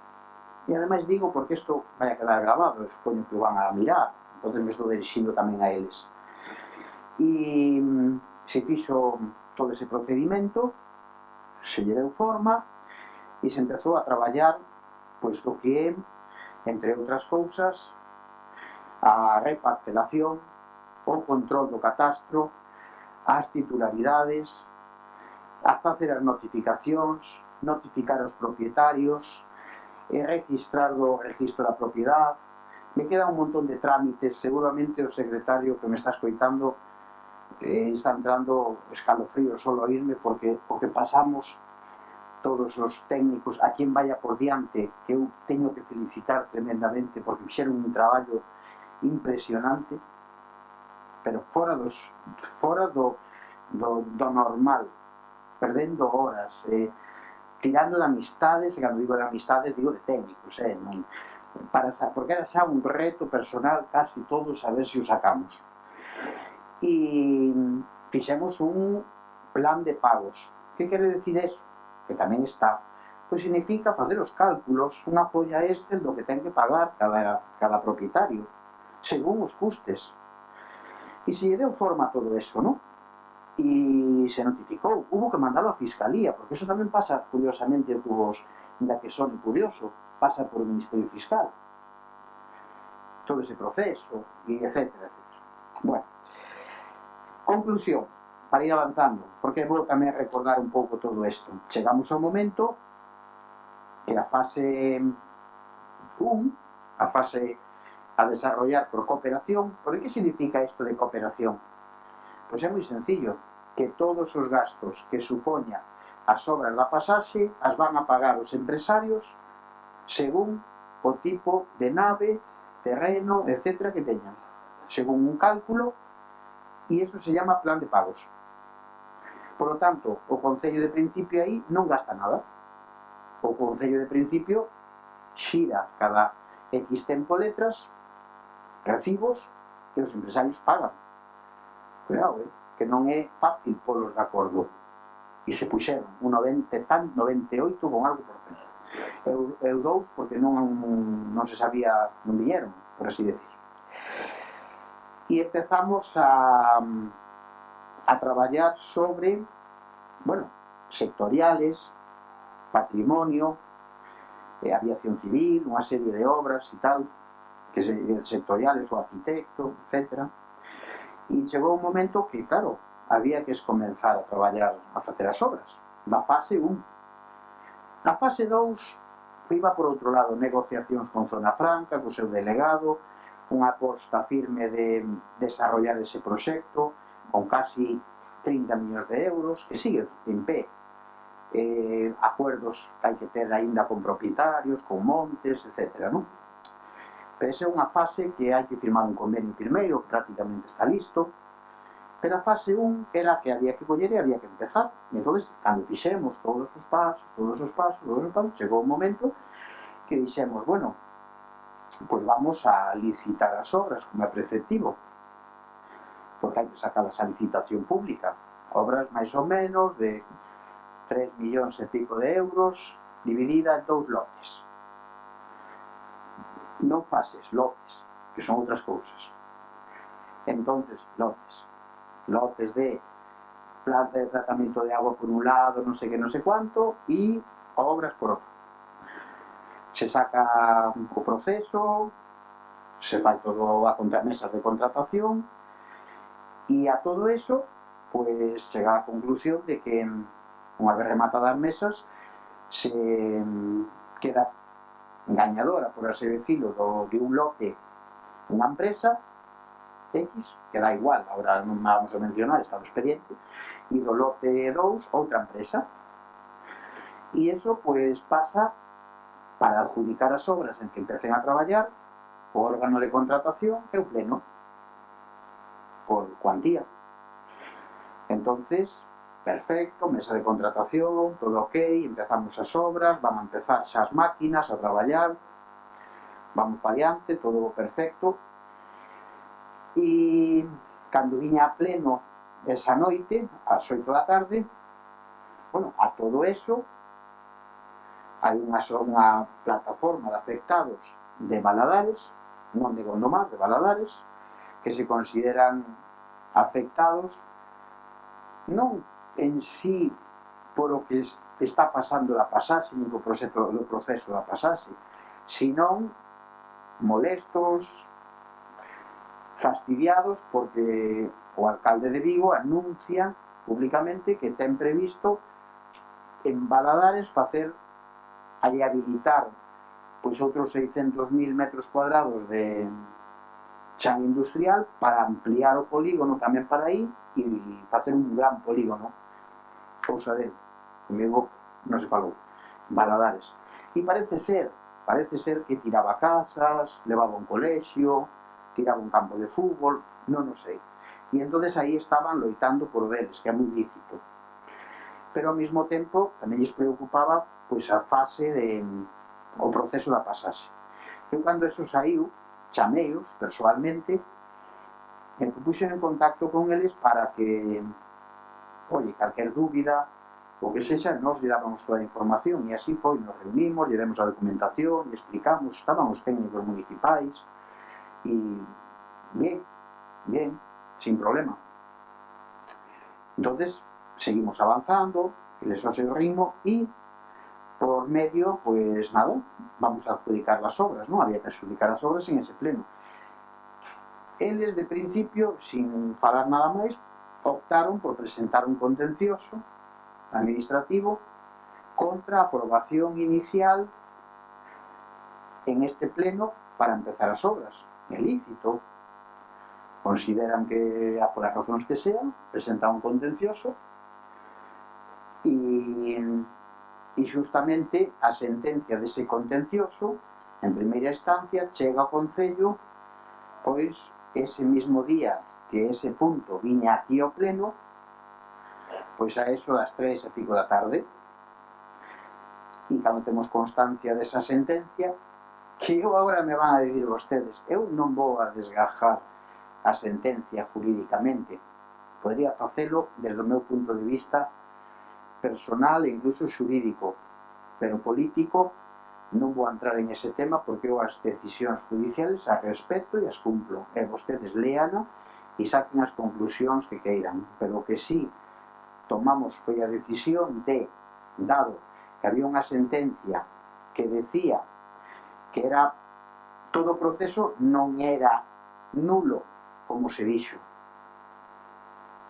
[SPEAKER 1] e ademais digo porque isto vai a quedar grabado, supoño que o van a mirar, entón me estou dirixindo tamén a eles. E se fixo todo ese procedimento, se lle deu forma, e se empezou a traballar pois do que é, entre outras cousas, a reparcelación, o control do catastro, as titularidades, a facer as notificacións, notificar aos propietarios, e registrar o registro da propiedade. Me queda un montón de trámites, seguramente o secretario que me está escoitando está entrando escalofrío solo a irme, porque o que pasamos todos os técnicos, a quen vaya por diante, que eu teño que felicitar tremendamente porque fixeron un traballo impresionante, pero fora do normal. perdendo horas, tirando de amistades, e cando digo de amistades digo de técnicos, non, porque era xa un reto personal casi todos a ver se o sacamos. E fixemos un plan de pagos. Que quere decir eso? Que tamén está. Pois significa facer os cálculos, unha folla Excel do que ten que pagar cada propietario, según os custes. E se lle deu forma a todo eso, non? E se notificou, hubo que mandarlo a Fiscalía, porque eso tamén pasa, curiosamente, da que son curioso, pasa por o Ministerio Fiscal. Todo ese proceso, e etcétera, etcétera. Bueno, conclusión, para ir avanzando, porque vou tamén recordar un pouco todo isto. Chegamos ao momento que a fase 1, a fase a desarrollar por cooperación. Por que significa isto de cooperación? Pois é moi sencillo, que todos os gastos que supoña as obras da pasaxe as van a pagar os empresarios según o tipo de nave, terreno, etcétera que teñan, según un cálculo, e iso se llama plan de pagos. Por lo tanto, o Concello de principio aí non gasta nada. O Concello de principio xira cada X tempo letras, recibos, que os empresarios pagan. Cuidado, que non é fácil polos de acordo. E se puxeron un 98 con algo por cento. Eu 2 porque non se sabía, non viñeron, por así decir. E empezamos a traballar sobre, bueno, sectoriales, patrimonio, aviación civil, unha serie de obras e tal, que sectoriales, o arquitecto, etc. E chegou un momento que, claro, había que comenzar a traballar, a facer as obras, na fase 1. Na fase 2 iba por outro lado, negociacións con Zona Franca, co seu delegado, unha aposta firme de desarrollar ese proxecto, con casi 30 millóns de euros, que sigue en pé. Acuerdos que hai que ter aínda con propietarios, con montes, etc. Non? Pero esa é unha fase que hai que firmar un convenio primeiro, que prácticamente está listo, pero a fase 1 era que había que coller e había que empezar. E entón, cando fixemos todos os pasos, chegou un momento que dixemos, bueno, pois vamos a licitar as obras, como é preceptivo, porque hai que sacalas a licitación pública. Obras máis ou menos de 3 millóns e pico de euros, dividida en 2 lotes. Non fases, lotes, que son outras cousas. Entonces, lotes de planta de tratamento de agua por un lado, non sei que, non sei cuánto, e obras por outro. Se saca o proceso, se fai todo a mesas de contratación, e a todo eso, pois chega a conclusión de que unha vez rematadas as mesas se queda gañadora, por así decirlo, de un lote unha empresa X, que dá igual, agora non vamos a mencionar, está no expediente, e do lote 2 outra empresa. E iso pois pasa para adjudicar as obras en que empecen a traballar o órgano de contratación e o pleno por cuantía. Entonces, perfecto, mesa de contratación, todo ok, empezamos as obras, van a empezar xa as máquinas a traballar, vamos para diante, todo perfecto. E cando viña a pleno esa noite, ás 8 da tarde, bueno, a todo eso hai unha plataforma de afectados de Valadares, non de Gondomar, de Valadares, que se consideran afectados non en sí por o que está pasando da pasaxe, nin do proceso da pasaxe, senón molestos, fastidiados, porque o alcalde de Vigo anuncia públicamente que ten previsto en Valadares facer e habilitar pois outros 600.000 metros cuadrados de chan industrial para ampliar o polígono tamén para aí e facer un gran polígono, cousa dele, comigo non se falou, Valadares. E parece ser que tiraba casas, levaba un colexio, tiraba un campo de fútbol, non o sei. E entonces aí estaban loitando por deles, que é moi lícito. pero ao mesmo tempo tamén lles preocupaba pois a fase de o proceso da pasaxe. Eu cando eso saiu, chameos persoalmente, me puxen en contacto con eles para que, oye, calquer dúbida, o que sexa, nos lle dábamos toda a información, e así foi, nos reunimos, lle demos a documentación, lle explicamos, estaban os técnicos municipais, e bien, sin problema. Entonces, seguimos avanzando, eles ao seu ritmo, e por medio, pues nada, vamos a adjudicar las obras, ¿no? Había que adjudicar as obras en ese pleno. Eles, de principio, sin falar nada máis, optaron por presentar un contencioso administrativo contra a aprobación inicial en este pleno para empezar as obras. É lícito. Consideran que, por as razóns que sean, presentan un contencioso e justamente a sentencia dese contencioso, en primeira instancia, chega ao Concello, pois ese mismo día que ese punto viña aquí ao pleno, pois a eso das 3:05 da tarde, e cando temos constancia desa sentencia, que eu agora me van a dicir vostedes, eu non vou a desgajar a sentencia jurídicamente, podría facelo desde o meu punto de vista personal e incluso xurídico, pero político non vou a entrar en ese tema porque eu as decisións judiciales as respeto e as cumplo, e vostedes léana e saquen as conclusións que queiran, pero que sí tomamos foi a decisión de, dado que había unha sentencia que decía que era todo o proceso non era nulo, como se dixo,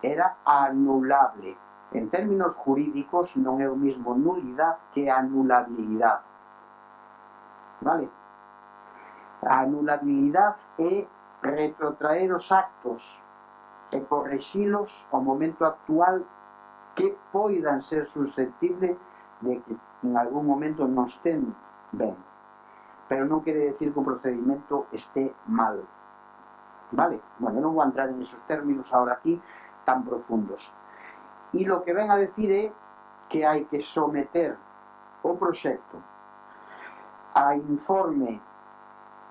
[SPEAKER 1] era anulable. En términos jurídicos non é o mismo nulidade que anulabilidade. Vale? A anulabilidade é retrotraer os actos e correxilos ao momento actual que poidan ser susceptibles de que en algún momento non estén ben, pero non quere decir que o procedimento este mal. Vale? Bueno, non vou entrar en esos términos ahora aquí tan profundos. E lo que ven a decir é que hai que someter o proxecto a informe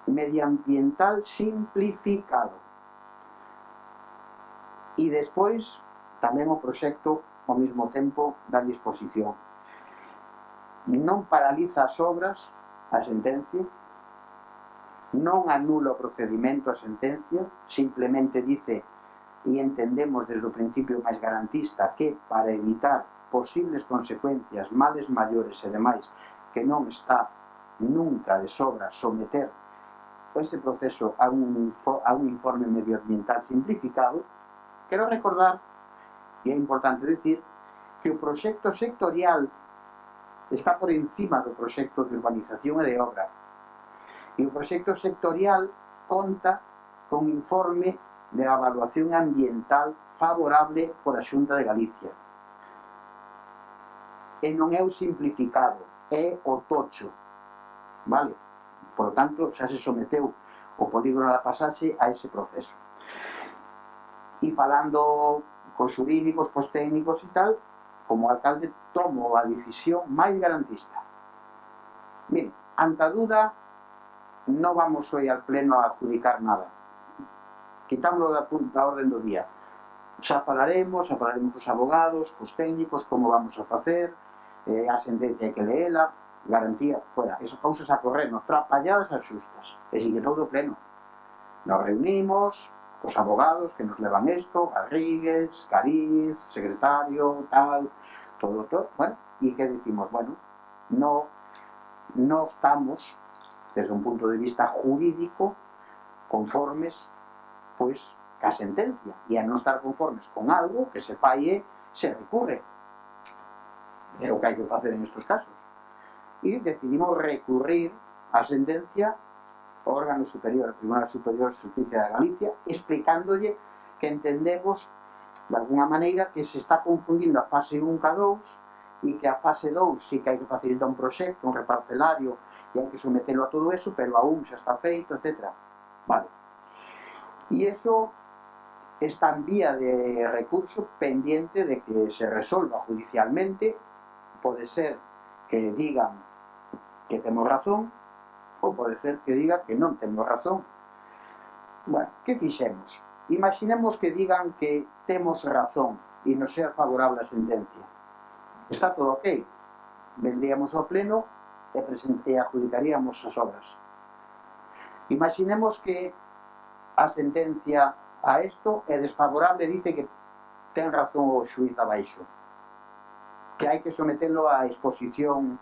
[SPEAKER 1] medioambiental simplificado e despois tamén o proxecto ao mesmo tempo da disposición. Non paraliza as obras a sentencia, non anula o procedimento a sentencia, simplemente dice e entendemos desde o principio máis garantista que para evitar posibles consecuencias, males maiores e demais, que non está nunca de sobra someter ese proceso a un informe medioambiental simplificado. Quero recordar, e é importante decir, que o proxecto sectorial está por encima do proxecto de urbanización e de obra. E o proxecto sectorial conta con informe de evaluación ambiental favorable por a Xunta de Galicia. E non é o simplificado, é o tocho. Vale? Por lo tanto, xa se someteu o polígono da pasaxe a ese proceso. E falando cos xurídicos, cos técnicos e tal, como alcalde tomo a decisión máis garantista. Mire, ante a duda, non vamos hoy al pleno a adjudicar nada. Quitámoslo da orden do día. Xa falaremos cos abogados, cos técnicos, como vamos a facer, a sentencia hai que leela, garantía, fuera, esas cousas a correr, nos trapalladas as xustas, e sigue todo pleno. Nos reunimos cos abogados que nos levan isto, Garrigues, Cariz, secretario, tal, todo, bueno, e que decimos, bueno, no estamos, desde un punto de vista jurídico, conformes, pois, ca sentencia, e a non estar conformes con algo que se falle, se recurre. É o que hai que facer en estos casos. E decidimos recurrir a sentencia ao órgano superior, ao Tribunal Superior de Justicia de Galicia, explicándolle que entendemos, de alguna maneira, que se está confundindo a fase 1 ca 2 e que a fase 2 sí que hai que facilitar un proxecto, un reparcelario, e hai que sometelo a todo eso, pero a 1 xa está feito, etc. Vale. E iso está en vía de recurso pendiente de que se resolva judicialmente. Pode ser que digan que temos razón ou pode ser que diga que non temos razón. Bueno, que fixemos? Imaginemos que digan que temos razón e nos ser favorable a sentencia. Está todo ok. Vendríamos ao pleno e adjudicaríamos as obras. Imaginemos que a sentencia a isto é desfavorable, dice que ten razón o xuíz abaixo, que hai que sometelo á exposición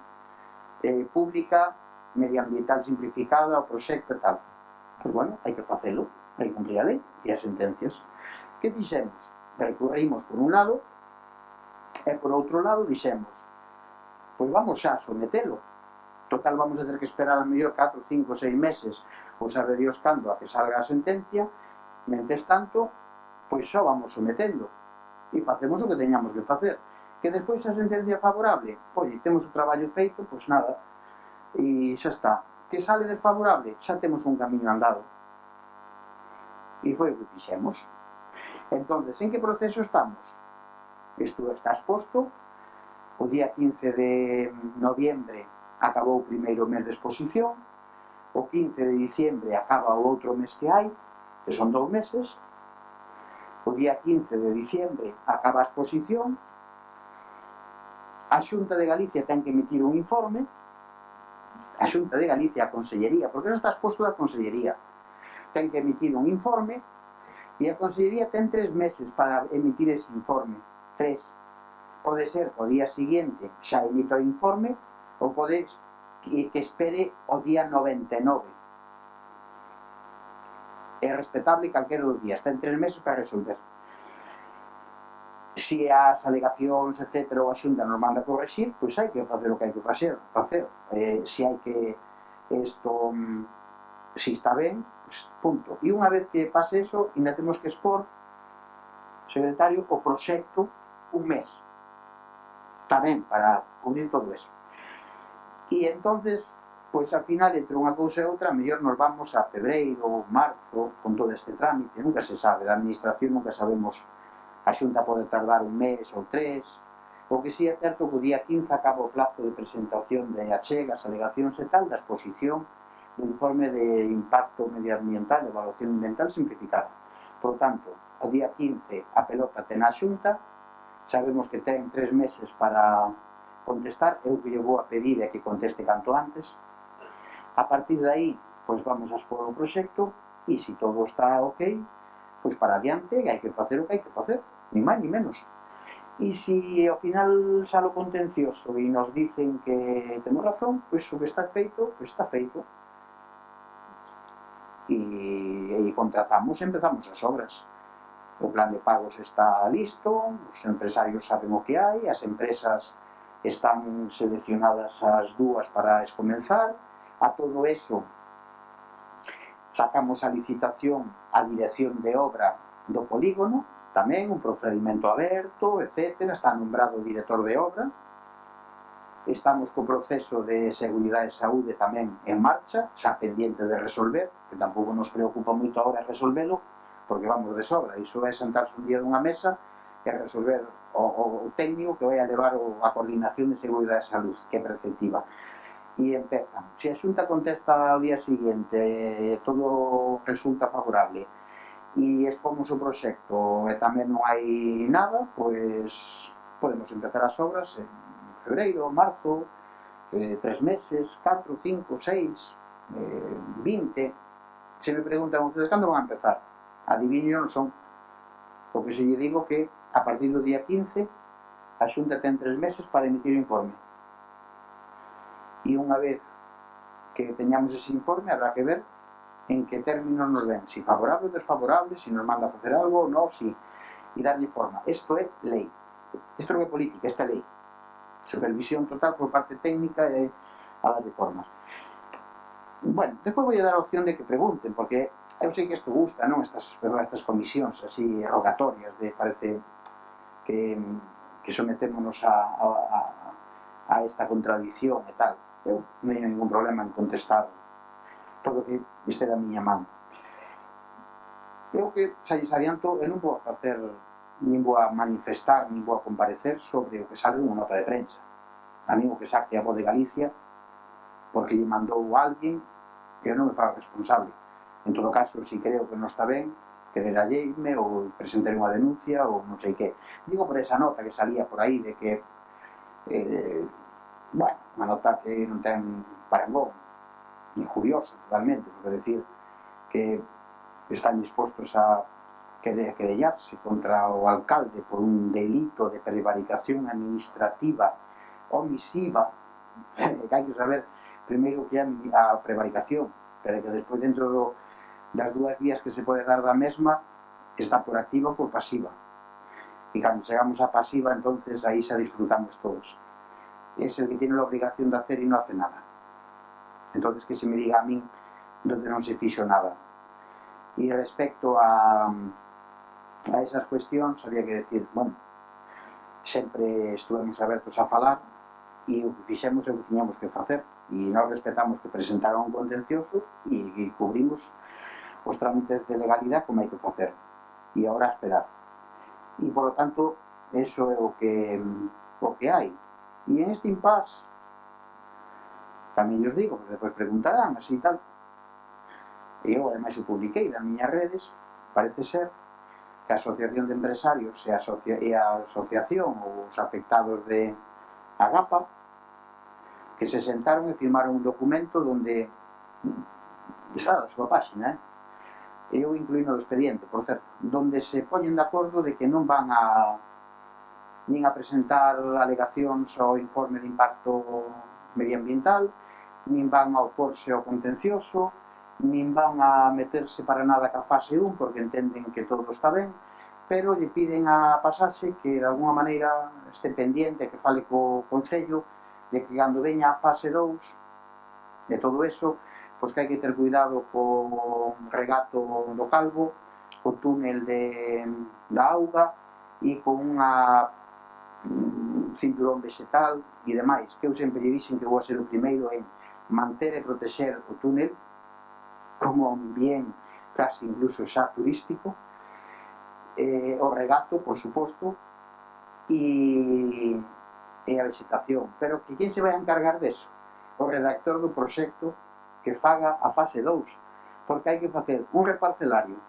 [SPEAKER 1] pública, medioambiental simplificada, o proxecto e tal. Pois bueno, hai que facelo, hai que cumprir a lei e as sentencias. Que dixemos? Recurrimos por un lado e por outro lado dixemos, pois vamos xa a sometelo. Total, vamos a ter que esperar a mellor 4, 5, 6 meses ou sabe Dios cando a que salga a sentencia. Mentres tanto, pois só vamos sometendo e facemos o que teñamos que facer. Que despois a sentencia favorable, oye, temos o traballo feito, pois nada, e xa está. Que sale desfavorable, xa temos un camiño andado. E foi o que fixemos. Entonces, en que proceso estamos? Isto está exposto. O día 15 de noviembre acabou o primeiro mes de exposición. O 15 de diciembre acaba o outro mes que hai, que son 2 meses. O día 15 de diciembre acaba a exposición. A Xunta de Galicia ten que emitir un informe. A Xunta de Galicia, a Consellería, porque non está exposto da Consellería, ten que emitir un informe e a Consellería ten 3 meses para emitir ese informe. 3. Pode ser que o día seguinte xa emita o informe ou pode que espere o día 99. É respetable calquera dos días, ten 3 meses para resolver. Se as alegacións, etc., ou a Xunta nos manda correxir, pois hai que facer o que hai que facer. Se hai que isto, se está ben, pois punto. E unha vez que pase eso, ainda temos que expor, secretario, o proxecto un mes. Tamén para cubrir todo eso. E entonces, pois ao final, entre unha cousa e outra, mellor nos vamos a febreiro, marzo, con todo este trámite, nunca se sabe, da administración nunca sabemos, a Xunta pode tardar un mes ou 3, o que si é certo que o día 15 acaba o plazo de presentación de achegas, alegacións e tal, da exposición do informe de impacto medioambiental, de evaluación ambiental simplificada. Por tanto, o día 15 a pelota ten a Xunta, sabemos que ten 3 meses para contestar, eu que lle vou a pedir é que conteste canto antes. A partir de aí, pois vamos a expor o proxecto e se todo está ok, pois para adiante hai que facer o que hai que facer, ni máis ni menos. E se ao final sale o contencioso e nos dicen que temos razón, pois o que está feito, pois está feito. E contratamos e empezamos as obras. O plan de pagos está listo, os empresarios saben o que hai, as empresas están seleccionadas as dúas para escomenzar. A todo eso sacamos a licitación a dirección de obra do polígono, tamén un procedimento aberto, etc. Está nombrado o director de obra. Estamos co proceso de seguridade e saúde tamén en marcha, xa pendiente de resolver, que tampouco nos preocupa moito agora resolvelo, porque vamos de sobra. Iso é sentarse un día dunha mesa e resolver o técnico que vai a levar a coordinación de seguridade e salud, que é preceptiva. E empezan. Se a Xunta contesta ao día seguinte todo resulta favorable e expomos o proxecto e tamén non hai nada, pois podemos empezar as obras en febreiro, marzo, 3 meses, 4, 5, 6, 20. Se me preguntan ustedes cando van a empezar, adivinho non son. O que se lle digo que a partir do día 15 a Xunta ten 3 meses para emitir o informe. E unha vez que teñamos ese informe, habrá que ver en que términos nos ven, si favorable ou desfavorable, si nos manda a facer algo ou non, si, e darlle forma. Isto é lei. Isto non é política, esta é lei. Supervisión total por parte técnica e a darlle formas. Bueno, despois vou dar a opción de que pregunten, porque eu sei que isto gusta, non? Estas comisións así rogatorias de parece que sometémonos a esta contradición e tal. Eu non teño ningún problema en contestar todo o que este da miña man. Eu que xa lles adianto, eu non vou a facer, nin vou a manifestar, nin vou a comparecer sobre o que sale unha nota de prensa. A mí o que saque a Voz de Galicia, porque lle mandou alguén, eu non me fago responsable. En todo caso, si creo que non está ben, quereralleime ou presentar unha denuncia ou non sei que. Digo por esa nota que salía por aí de que bueno, unha nota que non ten parangón, injuriosa totalmente, por decir que están dispostos a querellarse contra o alcalde por un delito de prevaricación administrativa omisiva, que hai que saber primeiro que é a prevaricación, pero que despois dentro das dúas vías que se pode dar da mesma está por activa ou por pasiva, e cando chegamos a pasiva entonces aí xa disfrutamos todos. Es el que tiene la obligación de hacer y no hace nada. Entonces que se me diga a min donde non se fixo nada. E respecto a esas cuestións había que decir, bueno, sempre estuvemos abertos a falar e o que fixemos é o que tiñamos que facer e nós respetamos que presentaron un contencioso e cubrimos os trámites de legalidade como hai que facer e agora a esperar e por lo tanto eso é o que hai e en este impasse tamén os digo, porque depois preguntarán así tal e eu ademais o publiquei nas miñas redes, parece ser que a Asociación de Empresarios e a Asociación ou os afectados de Agapa que se sentaron e firmaron un documento donde está na súa página, eu incluí no expediente, por certo, donde se poñen de acordo de que non van a nin a presentar alegacións ao informe de impacto medioambiental, nin van a oporse ao contencioso, nin van a meterse para nada ca fase 1 porque entenden que todo está ben, pero lle piden a pasaxe que de alguna maneira este pendiente, que fale co Concello de que cando veña a fase 2 de todo eso, pois que hai que ter cuidado co regato do Calvo, co túnel da auga e con unha cinturón vegetal e demais, que eu sempre lle dixen que vou a ser o primeiro en manter e protexer o túnel como un bien casi incluso xa turístico, o regato, por suposto, e a vegetación. Pero que quen se vai a encargar deso? O redactor do proxecto que faga a fase 2, porque hai que facer un reparcelario,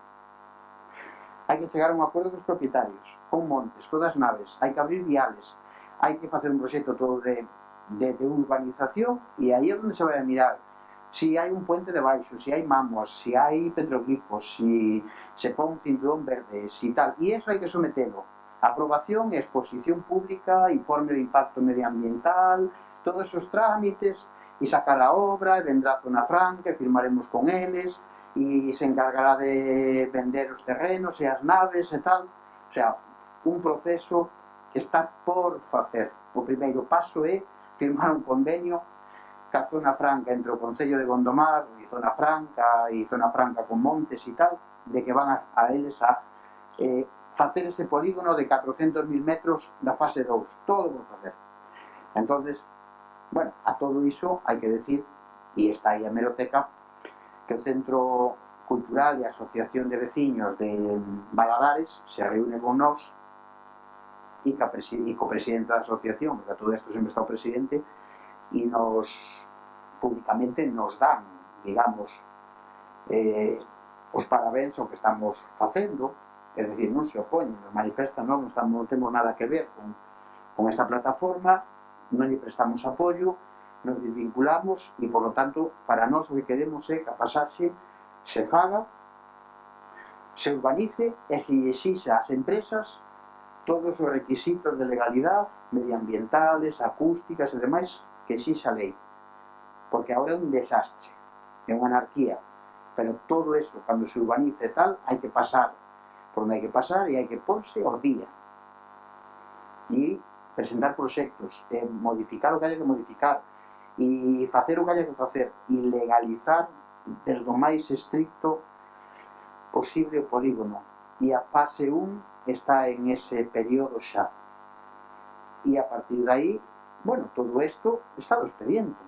[SPEAKER 1] hai que chegar a un acordo cos propietarios, con montes, con das naves, hai que abrir viales, hai que facer un proxecto todo de urbanización e aí é onde se vai a mirar si hai un puente debaixo, si hai mamos, si hai petroglifos, si se pon un cinturón verde, si tal, e iso hai que sometelo a aprobación e exposición pública, informe de impacto medioambiental, todos os trámites, e sacar a obra, e vendrá a Zona Franca, e firmaremos con eles, e se encargará de vender os terrenos e as naves e tal, o sea, un proceso que está por facer. O primeiro paso é firmar un convenio ca Zona Franca entre o Concello de Gondomar e Zona Franca con montes e tal, de que van a eles a facer ese polígono de 400.000 metros da fase 2, todo por facer. Entonces, bueno, a todo iso hai que decir, e está aí a hemeroteca, que o Centro Cultural e a Asociación de Veciños de Valadares se reúne con nós e co presidente da asociación, porque a todo isto sempre está o presidente, e nos públicamente nos dan, digamos, os parabéns ao que estamos facendo, é dicir, non se opoñen, nos manifestan, non temos nada que ver con esta plataforma, non lle prestamos apoio, nos desvinculamos e, por lo tanto, para nós o que queremos é que a pasaxe se faga, se urbanice e se exixa ás empresas todos os requisitos de legalidade, medioambientales, acústicas e demais, que exixa a lei. Porque agora é un desastre, é unha anarquía, pero todo eso, cando se urbanice tal, hai que pasar por onde hai que pasar e hai que porse ao día. E presentar proxectos, modificar o que haya que modificar, e facer o que haya que facer, e legalizar desde o máis estricto posible o polígono. E a fase 1 está en ese período xa. E a partir de aí, bueno, todo isto está do expediente.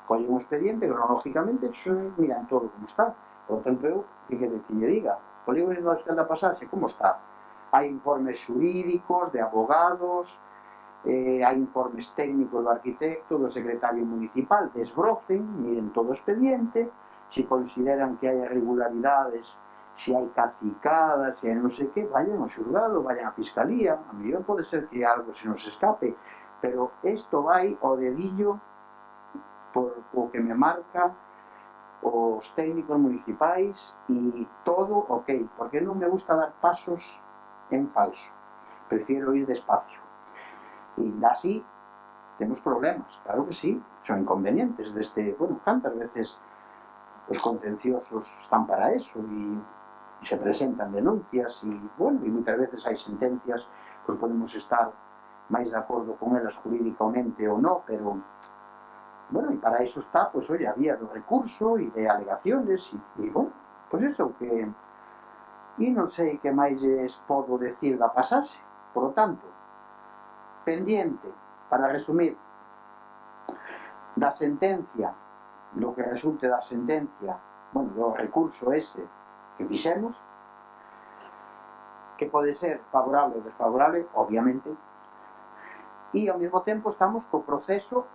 [SPEAKER 1] Colle un expediente, cronológicamente, miran todo como está. Por lo tanto, eu, que lle diga, polígono industrial da Pasaxe, como está? Hai informes xurídicos, de abogados, hai informes técnicos do arquitecto, do secretario municipal, desbrocen, miren todo o expediente, se consideran que hai irregularidades, se hai cacicadas, se hai non sei que, vayan ao xulgado, vayan á fiscalía, a mellor pode ser que algo se nos escape, pero isto vai ao dedillo por o que me marca os técnicos municipais e todo ok, porque non me gusta dar pasos en falso, prefiero ir despacio. E así temos problemas, claro que sí, son inconvenientes deste, bueno, cantas veces os contenciosos están para eso e se presentan denuncias e, bueno, e moitas veces hai sentencias, pois podemos estar máis de acordo con elas jurídicamente ou non, pero, bueno, e para eso está, pois, oye, a vía do recurso e de alegaciones e bueno, pois eso que... E non sei que máis lles podo decir da Pasaxe, por lo tanto, pendiente, para resumir, da sentencia, do que resulte da sentencia, bueno, do recurso ese que fixemos, que pode ser favorable ou desfavorable, obviamente, e ao mesmo tempo estamos co proceso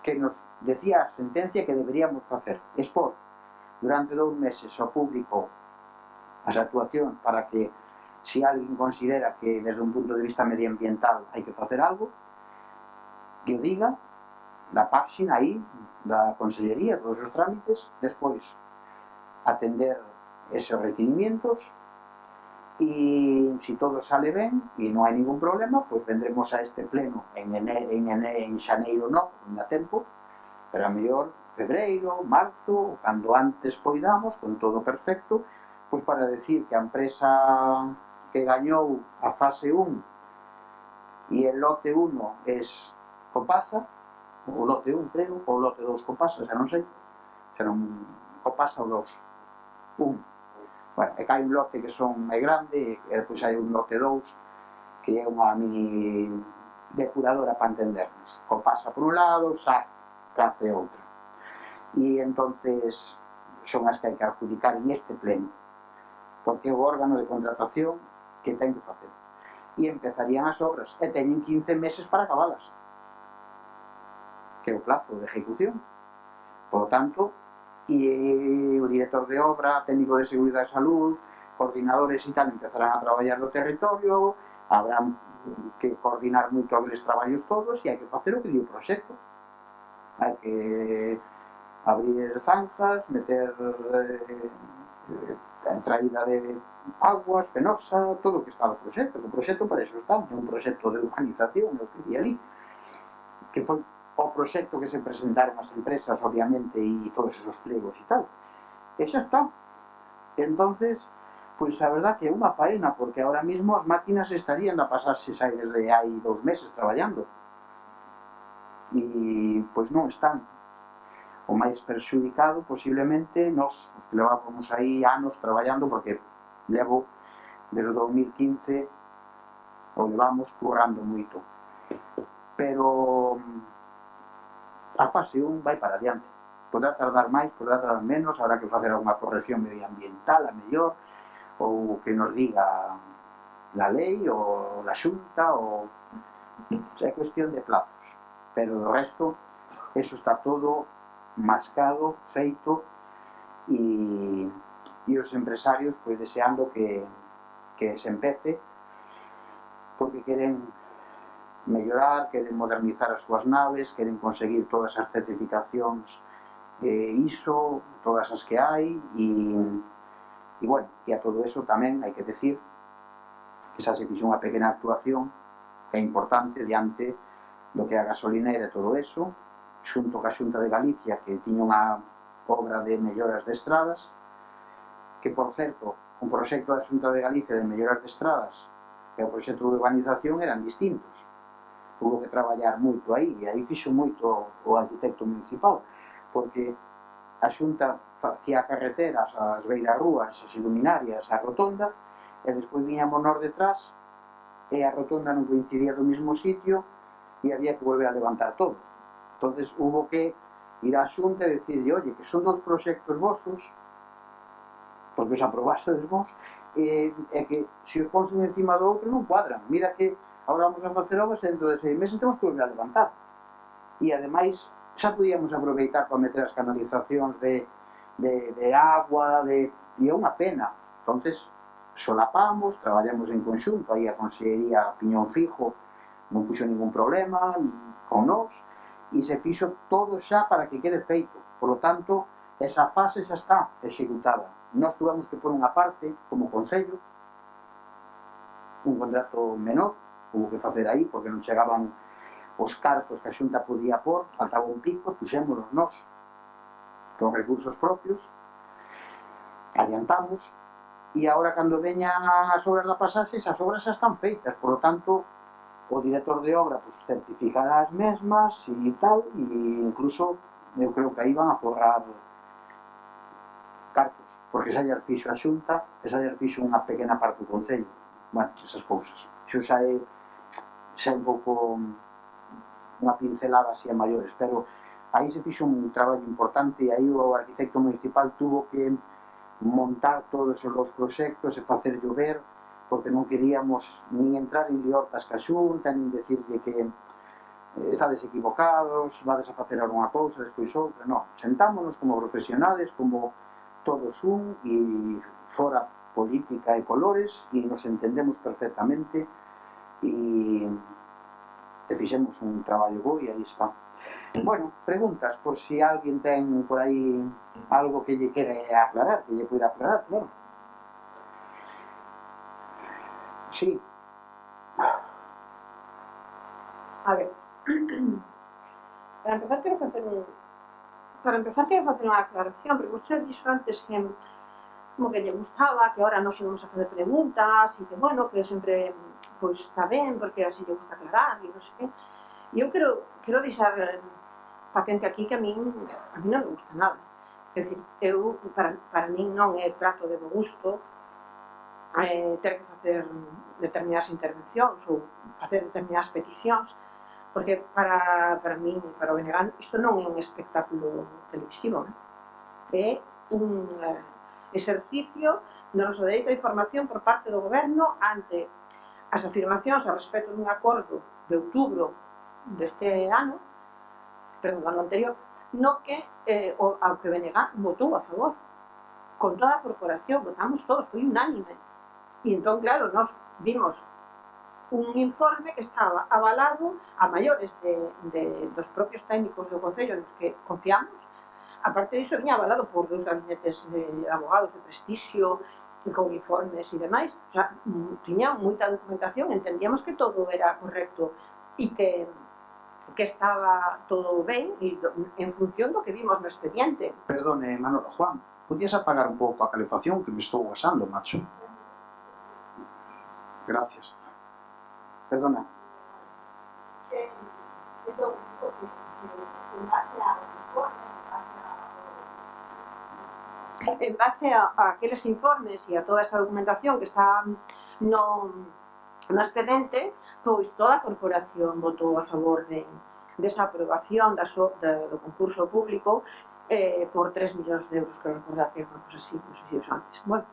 [SPEAKER 1] que nos decía a sentencia que deberíamos facer, expor durante 2 meses ao público as actuacións para que, se alguén considera que desde un punto de vista medioambiental hai que facer algo, que o diga da página aí da Consellería, todos os trámites, despois atender esos requerimientos e se todo sale ben e non hai ningún problema, pois vendremos a este pleno en xaneiro non, non dá tempo, pero a mellor febreiro, marzo, cando antes poidamos, con todo perfecto, pois para decir que a empresa que gañou a fase 1 e el lote 1 es Copasa, o lote 1 creo, ou lote 2 Copasa, xa non sei, xa non Copasa o 2, 1. Bueno, e que hai un lote que son máis grande e depois hai un lote 2 que é unha mini depuradora para entendernos. Copasa por un lado, SAC, CACE outro. E entonces son as que hai que adjudicar en este pleno, porque é o órgano de contratación que ten que facer. E empezarían as obras e teñen 15 meses para acabalas, que é o plazo de ejecución. Por lo tanto, e o director de obra, técnico de seguridade e salud, coordinadores e tal, empezarán a traballar no territorio, habrán que coordinar moito aqueles traballos todos e hai que facer o que di o proxecto. Hai que abrir zanjas, meter a entraída de aguas, fenosa, todo o que está no proxecto. O proxecto para eso está, é un proxecto de urbanización, o que di ali, que foi o proxecto que se presentaron as empresas, obviamente, e todos esos plegos e tal. E xa está. Entonces, pois a verdad que é unha faena, porque ahora mismo as máquinas estarían a pasarse xa desde hai 2 meses traballando. E, pois non están. O máis perxudicado, posiblemente, nós, os que levábamos aí anos traballando, porque levo desde 2015 o levamos currando moito. Pero a fase 1 vai para adiante. Podrá tardar máis, podrá tardar menos, habrá que facer alguna corrección medioambiental, a mellor, ou que nos diga la lei, ou la xunta, ou... é cuestión de plazos. Pero do resto, eso está todo mascado, feito, e os empresarios pois deseando que se empece, porque queren mellorar, queren modernizar as súas naves, queren conseguir todas as certificacións ISO, todas as que hai, e bueno, e a todo eso tamén hai que decir que xa se fixo unha pequena actuación que é importante diante do que é a gasolinera e todo eso, xunto ca Xunta de Galicia, que tiña unha obra de melloras de estradas, que, por certo, un proxecto da Xunta de Galicia de melloras de estradas e o proxecto de urbanización eran distintos. Hubo que traballar moito aí, e aí fixo moito o arquitecto municipal, porque a Xunta facía carreteras, as beirarrúas, as iluminarias, a rotonda, e despois viñamos nós detrás, e a rotonda non coincidía do mesmo sitio, e había que volver a levantar todo. Entonces hubo que ir á Xunta e decirle, oye, que son 2 proxectos vosos porque os aprobastedes vos, é que se os pons un encima do outro non cuadran. Mira que agora vamos a facer obras e dentro de 6 meses temos que volver a levantar. E ademais xa podíamos aproveitar para meter as canalizacións de agua, e é unha pena. Entonces solapamos, traballamos en conxunto, aí a Consellería Piñón Fijo non puxo ningún problema con nós, e se fixo todo xa para que quede feito. Por lo tanto, esa fase xa está executada. Nós tuvemos que pôr unha parte, como Concello, un contrato menor, hubo que facer aí, porque non chegaban os cartos que a Xunta podía pôr, faltaba un pico, puxémonos nós, con recursos propios, adiantamos, e agora cando veñan as obras da pasaxe, as obras xa están feitas, por lo tanto, o director de obra pues, certificará as mesmas e tal, e incluso eu creo que aí van a forrar cartos, porque xa lle fixo a Xunta, e xa lle fixo unha pequena parte do Concello. Bueno, esas cousas. Xo xa é un pouco unha pincelada así a maiores, pero aí se fixo un traballo importante e aí o arquitecto municipal tuvo que montar todos os proxectos e facer llover, porque non queríamos nin entrar en liortas ca Xunta, nin decirle que estades equivocados, vades a facer algunha cousa, despois outra, non. Sentámonos como profesionales, como todos un, e fora política e colores, e nos entendemos perfectamente, e fixemos un traballo bo, e aí está. Bueno, preguntas, por si alguén ten por aí algo que lle quere aclarar, que lle pueda aclarar, claro. Sí.
[SPEAKER 2] A ver, para empezar quero facer unha aclaración, porque vostede dixo antes que como que lle gustaba, que ahora nos íbamos a facer preguntas, e que, bueno, que sempre pois está ben, porque así lle gusta aclarar, e non sei que. E eu quero deixar patente aquí que a mí non me gusta nada. É dicir, para min non é prato de bo gusto ter que facer determinadas intervencións ou facer determinadas peticións, porque para min, para o Benegan, isto non é un espectáculo televisivo, é un exercicio do noso dereito a información por parte do goberno ante as afirmacións a respecto dun acordo de outubro deste ano, perdón, do ano anterior, no que ao que Benegan votou a favor, con toda a corporación, votamos todos, foi unánime. E entón, claro, nós vimos un informe que estaba avalado a maiores dos propios técnicos do Concello nos que confiamos. Aparte disso, viña avalado por 2 gabinetes de abogados de prestixio, con informes e demais. O sea, tiña moita documentación, entendíamos que todo era correcto e que estaba todo ben e en función do que vimos no expediente.
[SPEAKER 1] Perdone, Manolo, Juan, podías apagar un pouco a calefacción que me estou gasando, macho? Gracias. Perdona.
[SPEAKER 2] En base a aqueles informes e a toda esa documentación que está no expediente, pois toda a corporación votou a favor desa aprobación do concurso público por 3 millóns de euros, que recordar que é unha cosa así, non sei se uso antes. Bueno,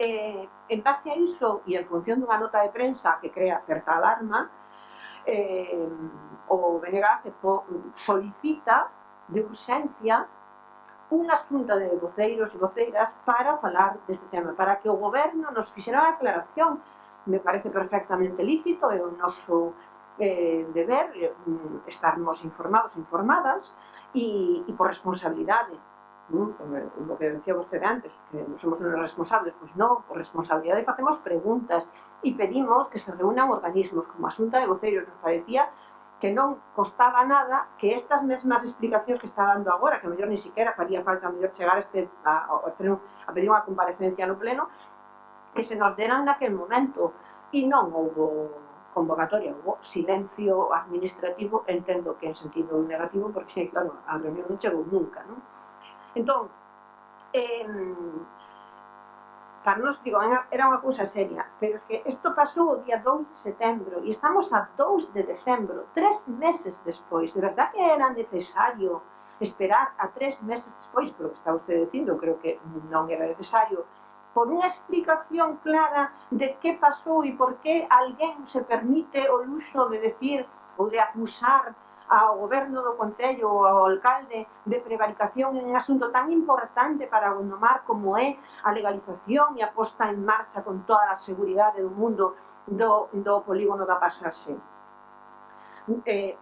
[SPEAKER 2] en base a iso e en función dunha nota de prensa que crea certa alarma, o BNG solicita de urxencia unha xunta de voceiros e voceiras para falar deste tema, para que o goberno nos fixera a aclaración. Me parece perfectamente lícito, é o noso deber estarmos informados, informadas, e por responsabilidade. O que decía vostede antes, que non somos uns responsables, pois non, por responsabilidade facemos preguntas e pedimos que se reúnan organismos como a Xunta de Voceiros. Nos parecía que non costaba nada que estas mesmas explicacións que está dando agora, que a mellor ni siquiera faría falta a mellor chegar a pedir unha comparecencia no pleno, que se nos deran naquel momento, e non houbo convocatoria, houbo silencio administrativo, entendo que en sentido negativo, porque, claro, a reunión non chegou nunca, non? Entón, para nos, digo, era unha cousa seria, pero es que isto pasou o día 2 de setembro e estamos a 2 de decembro, 3 meses despois. De verdad que era necesario esperar a 3 meses despois, polo que está usted dicindo, creo que non era necesario, por unha explicación clara de que pasou e por que alguén se permite o luxo de decir ou de acusar ao goberno do Concello ou ao alcalde de prevaricación en un asunto tan importante para Gondomar como é a legalización e a posta en marcha con toda a seguridade do mundo do polígono da Pasaxe.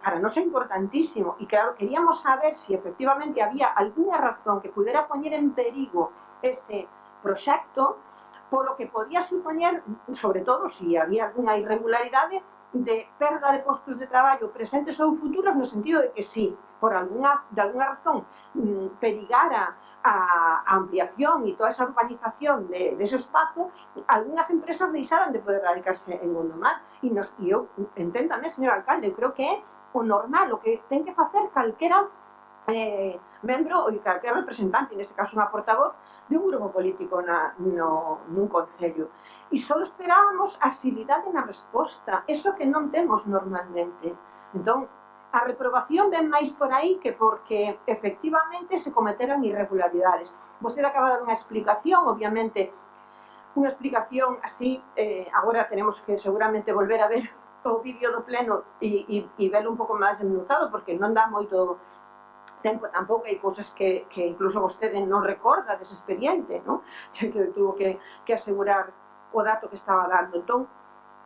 [SPEAKER 2] Para nós é importantísimo e claro, queríamos saber se efectivamente había algunha razón que pudera poñer en perigo ese proxecto, polo que podía supoñer, sobre todo, se había algunha irregularidade de perda de postos de traballo presentes ou futuros, no sentido de que si, por de alguna razón, perigara a ampliación e toda esa urbanización dese espazo, algunhas empresas deixaran de poder radicarse en Gondomar. E eu, enténdame, señor alcalde, eu creo que é o normal, o que ten que facer calquera membro ou calquera representante, neste caso unha portavoz, de un grupo político nun concello. E só esperábamos agilidade na resposta, eso que non temos normalmente. Entón, a reprobación ven máis por aí que porque efectivamente se cometeron irregularidades. Vostede acaba de dar unha explicación, obviamente, unha explicación así, agora tenemos que seguramente volver a ver o vídeo do pleno e velo un pouco máis desmenuzado, porque non dá moito tempo tampouco, hai cousas que incluso vostede non recorda dese expediente, non? Que tuvo que asegurar o dato que estaba dando. Entón,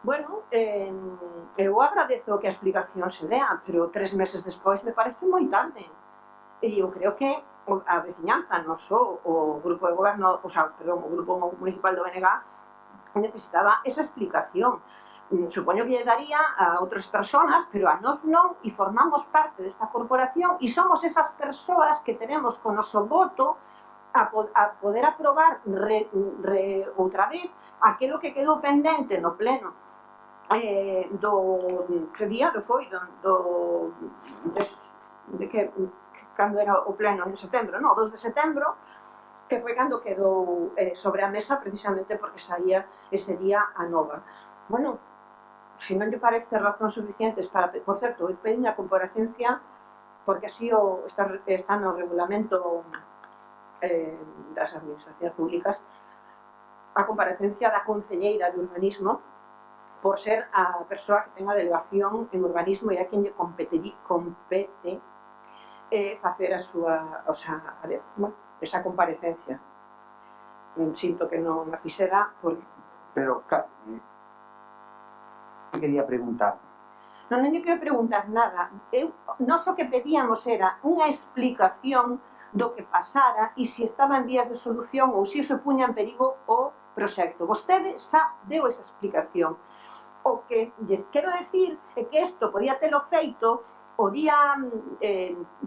[SPEAKER 2] bueno, eu agradezo que a explicación se dea, pero 3 meses despois me parece moi tarde. E eu creo que a veciñanza, non só o grupo de goberno, o grupo municipal do BNG, necesitaba esa explicación. Supoño que lle daría a outras persoas, pero a nós non, e formamos parte desta corporación e somos esas persoas que tenemos con noso voto a poder aprobar outra vez aquilo que quedou pendente no pleno que día foi cando era o pleno en setembro, o 2 de setembro, que foi cando quedou sobre a mesa precisamente porque saía ese día a nova. Bueno, se non lle parece razón suficientes para, por certo, eu pedí unha comparecencia porque así está no regulamento das administracións públicas, a comparecencia da concelleira de urbanismo por ser a persoa que ten a delegación en urbanismo e a quen lle compete facer a súa, esa comparecencia. Sinto que non a fixera porque...
[SPEAKER 1] Pero, quería preguntar.
[SPEAKER 2] Non lle quero preguntar nada. Nós o que pedíamos era unha explicación do que pasara e se estaba en vías de solución ou se iso puña en perigo o proxecto. Vostede xa deu esa explicación. O que lle quero decir é que isto podía telo feito o día 3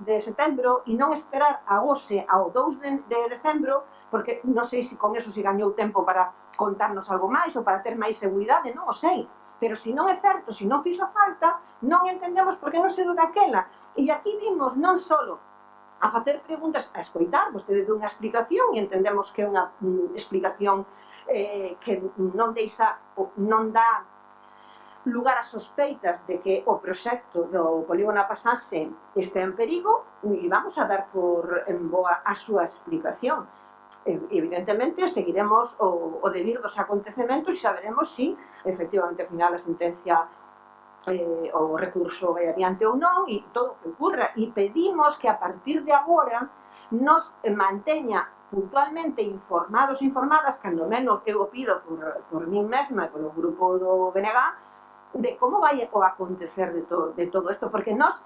[SPEAKER 2] de setembro e non esperar a hoxe ao 2 de decembro, porque non sei se con eso se gañou tempo para contarnos algo máis ou para ter máis seguridade, non o sei. Pero se non é certo, se non fixo falta, non entendemos por que non se do daquela. E aquí vimos non só a facer preguntas, a escoitar, vostede deu unha explicación e entendemos que é unha explicación que non dá lugar a sospeitas de que o proxecto do polígono a Pasaxe este en perigo e vamos a dar por en boa a súa explicación. Evidentemente seguiremos o devir dos acontecementos e saberemos se efectivamente ao final a sentencia o recurso vai adiante ou non e todo o que ocurra e pedimos que a partir de agora nos manteña puntualmente informados e informadas, cando menos eu o pido por min mesma e polo grupo do BNG, de como vai o acontecer de todo isto, porque nós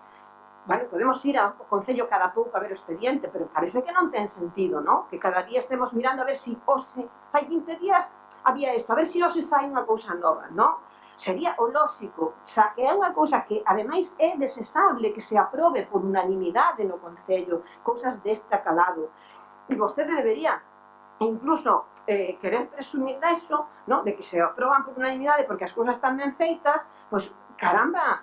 [SPEAKER 2] podemos ir ao Concello cada pouco a ver o expediente, pero parece que non ten sentido, non? Que cada día estemos mirando a ver se hoxe, fai 15 días había isto, a ver se hoxe sai unha cousa nova, non? Sería o lóxico, xa que é unha cousa que ademais é desesable que se aprobe por unanimidade no Concello, cousas deste calado. E vostede debería, incluso, querer presumir deso, non? De que se aproban por unanimidade porque as cousas están ben feitas, pois, caramba,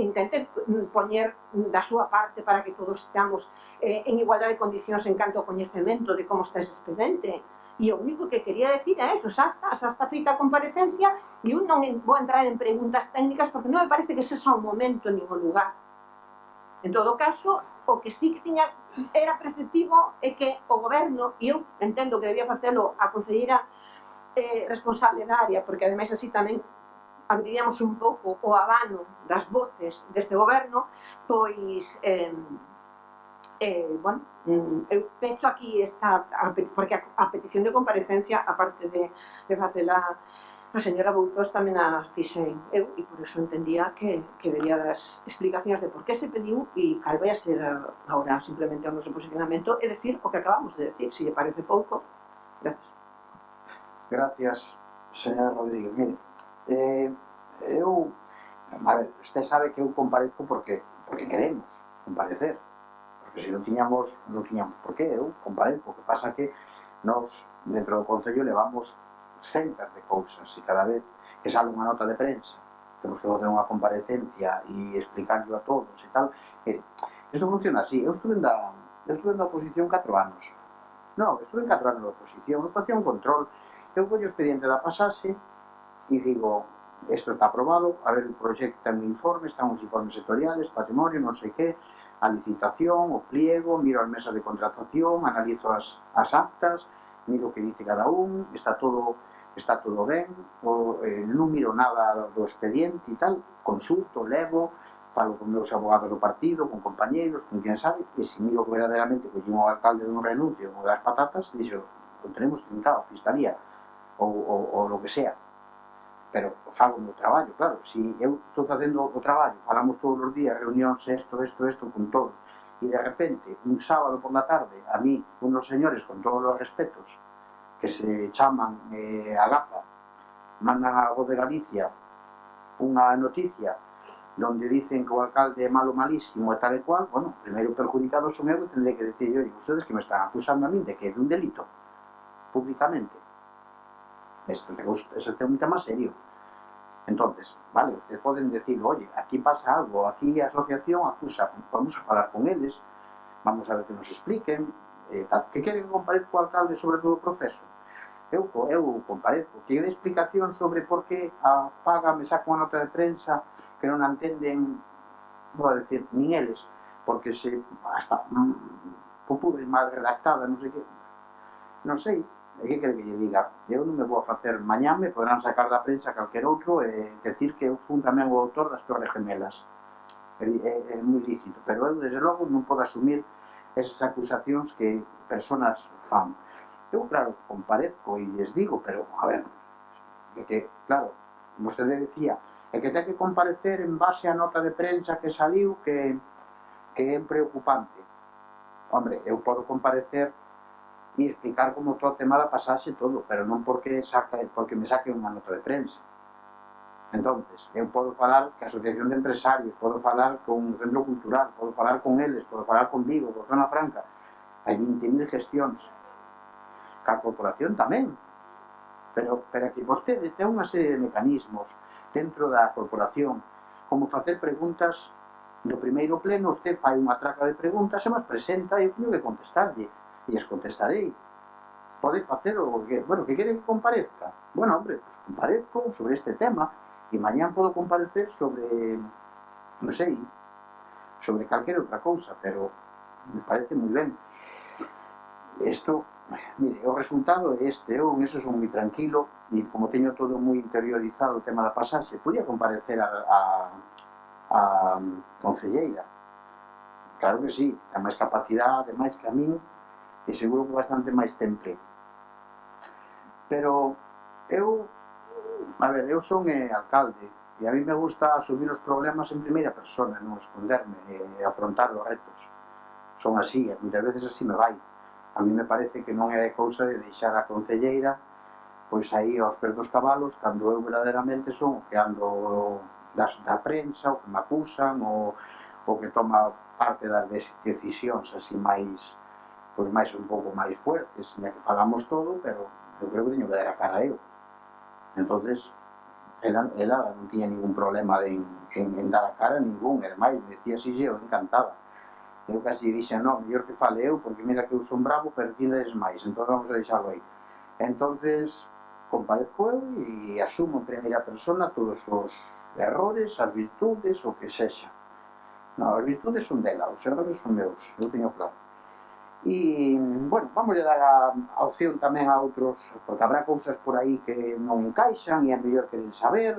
[SPEAKER 2] intenten poñer da súa parte para que todos estamos en igualdade de condicións en canto ao coñecemento de como está ese expediente. E o único que quería decir é eso, xa está feita a comparecencia e eu non vou entrar en preguntas técnicas porque non me parece que ese xa o momento nin o lugar. En todo caso, o que sí que tiña era preceptivo é que o goberno, e eu entendo que debía facelo a conselleira responsable da área, porque ademais así tamén abriríamos un pouco o abano das voces deste goberno, pois bueno, eu pecho aquí esta, porque a petición de comparecencia, aparte de facela a señora Bouzós, tamén a fixei eu, e por eso entendía que debía das explicacións de por que se pediu e cal vai a ser agora simplemente o noso posicionamento e decir o que acabamos de decir, se lle parece pouco. Gracias.
[SPEAKER 1] Gracias, señora Rodríguez. Mire, eu, a ver, usted sabe que eu comparezco porque queremos comparecer, porque se non tiñamos por qué, eu comparezco. O que pasa que nós, dentro do Concello, levamos centas de cousas e cada vez que sale unha nota de prensa temos que facer unha comparecencia e explicarlo a todos e tal. Isto funciona así. Eu estuve na oposición 4 anos. Non, estuve en 4 anos na oposición. Eu facía un control. Eu collo o expediente da pasase e digo, isto está aprobado, a ver, o proxecto ten un informe, están os informes sectoriales, patrimonio, non sei que, a licitación, o pliego, miro as mesas de contratación, analizo as actas, miro o que dice cada un, está todo ben, non miro nada do expediente e tal, consulto, levo, falo con meus abogados do partido, con compañeiros, con quen sabe, e se miro verdadeiramente que un alcalde dun renuncio ou das patatas, dixo, o tenemos trincado, fiscalía, ou lo que sea. Pero fago o meu traballo, claro, se eu estou facendo o traballo, falamos todos os días, reunións, isto, con todos, e de repente, un sábado por la tarde, a mí, unos señores, con todos os respetos, que se chaman a gafa, mandan a Voz de Galicia unha noticia donde dicen que o alcalde é malo, malísimo e tal e cual, bueno, primeiro perjudicado son eu e tendré que decir, oye, ustedes que me están acusando a mí de que é un delito, públicamente. Este é un tema serio. Entonces, vale, ustedes poden decir, oye, aquí pasa algo, aquí a asociación acusa, vamos a falar con eles, vamos a ver que nos expliquen, que queren que comparezca o alcalde sobre todo o proceso. Eu comparezco, que dé explicación sobre por que a Faga me saca unha nota de prensa que non entenden, vou a decir, nin eles, porque se hasta popular mal redactada, non sei que, non sei, e que quere que lle diga? Eu non me vou a facer mañá, me poderán sacar da prensa calquer outro e decir que eu fun tamén o autor das Torres Gemelas. É moi lícito, pero eu, desde logo, non podo asumir esas acusacións que personas fan. Eu, claro, comparezco e les digo, pero, a ver, é que, claro, vostede decía, é que ten que comparecer en base á nota de prensa que saliu que é preocupante. Hombre, eu podo comparecer e explicar como todo o tema da pasaxe todo, pero non porque me saque unha nota de prensa. Entonces, eu podo falar que a asociación de empresarios, podo falar con o centro cultural, podo falar con eles, podo falar con Vigo, con Zona Franca, hai 20.000 gestións, ca corporación tamén, pero que vostede ten unha serie de mecanismos dentro da corporación, como facer preguntas no primeiro pleno, usted fai unha traca de preguntas e mas presenta e eu teño que contestarlle, e as contestarei. Pode facer o que, bueno, que quere que comparezca? Bueno, hombre, pues comparezco sobre este tema e mañán podo comparecer sobre, non sei, sobre calquera outra cousa, pero me parece moi ben. Isto, mire, o resultado é este, eu en eso son moi tranquilo e como teño todo moi interiorizado o tema da pasaxe, podía comparecer a concelleira. Claro que sí, ten máis capacidade, máis que a min, e seguro que bastante máis temple. Pero eu son alcalde e a mí me gusta asumir os problemas en primeira persona, non esconderme e afrontar os retos. Son así, e muitas veces así me vai. A mí me parece que non é cousa de deixar a concelleira pois aí aos pés dos cabalos, cando eu verdadeiramente son o que ando da prensa, o que me acusan, o que toma parte das decisións así máis, pois máis un pouco máis fuertes, na que falamos todo, pero eu creo que teño que dar a cara eu. Entonces, ela non tiña ningún problema en dar a cara, ningún, e ademais, me decía así, eu encantada. Eu casi dixen, non, mellor que fale eu, porque mira que eu son bravo, pero ti non eres máis, entón vamos a deixarlo aí. Entonces, comparezco eu e asumo en primeira persona todos os errores, as virtudes, o que sexa. Non, as virtudes son dela, os errores son meus, eu teño claro. E, bueno, vamos a dar a opción tamén a outros, porque habrá cousas por aí que non encaixan e é mellor querer saber,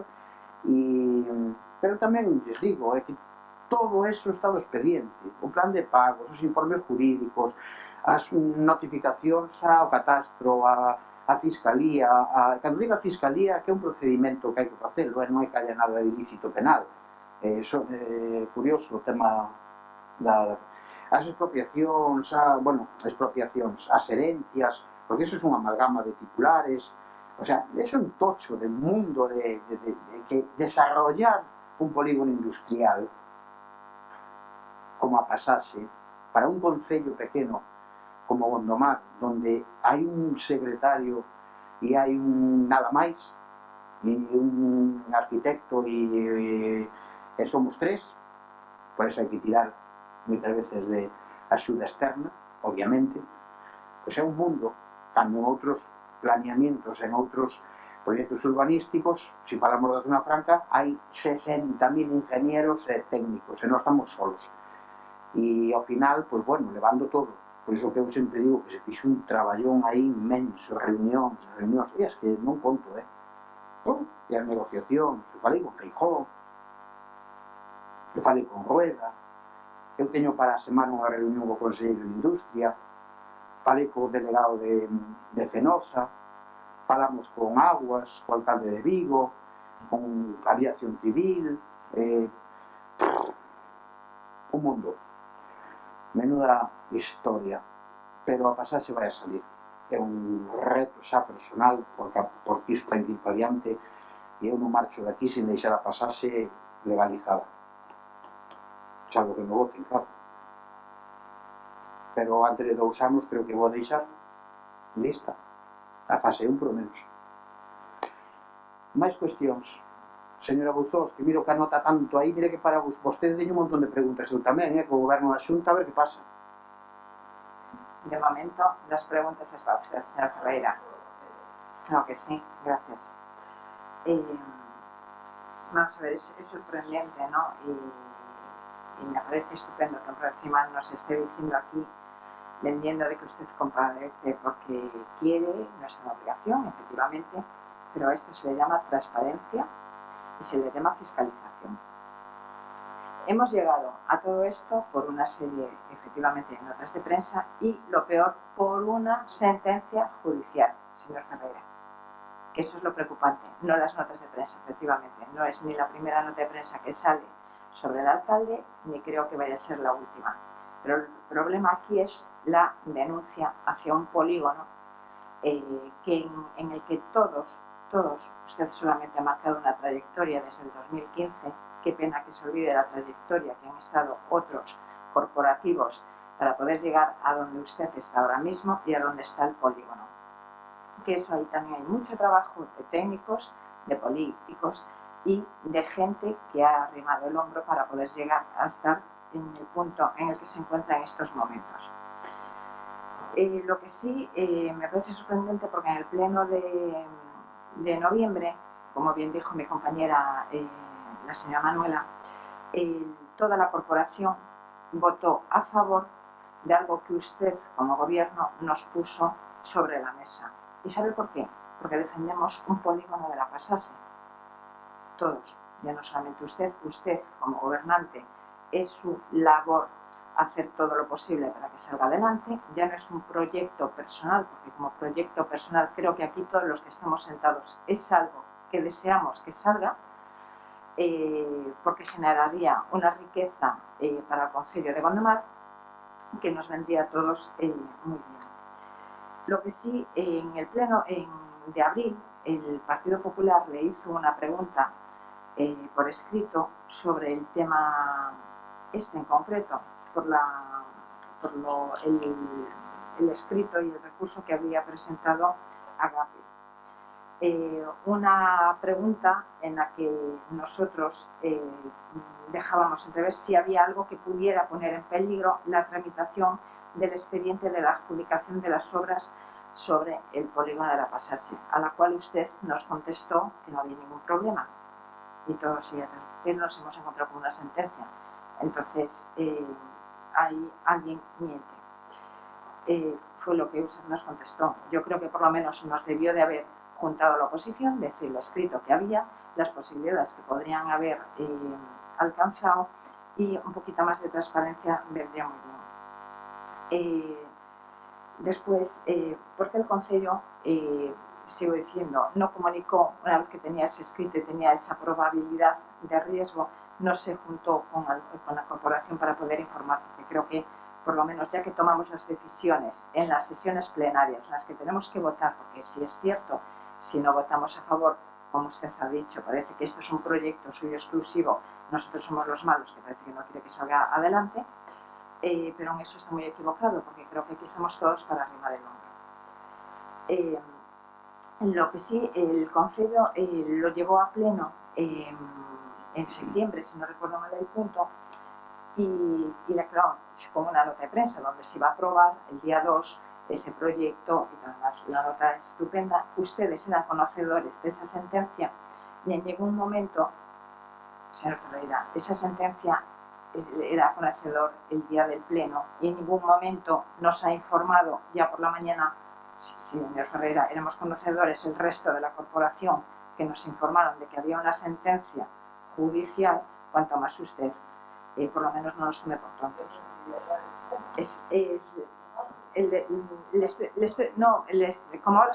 [SPEAKER 1] pero tamén lles digo, é que todo eso está do expediente, o plan de pagos, os informes jurídicos, as notificacións ao catastro, a fiscalía, cando digo a fiscalía, que é un procedimento que hai que facelo, non hai que haya nada de ilícito penal. Curioso o tema as expropiacións, as herencias, porque eso é unha amalgama de titulares, o sea, eso é un tocho del mundo de que desarrollar un polígono industrial como a Pasaxe para un concello pequeno como Gondomar, donde hai un secretario e hai un nada máis, e un arquitecto e somos 3, por eso hai que tirar moitas veces de axuda externa, obviamente, pois é un mundo, cando en outros planeamientos, en outros proxectos urbanísticos, se falamos da Zona Franca, hai 60.000 ingenieros e técnicos, e non estamos solos. E ao final, pois bueno, levando todo. Por iso que eu sempre digo que se fixo un traballón aí inmenso, reunións, e as que non conto, e as negociacións, eu falei con Feijóo, eu falei con Rueda, eu teño para a semana unha reunión co Conselleiro de Industria, falei co delegado de Fenosa, falamos con Aguas, co alcalde de Vigo, con Aviación Civil, un mundo. Menuda historia, pero a Pasaxe vai a salir. É un reto xa personal, porque isto ten que ir para diante, e eu non marcho daqui sin deixar a Pasaxe legalizada. Salvo que me voten, claro. Pero antes de 2 anos creo que vou deixar lista. A fase 1, por lo menos. Máis cuestións. Señora Bouzós, que miro que anota tanto aí, mire que para vostede teño un montón de preguntas eu tamén, co goberno da Xunta, a ver que pasa.
[SPEAKER 4] De momento, las preguntas es para usted, señor Ferreira. Claro que sí, gracias. Vamos a ver, es sorprendente, ¿no? Y me parece estupendo que un Cimal nos esté diciendo aquí, vendiendo de que usted compadece porque quiere, no es una obligación, efectivamente, pero a esto se le llama transparencia y se le llama fiscalización. Hemos llegado a todo esto por una serie, efectivamente, de notas de prensa y, lo peor, por una sentencia judicial, señor Ferreira. Que eso es lo preocupante, no las notas de prensa, efectivamente. No es ni la primera nota de prensa que sale sobre el alcalde, ni creo que vaya a ser la última. Pero el problema aquí es la denuncia hacia un polígono en el que todos, usted solamente ha marcado una trayectoria desde el 2015, qué pena que se olvide la trayectoria que han estado otros corporativos para poder llegar a donde usted está ahora mismo y a donde está el polígono. Que eso ahí también hay mucho trabajo de técnicos, de políticos y de gente que ha arrimado el hombro para poder llegar a estar en el punto en el que se encuentra en estos momentos. Lo que sí me parece sorprendente, porque en el pleno de noviembre, como bien dijo mi compañera la señora Manuela, toda la corporación votó a favor de algo que usted como gobierno nos puso sobre la mesa. ¿Y sabe por qué? Porque defendemos un polígono de la Pasaxe. Todos, ya no solamente usted como gobernante, es su labor hacer todo lo posible para que salga adelante. Ya no es un proyecto personal, porque como proyecto personal creo que aquí todos los que estamos sentados es algo que deseamos que salga, porque generaría una riqueza para el Concello de Gondomar que nos vendría a todos muy bien. Lo que sí, en el pleno de abril, el Partido Popular le hizo una pregunta por escrito sobre el tema en concreto, por el escrito y el recurso que había presentado Agape. Una pregunta en la que nosotros dejábamos entrever si había algo que pudiera poner en peligro la tramitación del expediente de la adjudicación de las obras sobre el polígono de la Pasaxe, a la cual usted nos contestó que no había ningún problema. Y todos nos hemos encontrado con una sentencia. Entonces, ahí alguien miente. Fue lo que Usted nos contestó. Yo creo que por lo menos nos debió de haber juntado a la oposición, decir lo escrito que había, las posibilidades que podrían haber alcanzado, y un poquito más de transparencia vendría muy bien. Después, porque el Concello, sigo diciendo, no comunicó, una vez que tenía ese escrito y tenía esa probabilidad de riesgo, no se juntó con la corporación para poder informar, porque creo que, por lo menos, ya que tomamos las decisiones en las sesiones plenarias en las que tenemos que votar, porque si es cierto, si no votamos a favor, como usted ha dicho, parece que esto es un proyecto suyo exclusivo, nosotros somos los malos, que parece que no quiere que salga adelante, pero en eso está muy equivocado, porque creo que aquí estamos todos para arrimar el hombro. Lo que sí, el Concello lo llevó a pleno en septiembre, si no recuerdo mal el punto, y le aclaró con una nota de prensa donde se iba a aprobar el día 2 ese proyecto, y además la nota es estupenda. Ustedes eran conocedores de esa sentencia y en ningún momento, señor Ferreira, esa sentencia era conocedor el día del pleno y en ningún momento nos ha informado ya por la mañana. Señor Ferreira, éramos conocedores el resto de la corporación que nos informaron de que había una sentencia judicial, cuanto más usted, por lo menos no nos tome por tontos. Como ahora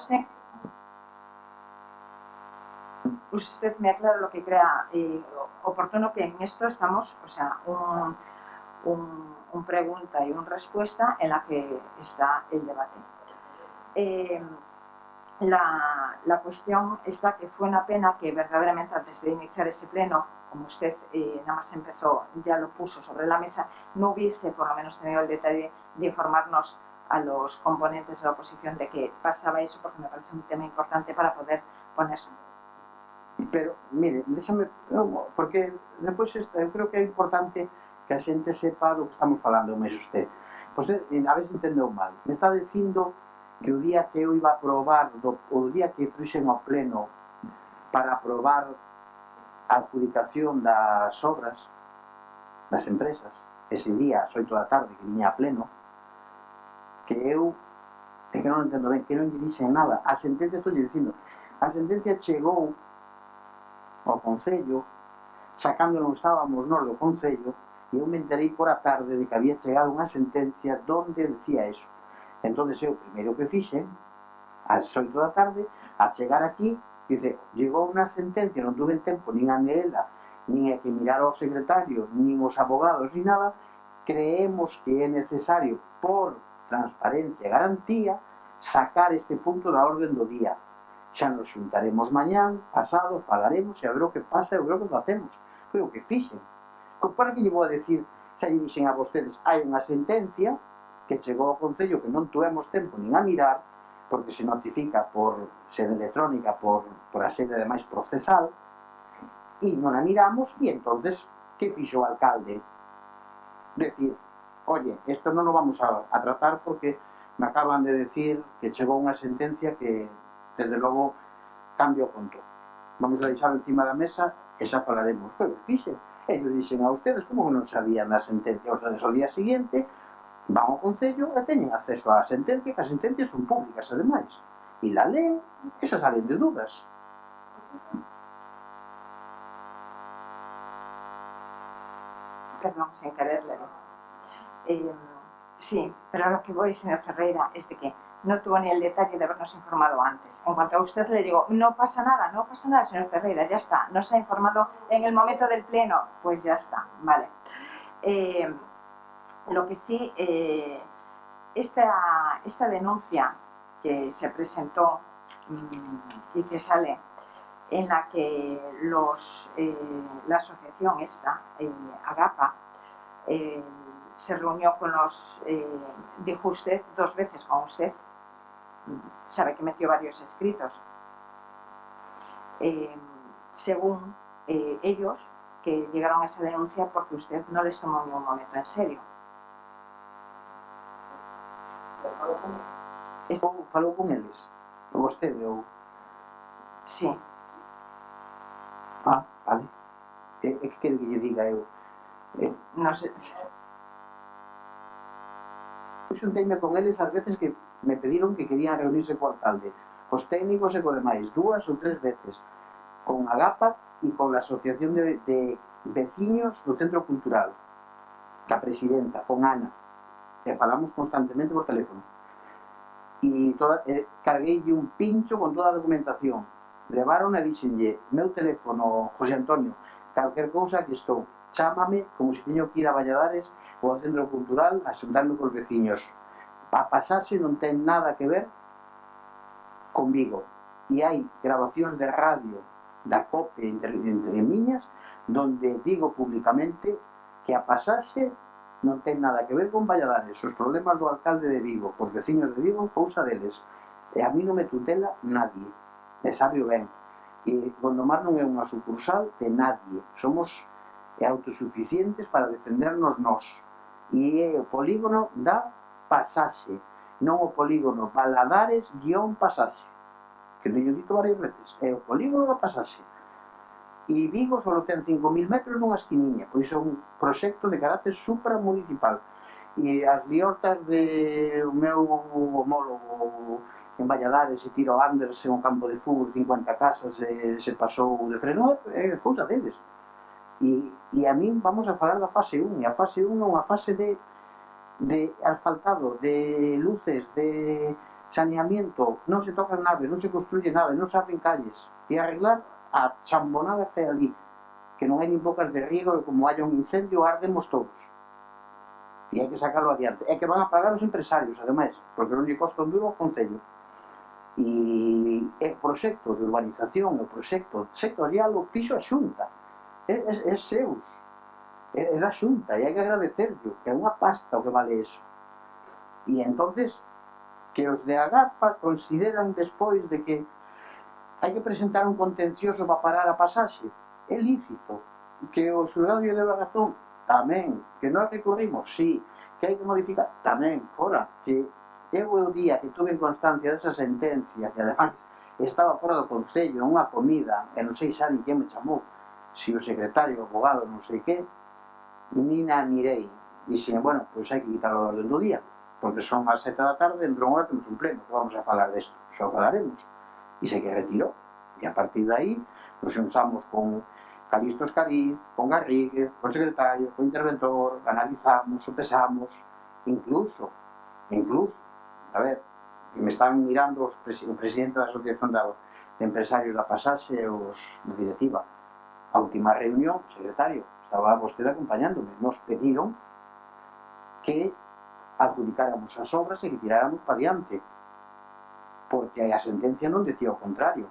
[SPEAKER 4] usted me aclara lo que crea oportuno, que en esto estamos, o sea, un pregunta y una respuesta en la que está el debate. La cuestión está que fue una pena que verdaderamente antes de iniciar ese pleno, como usted nada más empezó, ya lo puso sobre la mesa, no hubiese por lo menos tenido el detalle de informarnos a los componentes de la oposición de que pasaba eso, porque me parece un tema importante para poder ponerse.
[SPEAKER 1] Pero, mire, déxame, porque depois eu creo que é importante que a xente sepa do que estamos falando, máis usted. Pois, a ver se entendeu mal. Me está dicindo que o día que eu iba a aprobar, o día que trouxen ao pleno para aprobar a adjudicación das obras das empresas, ese día, ás 8 da tarde, que viña a pleno, que eu, é que non entendo ben, que non lle dixen nada. A sentencia, estou lle dicindo, a sentencia chegou ao Concello, sacando non estábamos nós do Concello, e eu me enterei por a tarde de que había chegado unha sentencia donde decía eso. Entón, eu, primeiro que fixen, ás 8 da tarde, a chegar aquí, dice, llegou unha sentencia, non tuve tempo nin a leela, nin a que mirar ao secretario, nin os abogados, nin nada, creemos que é necesario, por transparencia e garantía, sacar este punto da orden do día. Xa nos xuntaremos mañán, pasado, falaremos e a ver o que pasa e o que facemos. Foi o que fixen. Para que lle vou a decir, xa lle dixen a vostedes, hai unha sentencia que chegou ao Concello que non tuvemos tempo nin a mirar, porque se notifica por sede electrónica, por a sede ademais procesal, e non a miramos, e entonces, que fixo o alcalde? Decir, oye, isto non o vamos a tratar porque me acaban de decir que chegou unha sentencia que, desde logo, cambio o control. Vamos a deixar encima da mesa e xa falaremos. Foi o que fixen. Ellos dixen a ustedes como que non sabían a sentencia. O sea, ao día seguinte van ao Concello e teñen acceso á sentencia, que as sentencias son públicas, ademais. E la leen e xa salen de dudas.
[SPEAKER 4] Perdón, sin querer leer. Sí, pero a lo que voy, señor Ferreira, es de que no tuvo ni el detalle de habernos informado antes. En cuanto a usted le digo, no pasa nada, señor Ferreira, ya está. No se ha informado en el momento del pleno, pues ya está, vale. Lo que sí, esta denuncia que se presentó y que sale en la que la asociación esta, Agapa, se reunió con dijo usted 2 veces con usted, sabe que metió varios escritos, según ellos, que llegaron a esa denuncia porque usted no les tomó en ningún momento en serio.
[SPEAKER 1] Falou con eles? Con vostede ou?
[SPEAKER 4] Sí.
[SPEAKER 1] Ah, vale. É que quero que lle diga eu.
[SPEAKER 4] No sé.
[SPEAKER 1] Eu xunteime con eles ás veces que me pediron que querían reunirse co alcalde, cos técnicos e co demais, 2 ou 3 veces, con a GAPA e con a Asociación de Veciños do Centro Cultural, ca presidenta, con Ana, e falamos constantemente por teléfono. E cargueille un pincho con toda a documentación. Levaron e dixenlle, meu teléfono, José Antonio, calquer cousa que estou, chámame como se teño que ir a Valladares ou ao Centro Cultural a xuntarme cos veciños. A pasarse non ten nada que ver con Vigo. E hai grabacións de radio da COPE entre miñas donde digo públicamente que a pasarse non ten nada que ver con Valladares. Os problemas do alcalde de Vigo, os veciños de Vigo, cousa deles. E a mí non me tutela nadie. E sabe ben. E Gondomar non é unha sucursal de nadie. Somos autosuficientes para defendernos nós. E é o polígono da pasaxe, non o polígono Valadares-pasaxe. Que teño dito varias veces. É o polígono da pasaxe. E Vigo só ten 5.000 metros nunha esquiniña, pois é un proxecto de carácter supramunicipal. E as liortas de o meu homólogo en Valladares se tiro Anders en un campo de fútbol 50 casas e se pasou de freno, é cousa deles. E a min vamos a falar da fase 1, e a fase 1 é unha fase de asfaltado, de luces, de saneamiento, non se tocan naves, non se construye nada, non se abren calles, e arreglar a chambonada que hai ali, que non hai nin bocas de riego, e como haya un incendio ardemos todos. E hai que sacarlo adiante. É que van a pagar os empresarios, ademais, porque non lle costa un duro ao concello. E o proxecto de urbanización, o proxecto sectorial, o fixo a Xunta. É seus. É da Xunta, e hai que agradecerlo, que é unha pasta o que vale eso. E entonces, que os de Agapa consideran despois de que hai que presentar un contencioso para parar a pasaxe, é lícito. Que o xulgado lle debe a razón, tamén. Que nós recurrimos, sí. Que hai que modificar, tamén. Fora, que eu o día que tuve constancia desa sentencia, que además estaba fora do concello, unha comida, e non sei xa ni quen me chamou, si o secretario, o abogado, non sei que, ni na mirei. Dixen, bueno, pois hai que quitarlo do orden do día, porque son as 7 da tarde, dentro de unha hora temos un pleno, que vamos a falar desto, xa o falaremos. E se que retirou. E a partir de aí nos usamos con Calixto Escariz, con Garríguez, con secretario, con interventor, analizamos, sopesamos, incluso, a ver, que me están mirando o presidente da Asociación de Empresarios da Pasaxe e os de directiva. A última reunión, secretario, estaba vostede acompañándome, nos pediron que adjudicáramos as obras e que tiráramos para diante, porque a sentencia non decía o contrario,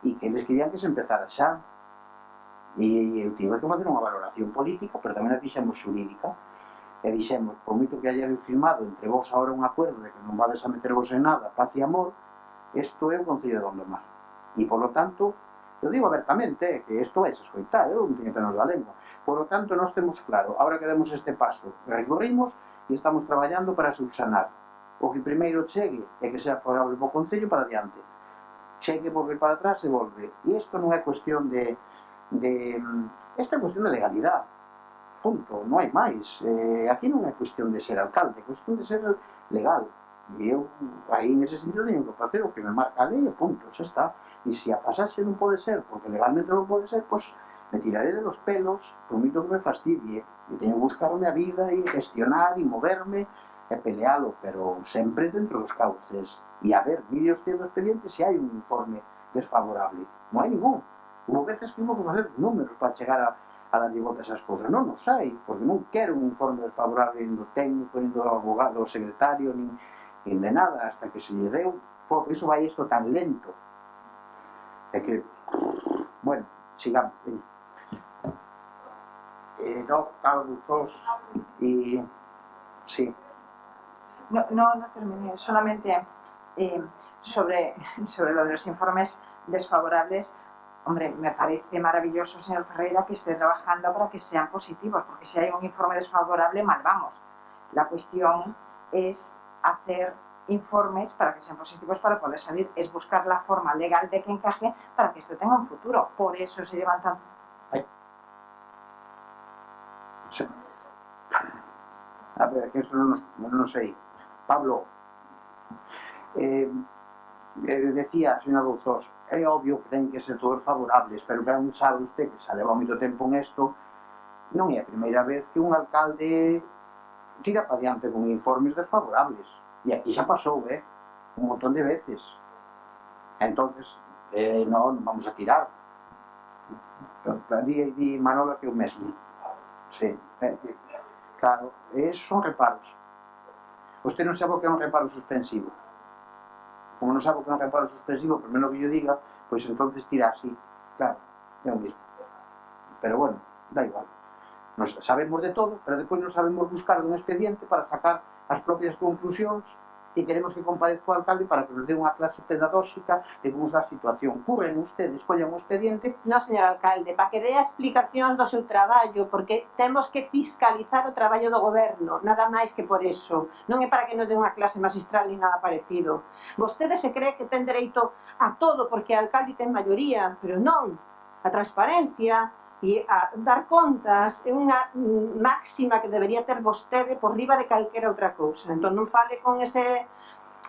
[SPEAKER 1] e que eles querían que se empezara xa. E eu tive que facer unha valoración política, pero tamén a fixemos xurídica, e dixemos, por moito que hayades firmado entre vos ahora un acuerdo de que non vades a metervos en nada, paz e amor, isto é o Concello de Gondomar. E, por lo tanto, eu digo abertamente, que isto vai se escoitar, eu non teño penos da lengua. Por lo tanto, nós temos claro, ahora que demos este paso, recorrimos e estamos traballando para subsanar. O que primeiro chegue é que sea favorable para o Concello para adiante. Se hai que volver para atrás, se volve. E isto non é cuestión esta é cuestión de legalidade. Punto, non hai máis. Aquí non é cuestión de ser alcalde, é cuestión de ser legal. E eu, aí, nese sentido, teño que facer o que me marca a lei, e punto, xa está. E se a pasarse non pode ser, porque legalmente non pode ser, pois me tiraré de los pelos, por moito que me fastidie. E teño que buscarme a vida e gestionar e moverme e pelealo, pero sempre dentro dos cauces. E a ver, mire usted do expediente se hai un informe desfavorable. Non hai ningún. Hubo veces que hubo que facer números para chegar a darlle volta esas cousas. Non os hai, porque non quero un informe desfavorable nin do técnico, nin do abogado, do secretario, nin de nada, hasta que se lle deu. Por iso vai isto tan lento. É que, bueno, sigamos. No, Carlos, y sí.
[SPEAKER 4] No terminé, solamente sobre lo de los informes desfavorables. Hombre, me parece maravilloso, señor Ferreira, que esté trabajando para que sean positivos, porque si hay un informe desfavorable, mal vamos. La cuestión es hacer informes para que sean positivos para poder salir, es buscar la forma legal de que encaje para que esto tenga un futuro. Por eso se llevan tanto.
[SPEAKER 1] Sí. A ver, que eso non sei. Pablo, decía a señora Bouzós, é obvio que ten que ser todos favorables, pero ben sabe usted que xa leva moito tempo en isto, non é a primeira vez que un alcalde tira para diante con informes desfavorables. E aquí xa pasou, un montón de veces. Entonces, non vamos a tirar. Di Manola que é o mesmo. Sí, claro, esos son reparos. Usted non sabe o que é un reparo suspensivo. Como non sabe o que é un reparo suspensivo, por menos que yo diga, pois entonces tira así. Claro, é o mismo. Pero bueno, da igual. Nos sabemos de todo, pero depois non sabemos buscar un expediente para sacar as propias conclusións e queremos que comparezca o alcalde para que nos dé unha clase pedagóxica de como está a situación. Curren ustedes, collan o expediente.
[SPEAKER 2] Non, señor alcalde, para que dé explicacións do seu traballo, porque temos que fiscalizar o traballo do goberno, nada máis que por eso. Non é para que nos dé unha clase magistral ni nada parecido. Vostede se cree que ten dereito a todo porque o alcalde ten maioría, pero non. A transparencia e a dar contas é unha máxima que debería ter vostede por riba de calquera outra cousa. Entón non fale con ese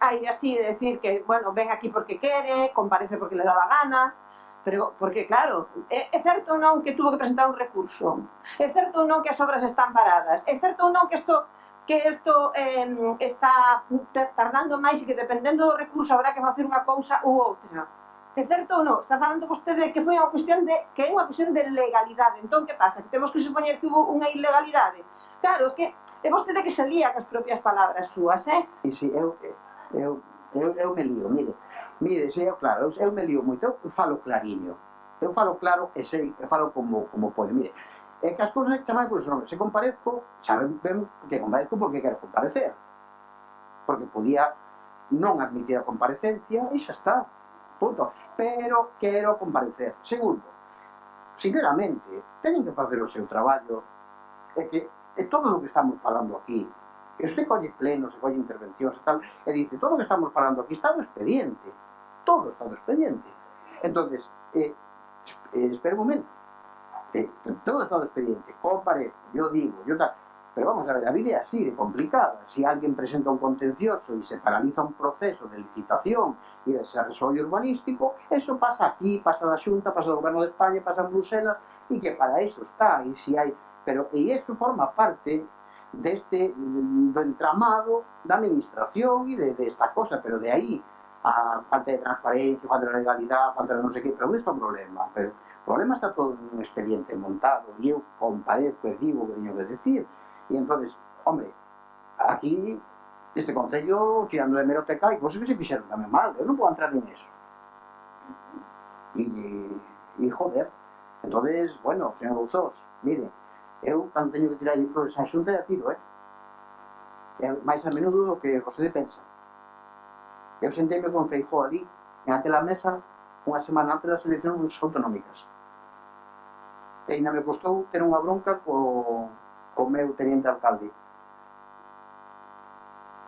[SPEAKER 2] aire así de decir que, bueno, ven aquí porque quere, comparece porque le dá a gana, pero, porque claro, é certo ou non que tuvo que presentar un recurso, é certo ou non que as obras están paradas, é certo ou non que isto está tardando máis e que dependendo do recurso habrá que facer unha cousa ou outra. É certo ou non? Está falando vostede que foi unha cuestión que é unha cuestión de legalidade. Entón, que pasa? Que temos que supoñer que hubo unha ilegalidade? Claro, é que é vostede que se lía cas propias palabras súas,
[SPEAKER 1] E si, eu me lío, mire, sei, claro, eu me lío moito, eu falo clariño. Eu falo claro e sei, eu falo como pode, mire. É que as cousas que chaman por ese nome. Se comparezco, saben ben que comparezco porque quero comparecer. Porque podía non admitir a comparecencia e xa está. Punto. Pero quero comparecer. Segundo, sinceramente, teñen que facer o seu traballo. É que todo o que estamos falando aquí, e usted colle plenos e colle intervencións e tal, e dice, todo o que estamos falando aquí está no expediente. Todo está no expediente. Entonces, espera un momento. Todo está no expediente. Comparezco, yo digo, yo tal. Pero vamos a ver, a vida é así de complicada. Si alguén presenta un contencioso e se paraliza un proceso de licitación e de desarrollo urbanístico, eso pasa aquí, pasa na Xunta, pasa no Goberno de España, pasa en Bruselas, e que para eso está, e si hai... Pero, e eso forma parte deste, do entramado da administración e desta cosa, pero de aí a falta de transparencia, falta de legalidade, falta de non sei que, pero non está o problema. Pero o problema está todo nun expediente montado, e eu comparezco e digo o que teño que decir. E entonces, hombre, aquí, este concello, tirando de meroteca, hai cosas que se fixeron tamén mal, eu non podo entrar en eso. E joder, entonces, bueno, señor Bouzós, mire, eu, cando teño que tirar flores a Xunta, ya tiro, máis a menudo do que vostede pensa. Eu senteime con Feijóo ali, en aquela mesa, unha semana antes das eleccións autonómicas. E ainda me costou ter unha bronca co meu teniente alcalde,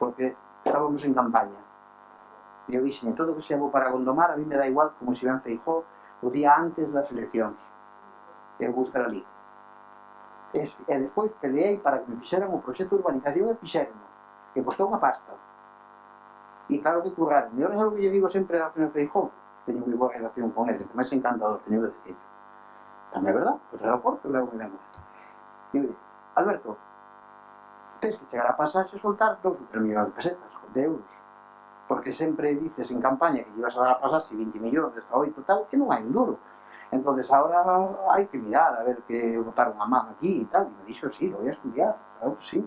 [SPEAKER 1] porque estábamos en campaña e eu dixen, todo o que sea bo para Gondomar a mí me dá igual como se ven Feijóo o día antes das eleccións, eu vou estar ali. E despois peleei para que me fixeran o proxecto de urbanización e fixeron, que costou unha pasta, e claro que curraron. E ahora é algo que lle digo sempre ao señor Feijóo, teño moi boa relación con ele, que máis encantador, teño que decir. Tamén é verdad, o aeroporto levo moi ben. E eu digo, Alberto, tens que chegar a pasaxe e soltar 2 ou 3 millóns de pesetas, de euros, porque sempre dices en campaña que ibas a dar a pasaxe 20 millóns, hasta 8 tal, que non hai un duro. Entonces ahora hai que mirar a ver que botaron a man aquí e tal, e me dixo, sí, lo voy a estudiar, claro que sí.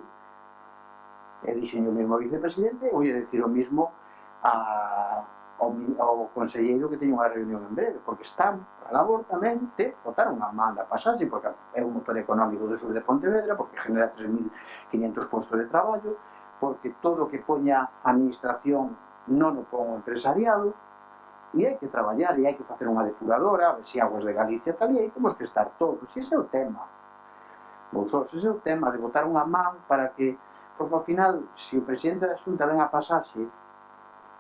[SPEAKER 1] E dixen o mesmo vicepresidente, vou a decir o mismo ao conselleiro que teño unha reunión en breve, porque están a labor tamén de botar unha man da pasaxe, porque é un motor económico do sur de Pontevedra, porque genera 3.500 postos de traballo, porque todo o que poña a administración non o pon o empresariado, e hai que traballar, e hai que facer unha depuradora, a ver se Aguas de Galicia tal, e aí temos que estar todos, e ese é o tema. Bouzós, ese é o tema, de botar unha man para que, porque ao final, se o presidente da Xunta ven a pasaxe,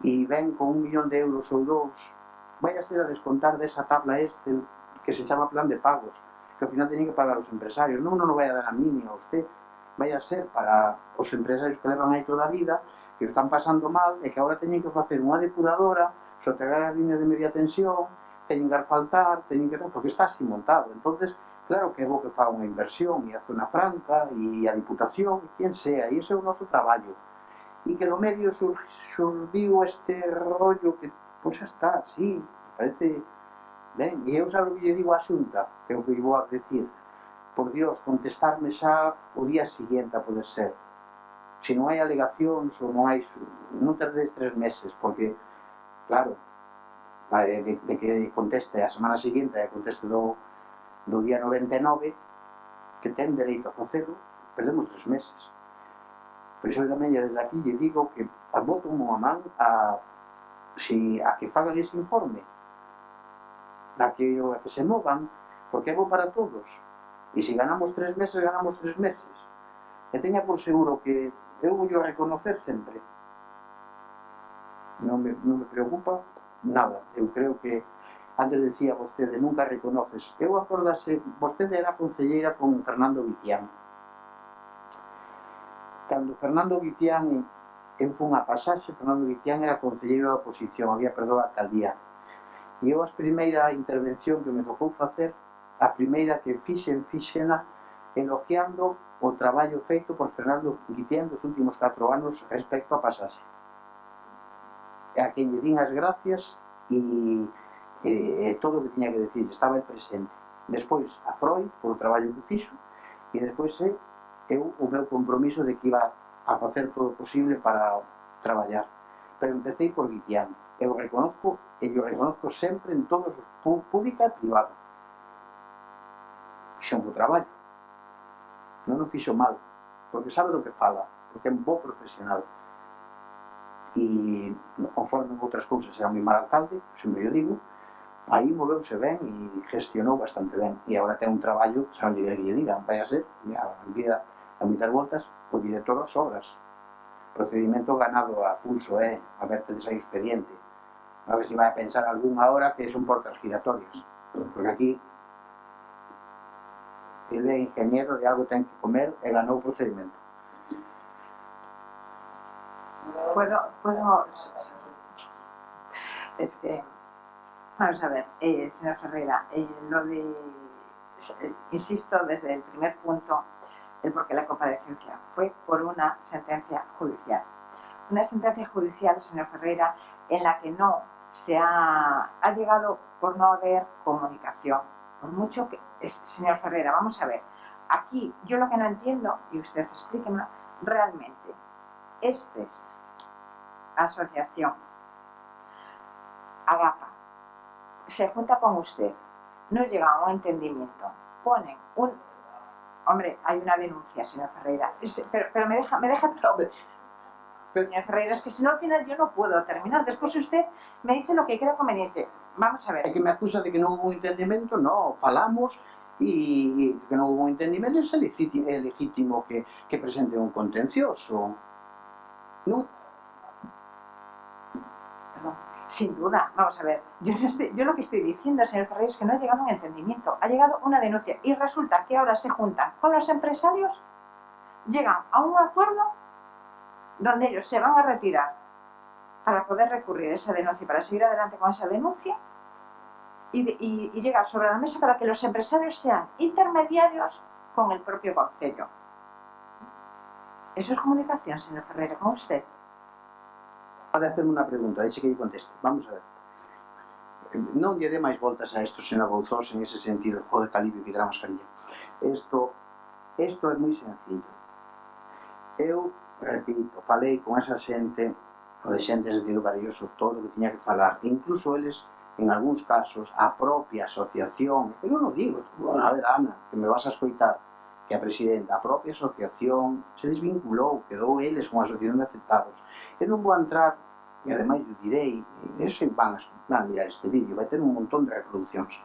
[SPEAKER 1] e ven con 1 millón de euros ou 2, vai a ser a descontar desa tabla que se chama plan de pagos, que ao final teñen que pagar os empresarios, non vai a dar a mí ni a usted, vai a ser para os empresarios que levan aí toda a vida, que o están pasando mal e que agora teñen que facer unha depuradora, soterrar as líneas de media tensión, teñen que asfaltar, teñen que... porque está así montado. Entonces, claro que é bo que faga unha inversión, e a Zona Franca, e a Diputación, e quen sea, e ese é o noso traballo. E que do medio surdiu este rollo que, pois xa está, sí, parece... Ben, e eu xa o que lle digo á Xunta, que é o que vou a decir, por Dios, contestarme xa o día siguiente a poder ser. Se non hai alegacións ou non hai... non tardedes 3 meses, porque, claro, de que conteste a semana seguinte e conteste do día 99, que ten dereito a facelo, perdemos 3 meses. Por iso tamén desde aquí lle digo que boto unha man a que fagan ese informe, a que se movan, porque é bo para todos. E se ganamos 3 meses, ganamos 3 meses. E teña por seguro que eu vou reconocer sempre. Non me preocupa nada. Eu creo que, antes decía vostede, nunca reconoces. Eu acordase, vostede era concelleira con Fernando Guitián. Cando Fernando Guitián, eu fun a pasaxe, Fernando Guitián era concelleiro da oposición, había perdido a alcaldía. E eu a primeira intervención que me tocou facer, a primeira que fixena elogiando o traballo feito por Fernando Guitián dos últimos 4 anos respecto a pasaxe. E a quen lle din as gracias e todo o que tiña que decir, estaba el presente. Despois a Freud, por o traballo que fixo, e despois o meu compromiso de que iba a facer todo o posible para traballar. Pero empecé por Guitián. Eu reconozco, e eu reconozco sempre en todos os pública e privada. Fixo un bo traballo. Non o fixo mal, porque sabe do que fala, porque é un bo profesional. E conforme outras cousas era moi mal alcalde, sempre eu digo, aí moveuse ben e gestionou bastante ben. E agora ten un traballo, saben que lle digan, vai a ser, a mitar voltas, o director das obras. Procedimento ganado a pulso, a ver que aí o expediente. A ver se vai a pensar algún ahora que son portas giratorias. Porque aquí ele é ingeniero de algo ten que comer e ganou o procedimento.
[SPEAKER 4] Puedo... Es que... Vamos a ver, señor Ferreira, lo de... Insisto desde el primer punto, el por qué la comparecencia fue por una sentencia judicial. Una sentencia judicial, señor Ferreira, en la que no se ha llegado por no haber comunicación. Por mucho que... Señor Ferreira, vamos a ver. Aquí, yo lo que no entiendo, y usted explíqueme, realmente, asociación, AGAPA, se junta con usted, no llega a un entendimiento, ponen un... Hombre, hay una denuncia, señor Ferreira, pero me deja... Señor Ferreira, es que si no al final yo no puedo terminar. Despois usted me dice lo que crea conveniente. Vamos a ver.
[SPEAKER 1] É que me acusa de que non houve un entendimento, non, falamos e que non houve un entendimento, é legítimo que presente un contencioso. Non?
[SPEAKER 4] Perdón. Sin duda, vamos a ver. Yo lo que estoy diciendo, señor Ferreira, es que no ha llegado a un entendimiento. Ha llegado una denuncia y resulta que ahora se juntan con los empresarios, llegan a un acuerdo donde ellos se van a retirar para poder recurrir a esa denuncia y para seguir adelante con esa denuncia y llegar sobre la mesa para que los empresarios sean intermediarios con el propio concello. Eso es comunicación, señor Ferreira, con usted.
[SPEAKER 1] Para hacerme unha pregunta, deixe que lle conteste. Vamos a ver. Non lle dé máis voltas a isto, señor Bouzós, en ese sentido. Joder, que alivio que terá mascarilla. Isto é moi sencillo. Eu, repito, falei con esa xente, o de xente en sentido cariñoso, todo o que tiña que falar. Incluso eles, en algúns casos, a propia asociación, eu non o digo, a ver, Ana, que me vas a escoitar, que a presidenta, a propia asociación, se desvinculou, quedou eles con a asociación de afectados. Eu non vou entrar, e ademais eu direi, ese van a mirar este vídeo, vai ter un montón de reproduccións.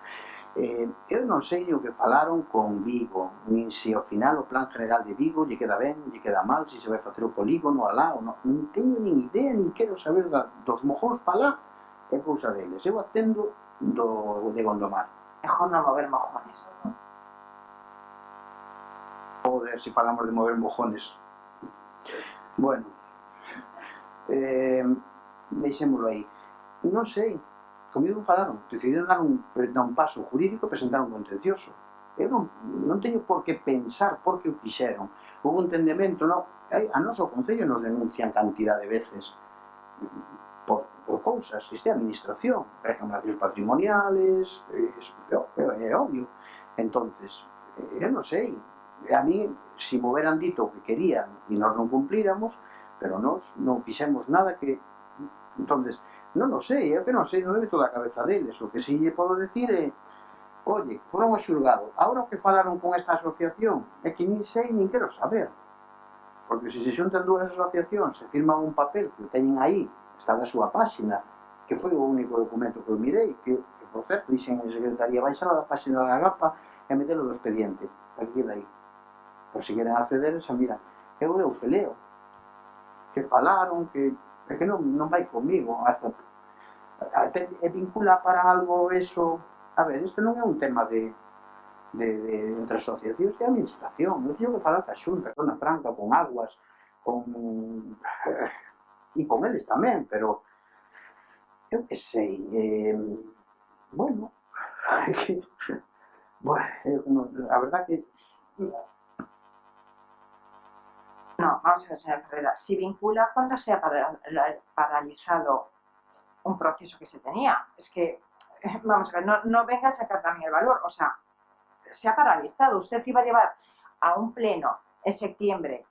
[SPEAKER 1] Eu non sei o que falaron con Vigo, nin se ao final o plan general de Vigo lle queda ben, lle queda mal, se se vai facer o polígono alá ou non. Non teño nin idea, nin quero saber dos mojóns para lá, é cousa deles. Eu atendo de Gondomar.
[SPEAKER 4] Mejor no mover mojones.
[SPEAKER 1] Joder, si falamos de mover mojones. Bueno, deixémoslo aí. Non sei, comigo falaron, decidiron dar un paso jurídico e presentar un contencioso. Eu non teño por que pensar por que o fixeron. Houve un entendemento, non? A noso Concello nos denuncian cantidad de veces por cousas, isto é administración, reclamacións patrimoniales, é obvio. Entonces, eu non sei, a mí, si me hubieran dito o que querían e nós non cumplíramos, pero nós non fixemos nada que... Entonces, non o sei, eu que non sei, non me meto da cabeza deles. O que si lle podo decir é, oye, foron ao xulgado, agora o que falaron con esta asociación é que nin sei, nin quero saber. Porque se xuntan dúas asociacións e firman un papel que o teñen aí, está na súa páxina, que foi o único documento que eu mirei, que por certo, dixen en secretaría, baixar a páxina da GAPA e metelo do expediente, aquí dai. Por se queren acceder, xa mira, eu peleo, que falaron, que é que non vai comigo, hasta e vincula para algo eso. A ver, este non é un tema de entre asociacións de administración, non teño que falar ca Xunta, con a Franca, con Aguas, con... e con eles tamén, pero eu que sei, bueno, a verdad que...
[SPEAKER 4] No, vamos a ver, señora Ferreira, si vincula cuando se ha paralizado un proceso que se tenía. Es que, vamos a ver, no venga a sacar también el valor, o sea, se ha paralizado. Usted iba a llevar a un pleno en septiembre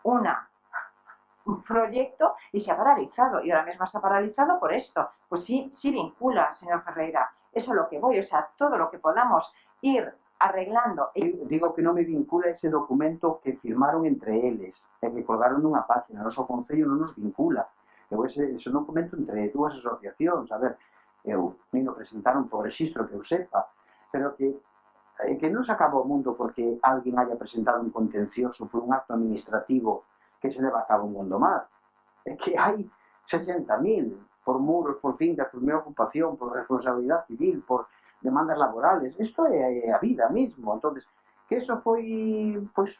[SPEAKER 4] un proyecto y se ha paralizado, y ahora mismo está paralizado por esto. Pues sí vincula, señor Ferreira, eso es lo que voy, o sea, todo lo que podamos ir arreglando.
[SPEAKER 1] Digo que non me vincula ese documento que firmaron entre eles e que colgaron nunha página. Noso Concello non nos vincula. Ese documento entre dúas asociacións, a ver, me lo presentaron por registro que eu sepa, pero que non se acaba o mundo porque alguén haya presentado un contencioso por un acto administrativo que se leva a cabo en Gondomar. É que hai 60.000 por muros, por fincas, por mera ocupación, por responsabilidade civil, por demandas laborales. Isto é a vida mismo. Entonces, que eso foi, pois,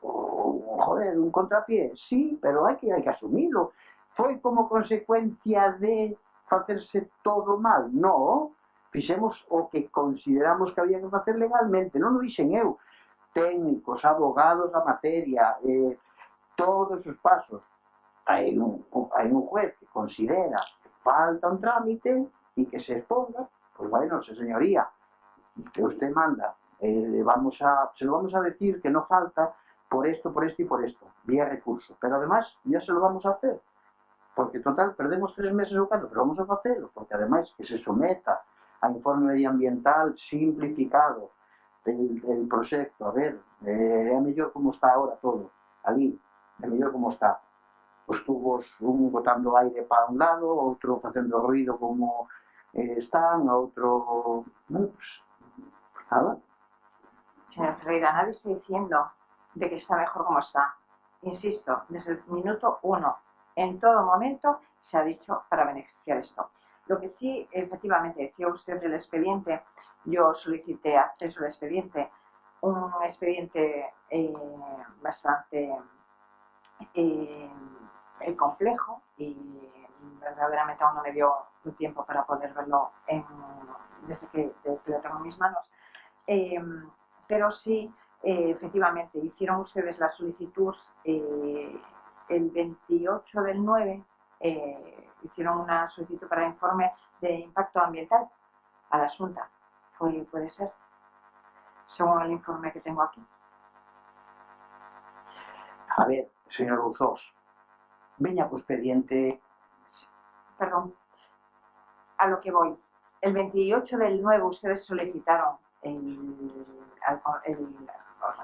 [SPEAKER 1] joder, un contrapié, sí, pero hai que asumilo. Foi como consecuencia de facerse todo mal? No, fixemos o que consideramos que había que facer legalmente, non o dixen eu. Técnicos, abogados da materia, todos os pasos. Hai un juez que considera que falta un trámite e que se exponga, pues bueno, señoría, que usted manda, se lo vamos a decir que no falta por esto y por esto, vía recurso, pero además ya se lo vamos a hacer, porque total, perdemos 3 meses o 4, pero vamos a hacerlo, porque además que se someta a informe medioambiental simplificado del proxecto, a ver, é mellor como está ahora todo, ali, é mellor como está, os tubos, un botando aire para un lado, outro facendo ruido como están, outro... Bueno, pues nada.
[SPEAKER 4] Señor Ferreira, nadie está diciendo de que está mejor como está. Insisto, desde el minuto 1, en todo momento se ha dicho para beneficiar esto. Lo que sí, efectivamente, decía usted del expediente, yo solicité acceso al expediente, un expediente bastante complejo y verdaderamente aún no me dio un tiempo para poder verlo desde que lo tengo en mis manos. Pero sí, efectivamente, hicieron ustedes la solicitud el 28 del 9, hicieron una solicitud para informe de impacto ambiental a la Xunta. Puede ser, según el informe que tengo aquí.
[SPEAKER 1] A ver, señor Luzós, veña co expediente...
[SPEAKER 4] Perdón, a lo que voy. El 28 del 9 ustedes solicitaron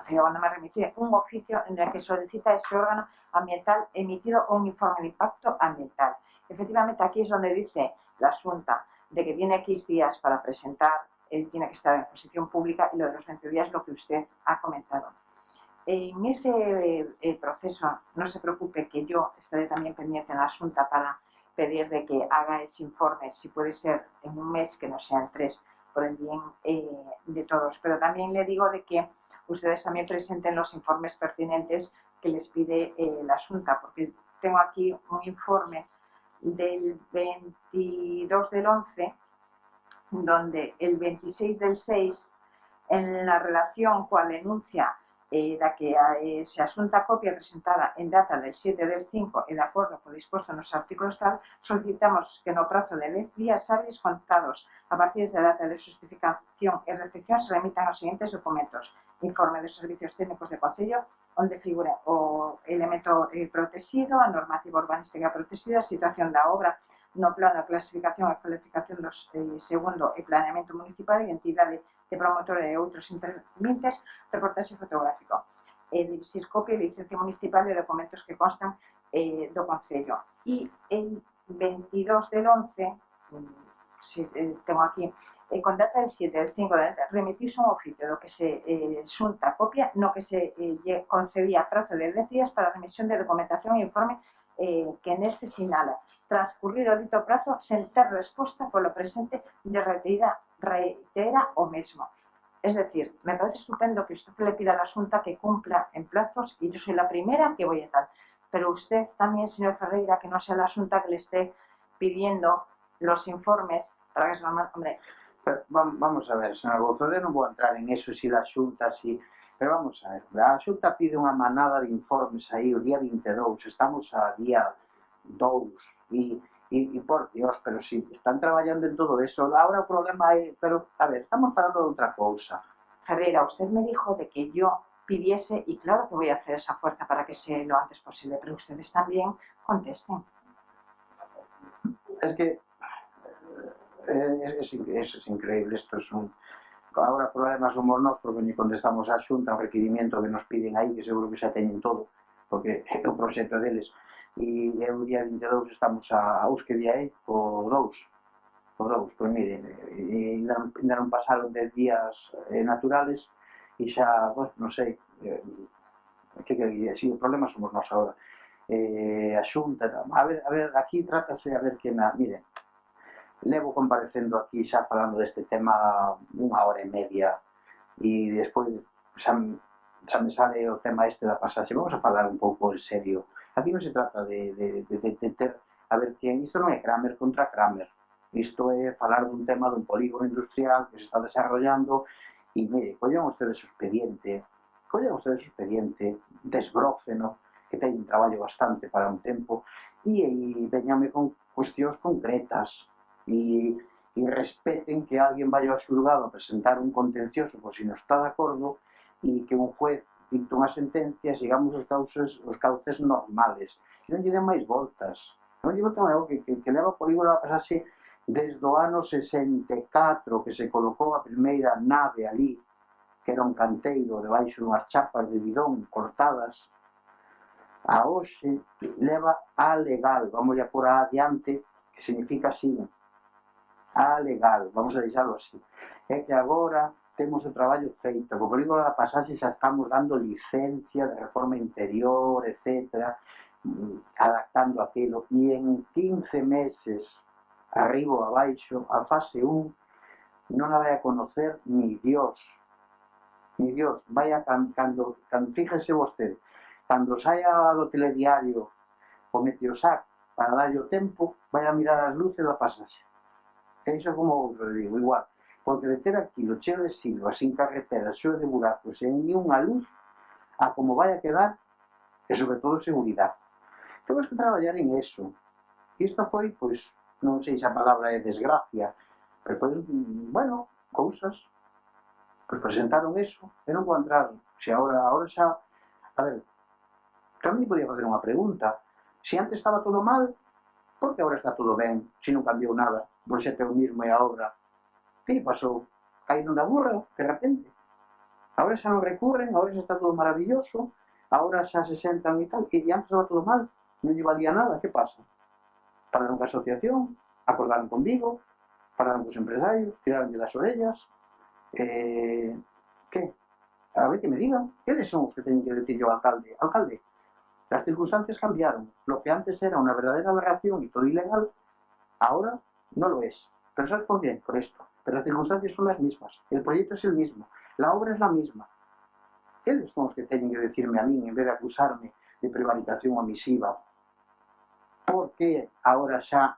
[SPEAKER 4] cuando me remití un oficio en el que solicita este órgano ambiental emitido un informe de impacto ambiental. Efectivamente, aquí es donde dice la Xunta de que tiene X días para presentar, tiene que estar en exposición pública, y lo de los 20 días lo que usted ha comentado. En ese proceso, no se preocupe que yo estaré también pendiente en la Xunta para pedir de que haga ese informe, si puede ser en un mes, que no sean 3, por el bien de todos. Pero también le digo de que ustedes también presenten los informes pertinentes que les pide la Xunta, porque tengo aquí un informe del 22 del 11, donde el 26 del 6, en la relación coa denuncia da que se asunta copia presentada en data del 7 del 5 e de acordo co disposto nos artículos tal, solicitamos que no prazo de 10 días hábiles contados a partir da data de justificación e recepción se remitan os seguintes documentos: informe dos servicios técnicos de Concello, onde figura o elemento protegido, a normativa urbanística protegida, a situación da obra no plano de clasificación e cualificación dos segundo e planeamento municipal, identidade de promotora e outros intervinientes, reportaxe fotográfico, dirixir copia e licencia municipal de documentos que constan do Concello. E el 22 del 11, tengo aquí, con data del 7 del 5 remitirse un oficio do que se xunta copia no que se concedía prazo de 10 días para a remisión de documentación e informe que nese sinala. Transcurrido dito prazo, sen ter resposta polo presente, lle reitera o mesmo. Es decir, me parece estupendo que usted le pida a la Xunta que cumpla en plazos y yo soy la primera que voy a tal. Pero usted también, señor Ferreira, que no sea la Xunta que le esté pidiendo los informes para que es normal. Hombre,
[SPEAKER 1] pero vamos a ver, señor Bouzos, eu non vou entrar en eso, si la Xunta, si... Pero vamos a ver, a Xunta pide unha manada de informes aí o día 22, estamos a día 2 e por Dios, pero si están traballando en todo eso, ahora o problema é, pero a ver, estamos falando de outra cousa.
[SPEAKER 4] Ferreira, usted me dijo de que yo pidiese, y claro que voy a hacer esa fuerza para que sea lo antes posible, pero ustedes también contesten.
[SPEAKER 1] Es que es increíble, esto es un... Ahora o problema somos nós porque ni contestamos a Xunta o requirimiento que nos piden aí, que seguro que xa teñen todo, porque é o proxecto deles. E o día 22 estamos aos que día é, o 2, pois mire, ainda non pasaron 10 días naturales e xa, pues, non sei, que quería, si o problema somos nós agora. A Xunta, a ver, aquí trátase, a ver que mire, levo comparecendo aquí xa falando deste tema 1 hora e media e despois xa me sale o tema este da pasaxe. Vamos a falar un pouco en serio. Aquí non se trata de ter, a ver, isto non é Kramer contra Kramer, isto é falar dun tema dun polígono industrial que se está desarrollando e, mire, collan ustedes o expediente, desbróceno, que ten un traballo bastante para un tempo, e veñame con cuestións concretas e respeten que alguén vaya ao xulgado a presentar un contencioso por si non está de acordo e que un juez dicta unha sentencia, sigamos os cauces normales. E non lle den máis voltas. Non lle voltan algo que leva o polígono a pasarse desde o ano 64, que se colocou a primeira nave ali, que era un canteiro debaixo dunhas chapas de bidón cortadas, a hoxe leva a legal, vamos a por adiante, que significa así, a legal, vamos a deixarlo así. É que agora temos o traballo feito, co polígono da pasaxe xa estamos dando licencia de reforma interior, etc., adaptando aquilo, e en 15 meses, arriba ou abaixo, a fase 1 non a vai a conocer ni Dios, vaya cando fíjese vostede, cando saia do telediario o Meteosat para darlle o tempo, vai a mirar as luces da pasaxe. E iso como outro digo, igual, porque de ter aquilo cheo de silvas, sin carreteras, cheo de buracos, sen ni unha luz, a como vai a quedar, e sobre todo seguridade. Temos que traballar en eso. E isto foi, pois, non sei se a palabra é desgracia, pero foi, bueno, cousas. Pois presentaron eso, e non vou entrar, se agora xa, a ver, tamén podía facer unha pregunta. Se antes estaba todo mal, por que agora está todo ben, se non cambiou nada? O proxecto é o mismo e a obra. Que pasou? Caíron da burra, de repente. Agora xa non recurren, agora xa está todo maravilloso, agora xa se sentan e tal, e antes estaba todo mal, non lle valía nada, que pasa? Pararon ca asociación, acordaron con Vigo, pararon cos empresarios, tiraron das orellas, que? A ver que me digan, eles son os que teñen que decirle ao alcalde, alcalde, las circunstancias cambiaron, lo que antes era una verdadera aberración y todo ilegal, ahora no lo es. ¿Pero sabes por qué? Por esto. Pero las circunstancias son las mismas, el proyecto es el mismo, la obra es la misma. Eles son os que teñen que decirme a min, en vez de acusarme de prevaricación omisiva, porque agora xa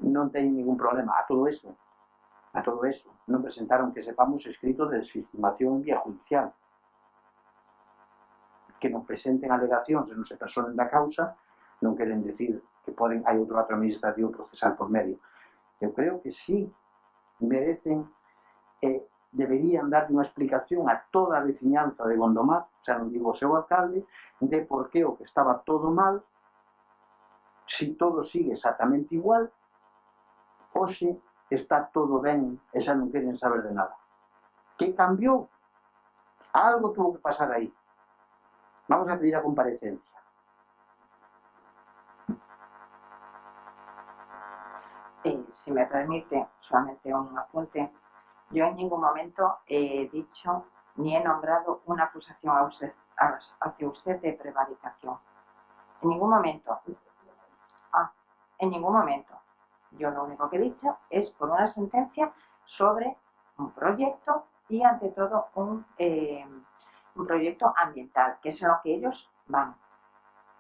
[SPEAKER 1] non teñen ningún problema. A todo eso, non presentaron que sepamos escrito de desestimación vía judicial. Que non presenten alegacións e non se personen da causa non queren decir que hai outro acto administrativo procesal por medio. Eu creo que sí merecen e deberían dar unha explicación a toda a veciñanza de Gondomar, xa non digo o seu alcalde, de por que o que estaba todo mal, si todo sigue exactamente igual, hoxe está todo ben e xa non queren saber de nada. Que cambiou? Algo tuvo que pasar aí. Vamos a pedir a comparecencia.
[SPEAKER 4] Si me permite, solamente un apunte. Yo en ningún momento he dicho ni he nombrado una acusación hacia usted de prevaricación. En ningún momento. En ningún momento. Yo lo único que he dicho es por una sentencia sobre un proyecto y ante todo un proyecto ambiental, que es en lo que ellos van.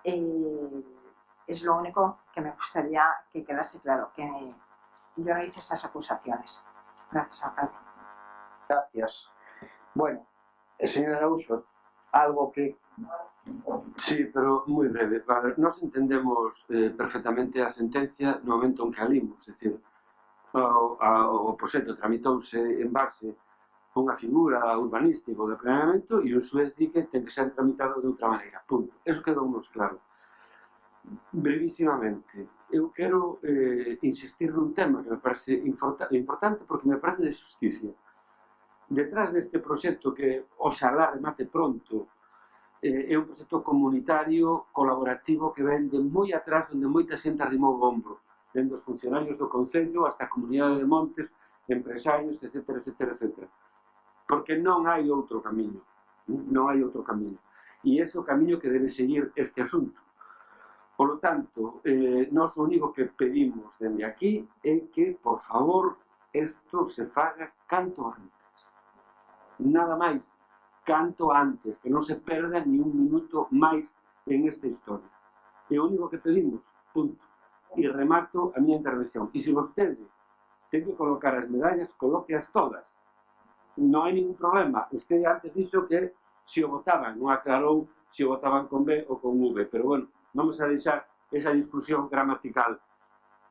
[SPEAKER 4] Es lo único que me gustaría que quedase claro, que yo no hice esas acusaciones. Gracias, alcalde.
[SPEAKER 1] Gracias. Bueno, señor Araújo, algo que...
[SPEAKER 3] Sí, pero moi breve. A ver, nós entendemos perfectamente a sentencia no momento en que a limos, é dicir, o proxecto tramitouse en base a unha figura urbanística de planeamento e un xuez di que ten que ser tramitado de outra maneira, punto. Eso quedou nos claro. Brevísimamente, eu quero insistir nun tema que me parece importante porque me parece de justicia. Detrás deste proxecto que oxalá remate pronto é un proxecto comunitario colaborativo que ven de moi atrás, onde moita xente arrimou o ombro, dende os funcionarios do Concello hasta a comunidade de Montes, empresarios, etc, etc, etc. Porque non hai outro camiño, non hai outro camiño. E ese é o camiño que debe seguir este asunto. Por lo tanto, nós o único que pedimos dende aquí é que, por favor, isto se faga canto antes. Nada máis, canto antes, que non se perda ni un minuto máis en esta historia. É o único que pedimos, punto. E remato a miña intervención. E se vostede ten que colocar as medallas, colóqueas todas. Non hai ningún problema. Usted antes dixo que se o votaban, non aclarou se o votaban con B ou con V, pero bueno, vamos a deixar esa discusión gramatical.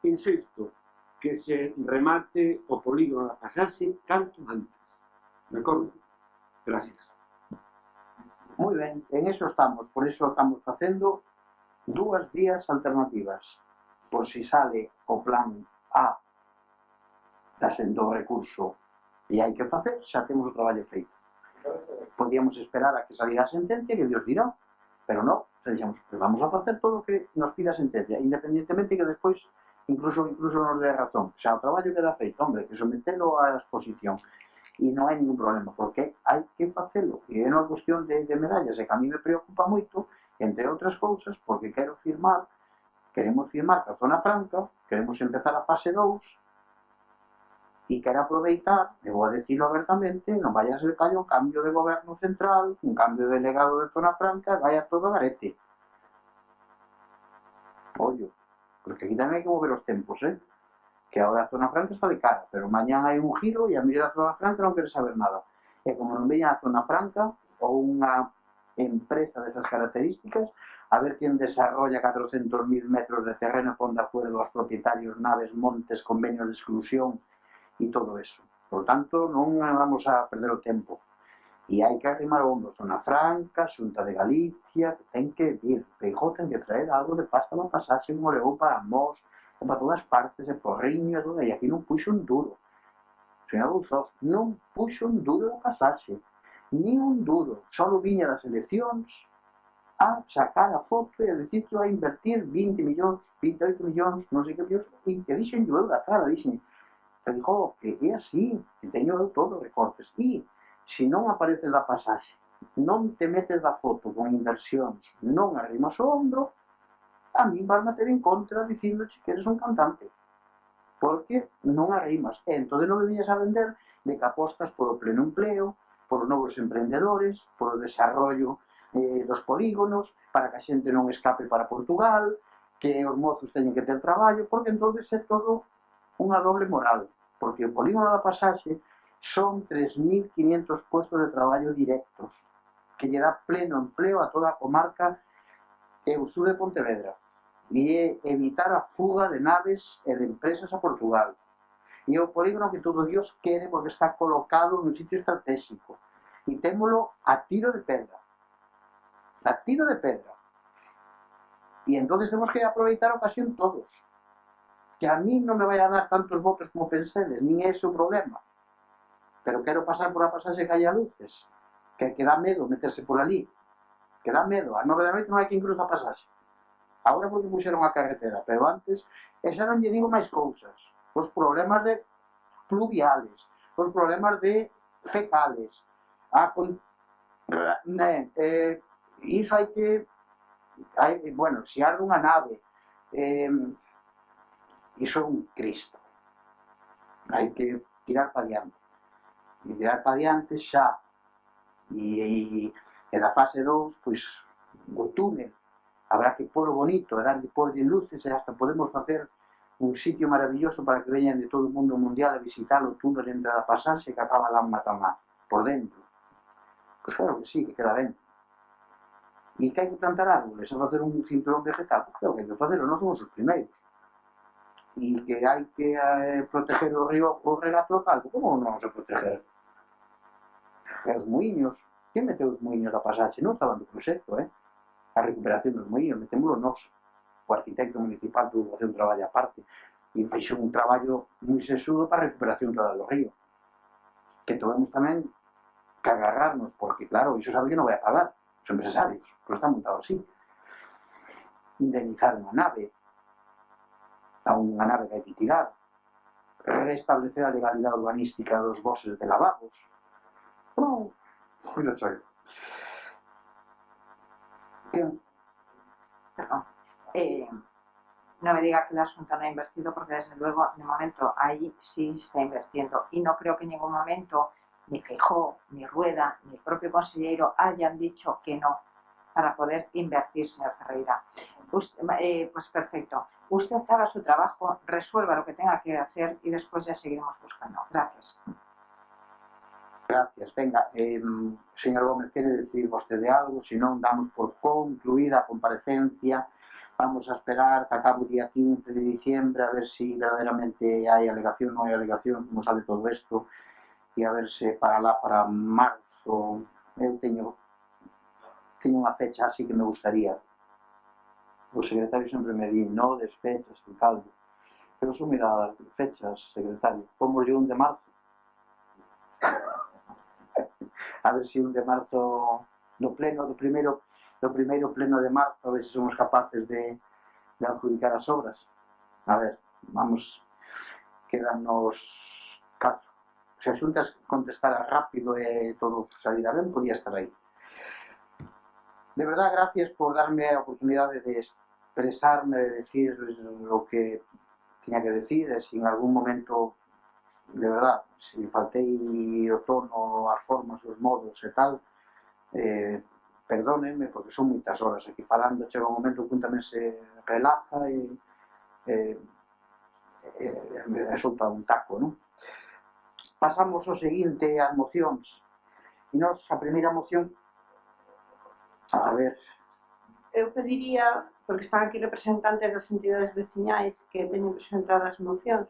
[SPEAKER 3] Insisto, que se remate o polígono da Pasaxe canto antes. De acordo? Gracias.
[SPEAKER 1] Moi ben, en eso estamos, por eso estamos facendo dúas vías alternativas. Por si sale o plan A do recurso e hai que facer, xa temos o traballo feito. Podíamos esperar a que saliera a sentencia, que Dios dirá, pero non, dixemos, pues vamos a facer todo o que nos pida a sentencia, independentemente que despois incluso nos dé razón. Xa o traballo queda feito, hombre, que sometelo á exposición. E non hai ningún problema, porque hai que facelo. E é unha cuestión de medallas, e que a mí me preocupa moito, entre outras cousas, porque queremos firmar ca Zona Franca, queremos empezar a fase 2, e quero aproveitar, e vou a decirlo abertamente, non vaya a ser que haya un cambio de goberno central, un cambio de delegado de Zona Franca, vaya todo a garete. Ollo, porque aquí tamén hai que mover os tempos, que ahora a Zona Franca está de cara, pero mañán hai un giro e a mellor a Zona Franca non quere saber nada. E como non veña a Zona Franca ou unha empresa desas características, a ver quen desarrolla 400.000 metros de terreno con de acuerdo aos propietarios, naves, montes, convenios de exclusión e todo eso. Por tanto, non vamos a perder o tempo. E hai que arrimar o hombro. Zona Franca, Xunta de Galicia, ten que vir. Feijóo ten que traer algo de pasta para pasarse un levou para Mos, e para todas partes, e Porriño, e todo. E aquí non puxo un duro. Señor Buzoz, non puxo un duro de pasaxe. Ni un duro. Solo viña das eleccións a sacar a foto e a decir que vai a invertir 20 millóns, 28 millóns, non sei que millóns, e que dixen eu da cara, dixen, dijo que é así, que teño todo recortes. E se non aparece da pasaxe, non te metes da foto con inversións, non arrimas o ombro, a mí vas a ter en contra dicindo que eres un cantante. Porque non arrimas. E entón non me viñas a vender de que apostas por o pleno empleo, por novos emprendedores, por o desarrollo dos polígonos, para que a xente non escape para Portugal, que os mozos teñen que ter traballo, porque entonces é todo unha doble moral, porque o polígono da Pasaxe son 3.500 puestos de traballo directos, que lle dá pleno empleo a toda a comarca e o sur de Pontevedra, e é evitar a fuga de naves e de empresas a Portugal. E é o polígono que todo Dios quere porque está colocado nun sitio estratégico, e témolo a tiro de pedra. A tiro de pedra. Y entonces tenemos que aproveitar a ocasión todos. Que a mí non me vai a dar tantos votos como pensedes, nin é ese o problema. Pero quero pasar por a Pasaxe que haya luces. Que dá medo meterse por ali. Que dá medo. A 9 da noite non hai quen cruza a Pasaxe. Agora porque puxeron a carretera, pero antes, e xa non lle digo máis cousas. Os problemas de pluviales, os problemas de fecales, iso hai que bueno, se arde unha nave iso é un Cristo, hai que tirar para diante e tirar para diante xa e da fase 2 pois o túnel habrá que polo bonito e darlle porlle luces e hasta podemos facer un sitio maravilloso para que veñan de todo o mundo mundial a visitar o túnel entre a Pasaxe que acaba lá en Matamá por dentro. Pois claro que sí, que queda ben. E que hai que plantar árboles a facer un cinturón vegetal, pois claro que hai que facelo, non somos os primeiros. E que hai que proteger o río, o regato local, como non vamos a proteger? E os muiños, que meteu os muiños da Pasaxe? Non estaban do proxecto, a recuperación dos muiños, metémoslo nós. O arquitecto municipal tuvo que facer un traballo aparte e fixo un traballo moi sesudo para a recuperación toda do río. Que tomemos tamén que agarrarnos, porque claro, iso sabe que non vai a pagar os empresarios, pero está montado así. Indemnizar unha nave, a unha nave que hai que tirar, restablecer a legalidade urbanística dos bosses de lavabos. Non, mira, Chayo.
[SPEAKER 4] Perdón. No me diga que el asunto no ha invertido, porque desde luego, de momento, ahí sí está invirtiendo. Y no creo que en ningún momento ni Feijóo, ni Rueda, ni el propio consejero hayan dicho que no para poder invertir, señor Ferreira. Usted, pues perfecto. Usted haga su trabajo, resuelva lo que tenga que hacer y después ya seguiremos buscando. Gracias.
[SPEAKER 1] Gracias. Venga, señor Gómez, ¿quiere decir vostede algo? Si non, damos por concluída a comparecencia. Vamos a esperar que acabe o día 15 de diciembre a ver si verdaderamente hai alegación, non hai alegación, como sale todo isto, e a ver se para lá, para marzo, eu teño unha fecha así que me gustaría. O secretario sempre me di, no des fechas, en caldo. Pero son mira fechas, secretario. Pomos de 1 de marzo. A ver si 1 de marzo, do pleno, do primeiro pleno de marzo, a ver se somos capaces de adjudicar as obras. A ver, vamos, quedanos 4. Se a Xunta contestara rápido e todo salira ben, podía estar aí. De verdad, gracias por darme a oportunidade de expresarme, de decir o que tiña que decir, e se en algún momento, de verdad, se faltei o tono, as formas, os modos e tal, perdónenme, porque son moitas horas aquí falando, chega un momento que un tamén se relaja e resulta un taco, non? Pasamos ao seguinte, as mocións. E nos, a primeira moción, a ver...
[SPEAKER 2] Eu pediría, porque están aquí representantes das entidades veciñais que teñen presentadas mocións,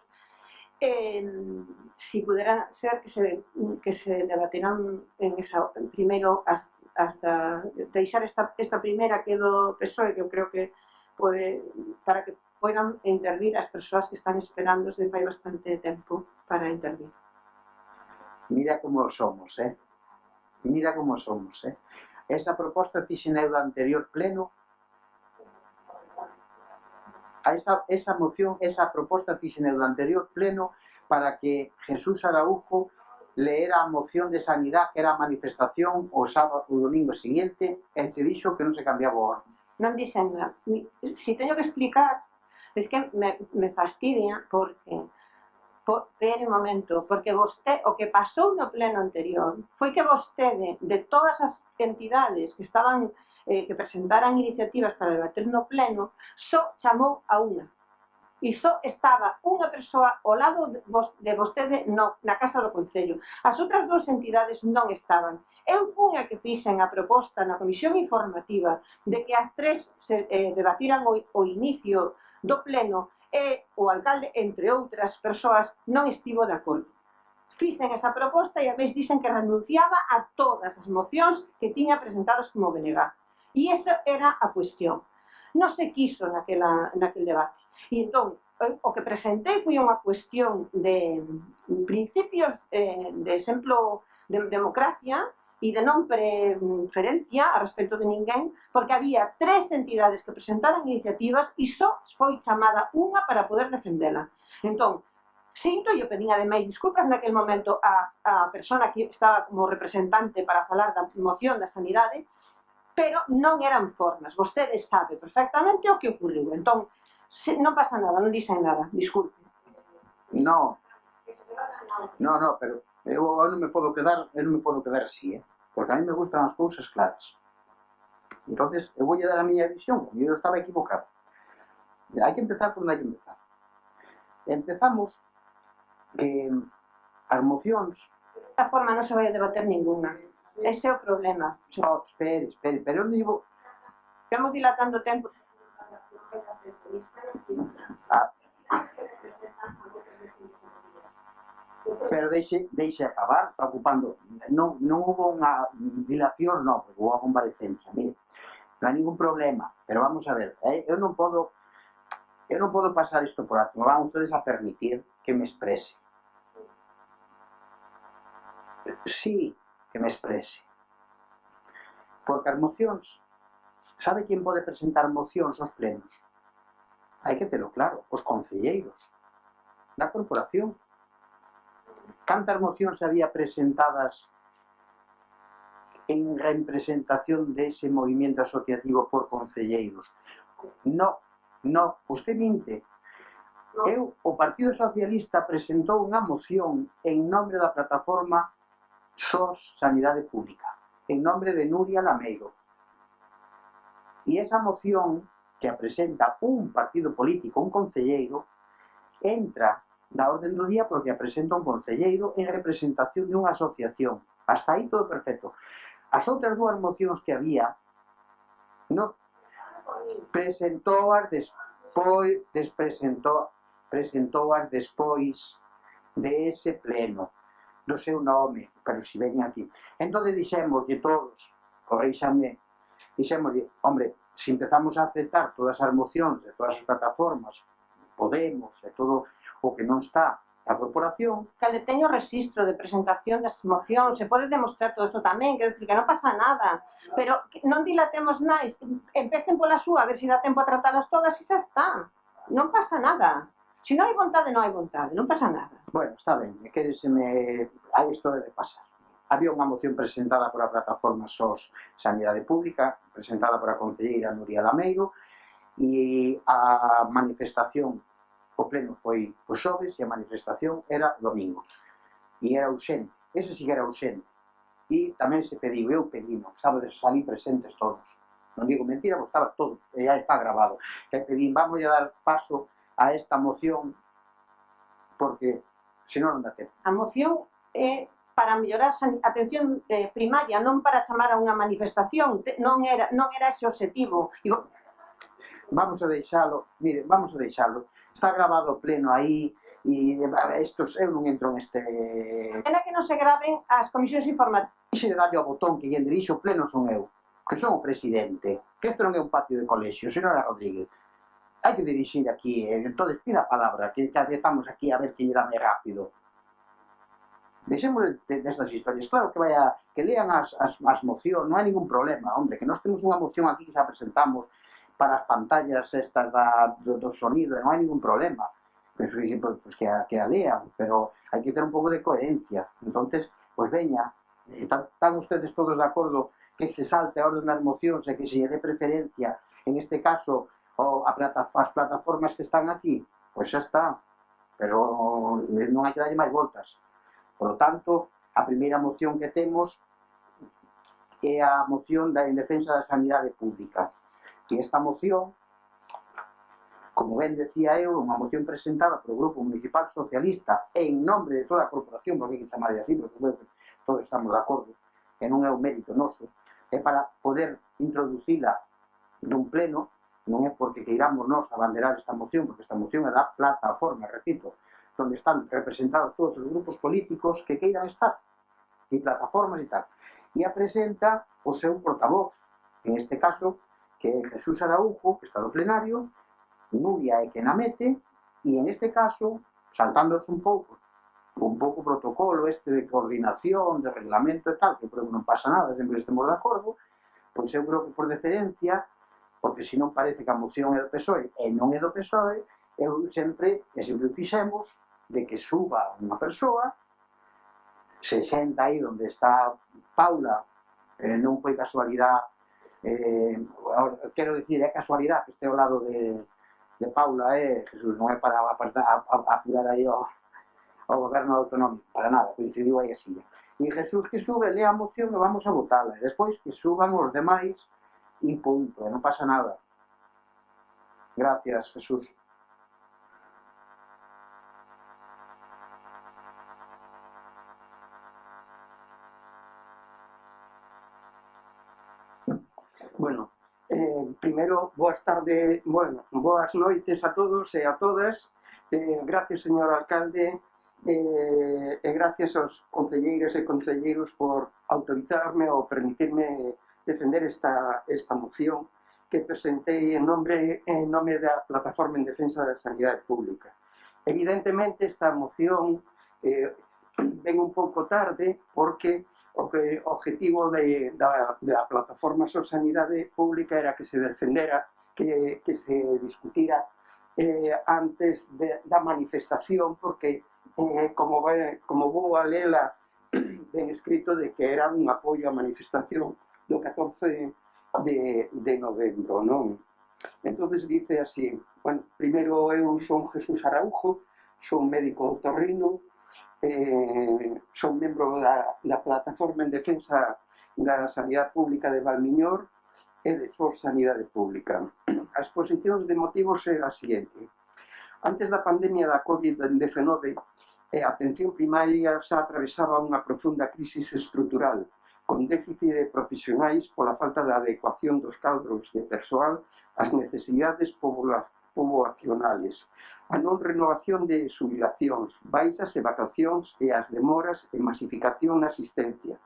[SPEAKER 2] si pudera ser que se debaterán en esa, primeiro, hasta deixar esta primeira que do PSOE, que eu creo que pode, para que poidan intervir as persoas que están esperando desde fai bastante tempo para intervir.
[SPEAKER 1] Mira como somos, Mira como somos, Esa proposta fixen eu do anterior pleno, esa moción, esa proposta fixen eu do anterior pleno para que Jesús Araújo leera a moción de sanidade que era a manifestación o sábado, o domingo seguinte, e se dixo que non se cambiaba o orden.
[SPEAKER 2] Non dixen nada. Si teño que explicar, es que me fastidia porque Espere un momento, porque o que pasou no pleno anterior foi que vostede, de todas as entidades que estaban que presentaran iniciativas para debater no pleno, só chamou a unha. E só estaba unha persoa ao lado de vostede na Casa do Concello. As outras dúas entidades non estaban. Eu fui a que fixen a proposta na comisión informativa de que as tres se debatiran o inicio do pleno e o alcalde, entre outras persoas, non estivo de acordo. Fixen esa proposta e a vez dixen que renunciaba a todas as mocións que tiña presentadas como BNG. E esa era a cuestión. Non se quiso naquel debate. E entón, o que presentei foi unha cuestión de principios de exemplo de democracia e de non preferencia a respecto de ninguén, porque había 3 entidades que presentaran iniciativas e só foi chamada unha para poder defendela. Entón, sinto, e eu pedín ademais disculpas naquel momento a persona que estaba como representante para falar da moción da sanidade, pero non eran formas. Vostedes sabe perfectamente o que ocurriu. Entón, non pasa nada, non dixen nada, disculpe.
[SPEAKER 1] No, pero eu non me podo quedar así, porque a mí me gustan as cousas claras. Entonces, eu vou dar a miña visión, porque eu estaba equivocado. Hai que empezar por onde hai que empezar. Empezamos que as mocións...
[SPEAKER 2] De esta forma non se vai a debater ninguna. Ese é o problema.
[SPEAKER 1] Espere, pero eu non digo...
[SPEAKER 2] Estamos dilatando o tempo.
[SPEAKER 1] Pero deixe acabar, está ocupando. Non hubo unha dilación, non, porque hubo a comparecencia. Mire, non hai ningún problema, pero vamos a ver, eu non podo pasar isto por alto, me van ustedes a permitir que me exprese. Sí, que me exprese. Porque as mocións, sabe quen pode presentar mocións aos plenos? Hai que telo claro, os concelleiros da corporación. Cantas mocións había presentadas en representación dese movimento asociativo por concelleiros? No, usted minte. O Partido Socialista presentou unha moción en nome da plataforma SOS Sanidade Pública, en nome de Nuria Lameiro. E esa moción que a presenta un partido político, un concelleiro, entra na orden do día porque a presenta un concelleiro en representación de unha asociación. Hasta aí todo perfecto. As outras dúas mocións que había, non presentóas despois de ese pleno, do seu nome, pero si veñen aquí. Entón dixemos de todos, corríxame, dixemos, hombre, se empezamos a aceptar todas as mocións de todas as plataformas, Podemos e todo o que non está a corporación...
[SPEAKER 2] Calde teño registro de presentación das mocións, se pode demostrar todo isto tamén, quero dicir que non pasa nada, pero non dilatemos máis, empecen pola súa, a ver se dá tempo a tratalas todas e xa está, non pasa nada. Se non hai vontade, non hai vontade, non pasa nada.
[SPEAKER 1] Bueno, está ben, hai isto de pasar. Había unha moción presentada por a plataforma SOS Sanidade Pública, presentada por a concelleira Nuria Lameiro, e a manifestación, o pleno foi o xoves e a manifestación era domingo. E era urxente, ese sí que era urxente. E tamén se pediu, eu pedino, sabedes, salí presentes todos. Non digo mentira, porque estaba todo, e já está grabado. E pedín, vamos a dar paso a esta moción, porque senón non dá tempo.
[SPEAKER 2] A moción é para mellorar a atención primaria, non para chamar a unha manifestación, non era ese o objetivo.
[SPEAKER 1] Vamos a deixalo, mire, vamos a deixalo. Está grabado o pleno aí, e estos, eu non entro neste...
[SPEAKER 2] Pena que non se graven as comisións informativas.
[SPEAKER 1] Ixe de darlle ao botón que lle dirixe o pleno son eu, que son o presidente, que isto non é un patio de colexio, señora Rodríguez. Hai que dirixir aquí, entón pida a palabra, que estamos aquí a ver que lle dame rápido. Deixemos destas historias, claro que lean as mocións, non hai ningún problema, hombre, que nós temos unha moción aquí que xa presentamos para as pantallas estas do sonido, non hai ningún problema. Pues que a lean, pero hai que ter un pouco de coherencia. Entonces, pues veña, están ustedes todos de acordo que se salte a orden das mocións e que se lle dé preferencia, en este caso, as plataformas que están aquí, pues xa está. pero non hai que darlle máis voltas. Por lo tanto, a primeira moción que temos é a moción en defensa da sanidade pública. E esta moción, como ben decía eu, unha moción presentada polo Grupo Municipal Socialista en nombre de toda a corporación, porque hai que chamar así, porque todos estamos de acordo, que non é un mérito noso, é para poder introducila nun pleno, non é porque queiramos nós abanderar esta moción, porque esta moción é da plataforma, repito, onde están representados todos os grupos políticos que queiran estar, e plataformas e tal. E a presenta o seu portavoz, en este caso, que é Jesús Araujo, que está no plenario, Nuria é que na mete, e en este caso, saltándose un pouco o protocolo este de coordinación, de reglamento e tal, que creo que non pasa nada, sempre estemos de acordo, pois eu creo que por deferencia, porque se non parece que a moción é do PSOE e non é do PSOE, eu sempre o fixemos de que suba unha persoa, se senta aí onde está Paula, non foi casualidade, quero dicir, é casualidade que este ao lado de Paula, Jesús, non é para apurar aí ao goberno autonómico, para nada, coincidiu aí así. E Jesús que sube, lea a moción e vamos a votala, e despois que suban os demais e punto, non pasa nada. Gracias, Jesús.
[SPEAKER 7] Bueno, primeiro, boas noites a todos e a todas. Gracias, señor alcalde, e gracias aos concelleiros e concelleiros por autorizarme ou permitirme defender esta moción que presentei en nome da Plataforma en Defensa da Sanidade Pública. Evidentemente, esta moción ven un pouco tarde porque o objetivo da Plataforma sobre Sanidade Pública era que se defendera, que se discutira antes da manifestación, porque como vou a lela ben escrito de que era un apoio á manifestación do 14 de novembro, non? Entonces dice así, bueno, primeiro eu son Jesús Araujo, son médico otorrino, son membro da Plataforma en Defensa da Sanidade Pública de Valmiñor e de FOS Sanidade Pública. A exposición de motivos é a seguinte. Antes da pandemia da COVID-19, a atención primaria xa atravesaba unha profunda crisis estrutural, con déficit de profesionais pola falta de adecuación dos cadros de persoal ás necesidades poboacionales, a non renovación de xubilacións, baixas e vacacións e as demoras e masificación na asistencia,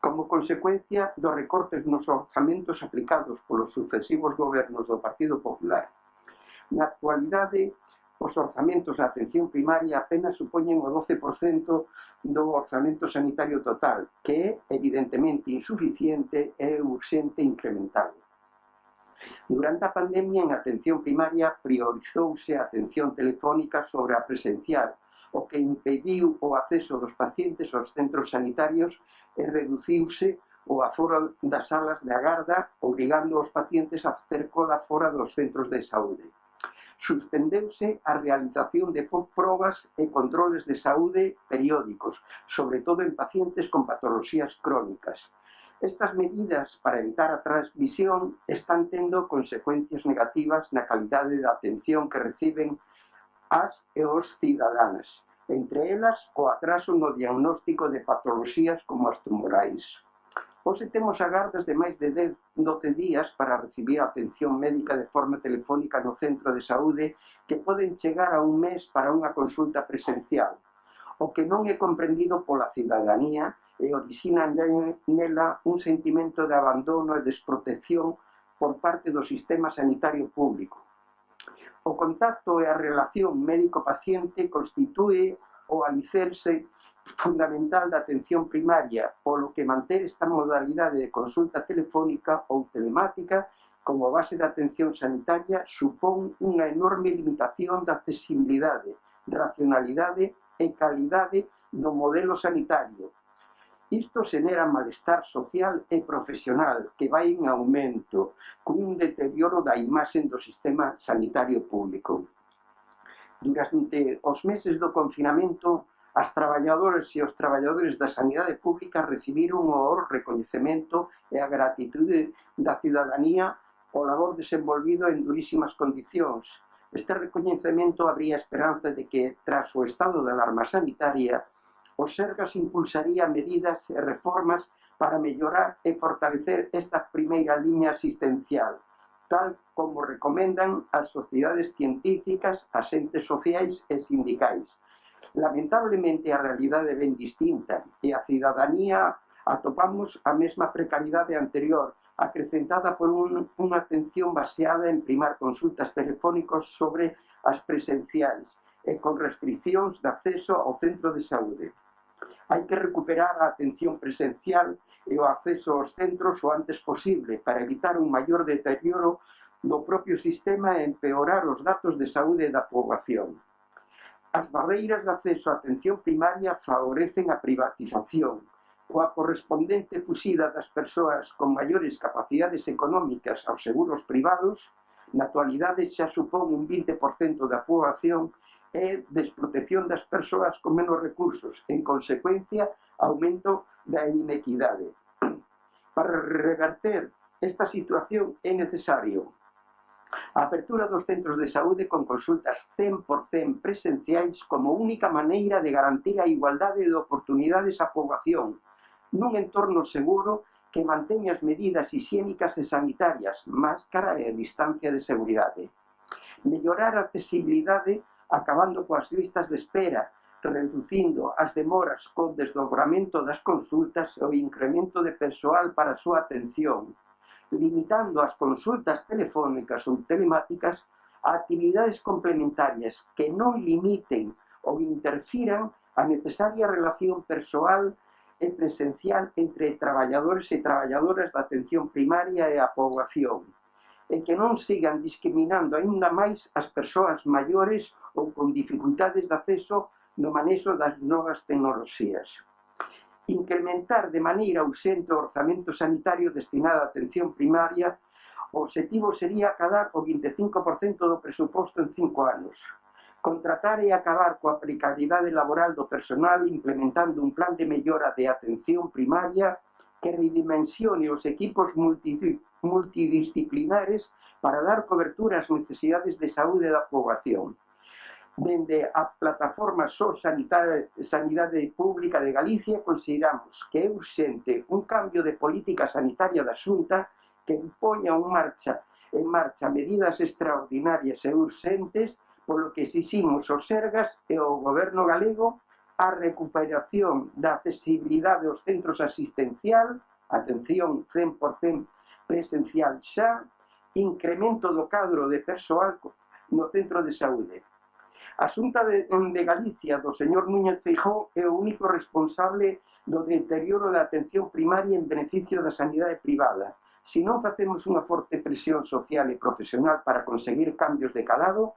[SPEAKER 7] como consecuencia dos recortes nos orzamentos aplicados polos sucesivos gobernos do Partido Popular. Na actualidade, os orzamentos da atención primaria apenas supoñen o 12% do orzamento sanitario total, que é evidentemente insuficiente e urxente incrementado. Durante a pandemia, en atención primaria, priorizouse a atención telefónica sobre a presencial, o que impediu o acceso dos pacientes aos centros sanitarios e reduciuse o aforo das salas de agarda, obrigando os pacientes a facer cola fora dos centros de saúde. Suspendeuse a realización de probas e controles de saúde periódicos, sobre todo en pacientes con patoloxías crónicas. Estas medidas para evitar a transmisión están tendo consecuencias negativas na calidade da atención que reciben as e os cidadáns, entre elas o atraso no diagnóstico de patoloxías como as tumorais. Hoxe temos agardas de máis de 12 días para recibir atención médica de forma telefónica no centro de saúde que poden chegar a un mes para unha consulta presencial, o que non é comprendido pola cidadanía e orixina nela un sentimento de abandono e desprotección por parte do sistema sanitario público. O contacto e a relación médico-paciente constitúe o alicerce fundamental da atención primaria, polo que manter esta modalidade de consulta telefónica ou telemática como base da atención sanitaria supón unha enorme limitación da accesibilidade, racionalidade e calidade do modelo sanitario. Isto xenera malestar social e profesional que vai en aumento, cun deterioro da imaxe do sistema sanitario público. Durante os meses do confinamento, as traballadoras e os traballadores da sanidade pública recibiron o recoñecemento e a gratitude da cidadanía o labor desenvolvido en durísimas condicións. Este recoñecemento abría a esperanza de que, tras o estado de alarma sanitaria, o Sergas impulsaría medidas e reformas para mellorar e fortalecer esta primeira liña asistencial, tal como recomendan as sociedades científicas, as entes sociais e sindicais. Lamentablemente a realidade é ben distinta e a cidadanía atopamos a mesma precariedade anterior, acrecentada por unha atención baseada en primar consultas telefónicas sobre as presenciais e con restriccións de acceso ao centro de saúde. Hai que recuperar a atención presencial e o acceso aos centros o antes posible para evitar un maior deterioro do propio sistema e empeorar os datos de saúde da poboación. As barreiras de acceso á atención primaria favorecen a privatización, coa correspondente fuxida das persoas con maiores capacidades económicas aos seguros privados. Na actualidade xa supón un 20% da poboación e desprotección das persoas con menos recursos, en consecuencia, aumento da inequidade. Para reverter esta situación é necesario a apertura dos centros de saúde con consultas 100% presenciais como única maneira de garantir a igualdade de oportunidades á poboación, nun entorno seguro que manteña as medidas higiénicas e sanitarias, máscara e distancia de seguridade. Mellorar a accesibilidade acabando coas listas de espera, reducindo as demoras co desdobramento das consultas e o incremento de persoal para a súa atención, limitando as consultas telefónicas ou telemáticas a actividades complementarias que non limiten ou interfiran a necesaria relación persoal e presencial entre traballadores e traballadoras da atención primaria e a poboación, e que non sigan discriminando aínda máis as persoas maiores ou con dificultades de acceso no manexo das novas tecnoloxías. Incrementar de maneira urxente o orzamento sanitario destinado á atención primaria. O obxectivo sería acadar o 25% do presuposto en 5 anos. Contratar e acabar coa precariedade laboral do personal implementando un plan de mellora de atención primaria que redimensione os equipos multidisciplinares para dar cobertura ás necesidades de saúde da poboación. Dende a plataforma Sanidade Pública de Galicia consideramos que é urxente un cambio de política sanitaria da Xunta que poña en marcha medidas extraordinarias e urxentes, polo que exiximos aos Sergas e ao Goberno galego a recuperación da accesibilidade aos centros asistencial, atención 100% presencial xa, incremento do cadro de persoal no centro de saúde. A Xunta de Galicia do señor Núñez Feijóo é o único responsable do deterioro da atención primaria en beneficio da sanidade privada. Se non facemos unha forte presión social e profesional para conseguir cambios de calado,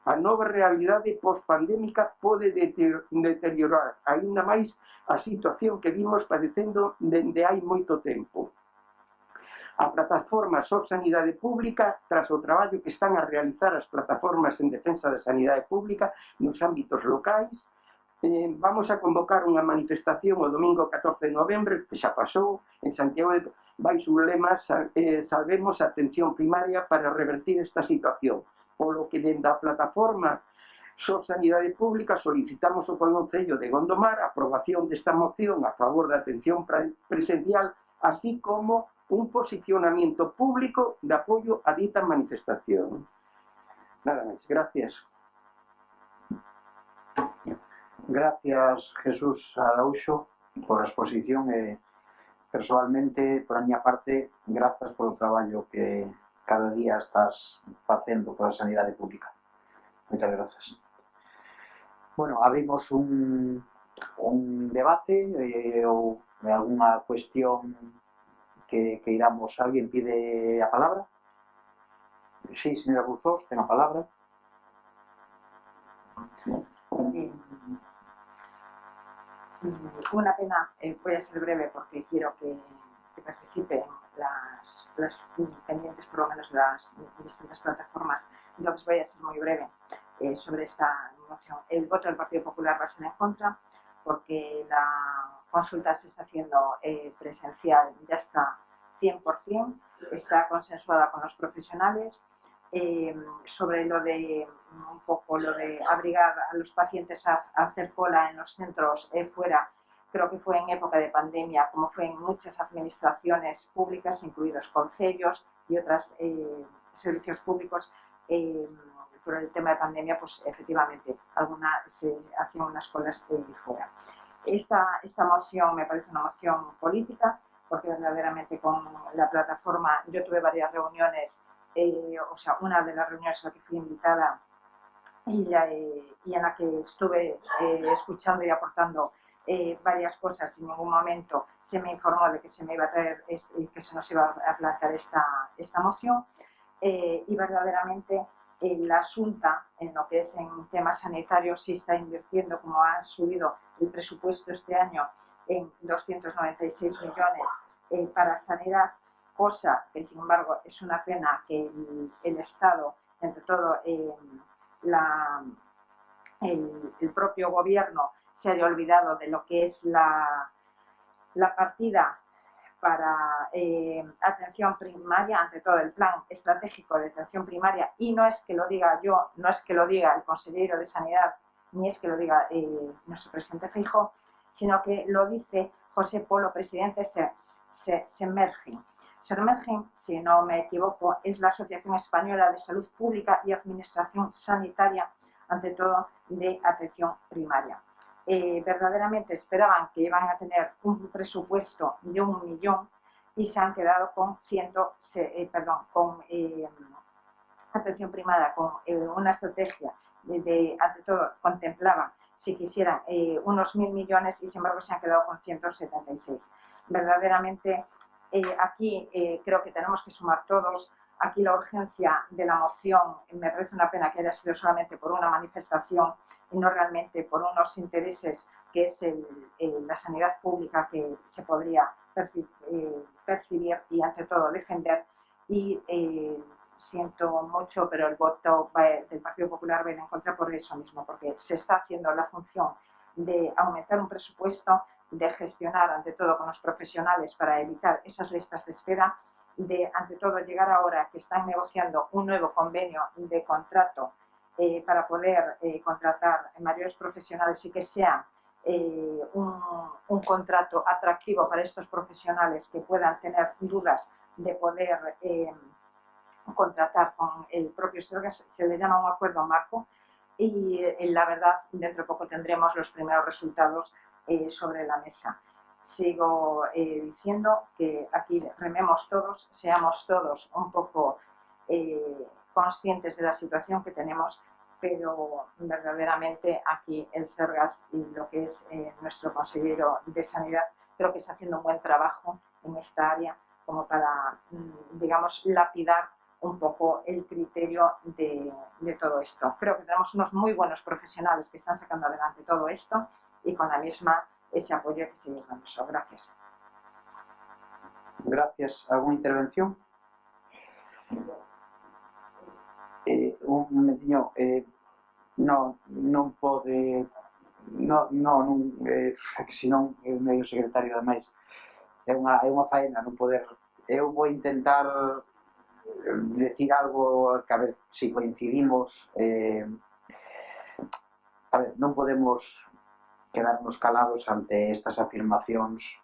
[SPEAKER 7] a nova realidade post-pandémica pode deteriorar aínda máis a situación que vimos padecendo dende hai moito tempo. A plataforma Sanidade Pública, tras o traballo que están a realizar as plataformas en defensa da sanidade pública nos ámbitos locais, vamos a convocar unha manifestación o domingo 14 de novembro, que xa pasou, en Santiago de baixo o lema Salvemos a atención primaria para revertir esta situación. Polo que dende a plataforma Sanidade Pública solicitamos ao Concello de Gondomar a aprobación desta moción a favor da atención presencial, así como un posicionamiento público de apoio a dita manifestación. Nada máis, gracias.
[SPEAKER 1] Gracias, Jesús Araúxo, por a exposición e, personalmente, por a miña parte, grazas polo traballo que cada día estás facendo pola sanidade pública. Moitas grazas. Bueno, abrimos un debate ou algunha cuestión que iramos. Alguén pide a palabra? Sí, señora Buzós, ten a palabra.
[SPEAKER 4] Una pena, voy a ser breve porque quiero que participen las pendientes, por lo menos de las distintas plataformas, entonces voy a ser muy breve. sobre esta moción. El voto del Partido Popular va a ser en contra, porque la consulta se está haciendo presencial, ya está 100%, está consensuada con los profesionales. Sobre lo de un poco lo de abrigar a los pacientes a hacer cola en los centros fuera, creo que fue en época de pandemia, como fue en muchas administraciones públicas, incluidos concellos y otros servicios públicos. Por el tema de pandemia, pues efectivamente se hacían unas colas fuera. Esta moción me parece una moción política, porque verdaderamente con la plataforma yo tuve varias reuniones, o sea, una de las reuniones a la que fui invitada y en la que estuve escuchando y aportando varias cosas. En ningún momento se me informó de que se me iba a traer que se nos iba a plantear esta moción, y verdaderamente la Asunta, en lo que es en temas sanitarios, sí está invirtiendo, como ha subido el presupuesto este año en 296 millones para sanidad, cosa que sin embargo es una pena que el Estado, entre todo el propio gobierno, se haya olvidado de lo que es la partida para atención primaria, ante todo el plan estratégico de atención primaria, y no es que lo diga yo, no es que lo diga el consejero de Sanidad, ni es que lo diga nuestro presidente Feijóo, sino que lo dice José Polo, presidente Semergen. Semergen, si no me equivoco, es la Asociación Española de Salud Pública y Administración Sanitaria, ante todo de atención primaria. Verdaderamente esperaban que iban a tener un presupuesto de 1 millón y se han quedado con atención primaria, con una estrategia ante todo contemplaban, si quisieran, unos 1.000 millones, y sin embargo se han quedado con 176. Verdaderamente aquí creo que tenemos que sumar todos. Aquí la urgencia de la moción me parece una pena que haya sido solamente por una manifestación y no realmente por unos intereses que es la sanidad pública que se podría percibir y ante todo defender. Y siento mucho, pero el voto del Partido Popular va a ir en contra por eso mismo, porque se está haciendo la función de aumentar un presupuesto, de gestionar ante todo con los profesionales para evitar esas listas de espera, de ante todo llegar ahora que están negociando un nuevo convenio de contrato para poder contratar mayores profesionales y que sea un contrato atractivo para estos profesionales que puedan tener dudas de poder contratar con el propio Sergas. Se le llama un acuerdo marco y la verdad dentro de poco tendremos los primeros resultados sobre la mesa. Sigo diciendo que aquí rememos todos, seamos todos un poco conscientes de la situación que tenemos, pero verdaderamente aquí el Sergas y lo que es nuestro consejero de Sanidad creo que está haciendo un buen trabajo en esta área como para, digamos, lapidar un poco el criterio de todo esto. Creo que tenemos unos muy buenos profesionales que están sacando adelante todo esto y con la misma ese apoyo que seguimos dando. Gracias.
[SPEAKER 1] Gracias. ¿Alguna intervención? Un momentiño, non pode que senón é o medio secretario ademais é unha faena non poder. Eu vou intentar decir algo que a ver se coincidimos. A ver, non podemos quedarnos calados ante estas afirmacións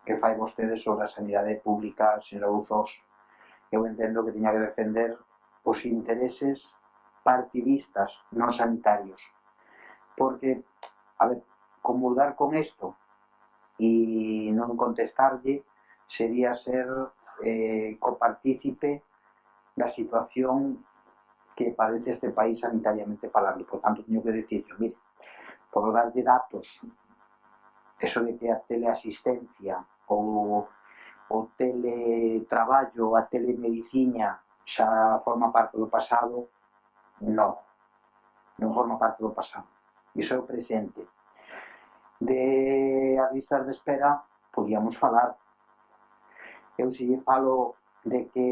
[SPEAKER 1] que fai vostede sobre a sanidade pública, señora Bouzós. Eu entendo que tiña que defender os intereses partidistas, non sanitarios. Porque, a ver, comulgar con isto e non contestarlle sería ser copartícipe da situación que padece este país sanitariamente falando. Por tanto, teño que dicirlo, mire, podo darlle datos, eso de que a teleasistencia ou o teletraballo, a telemedicina xa forma parte do pasado, non forma parte do pasado. Iso é o presente. De as listas de espera podíamos falar. Eu si falo de que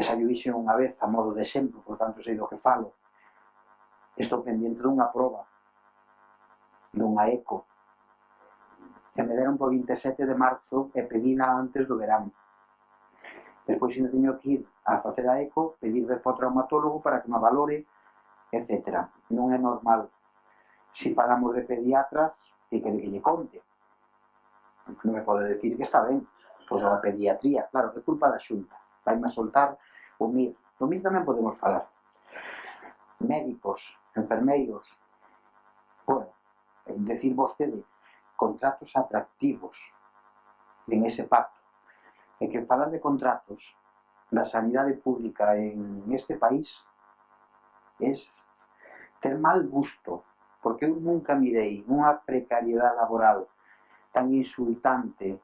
[SPEAKER 1] esa yo dixen unha vez a modo de exemplo, por tanto sei do que falo, estou pendiente dunha proba, dunha eco, que me deron por 27 de marzo e pedina antes do verán. Despois ainda teño que ir a facer a eco, pedir vez para o traumatólogo para que me valore, etc. Non é normal. Si falamos de pediatras, que quere que lle conte. Non me pode decir que está ben, pois a pediatría, claro, é culpa da Xunta. Vai-me a soltar o MIR. Do MIR tamén podemos falar. Médicos, enfermeiros, bueno, decir vostede, contratos atractivos en ese pacto. E que falar de contratos da sanidade pública en este país é ter mal gusto, porque eu nunca mirei unha precariedade laboral tan insultante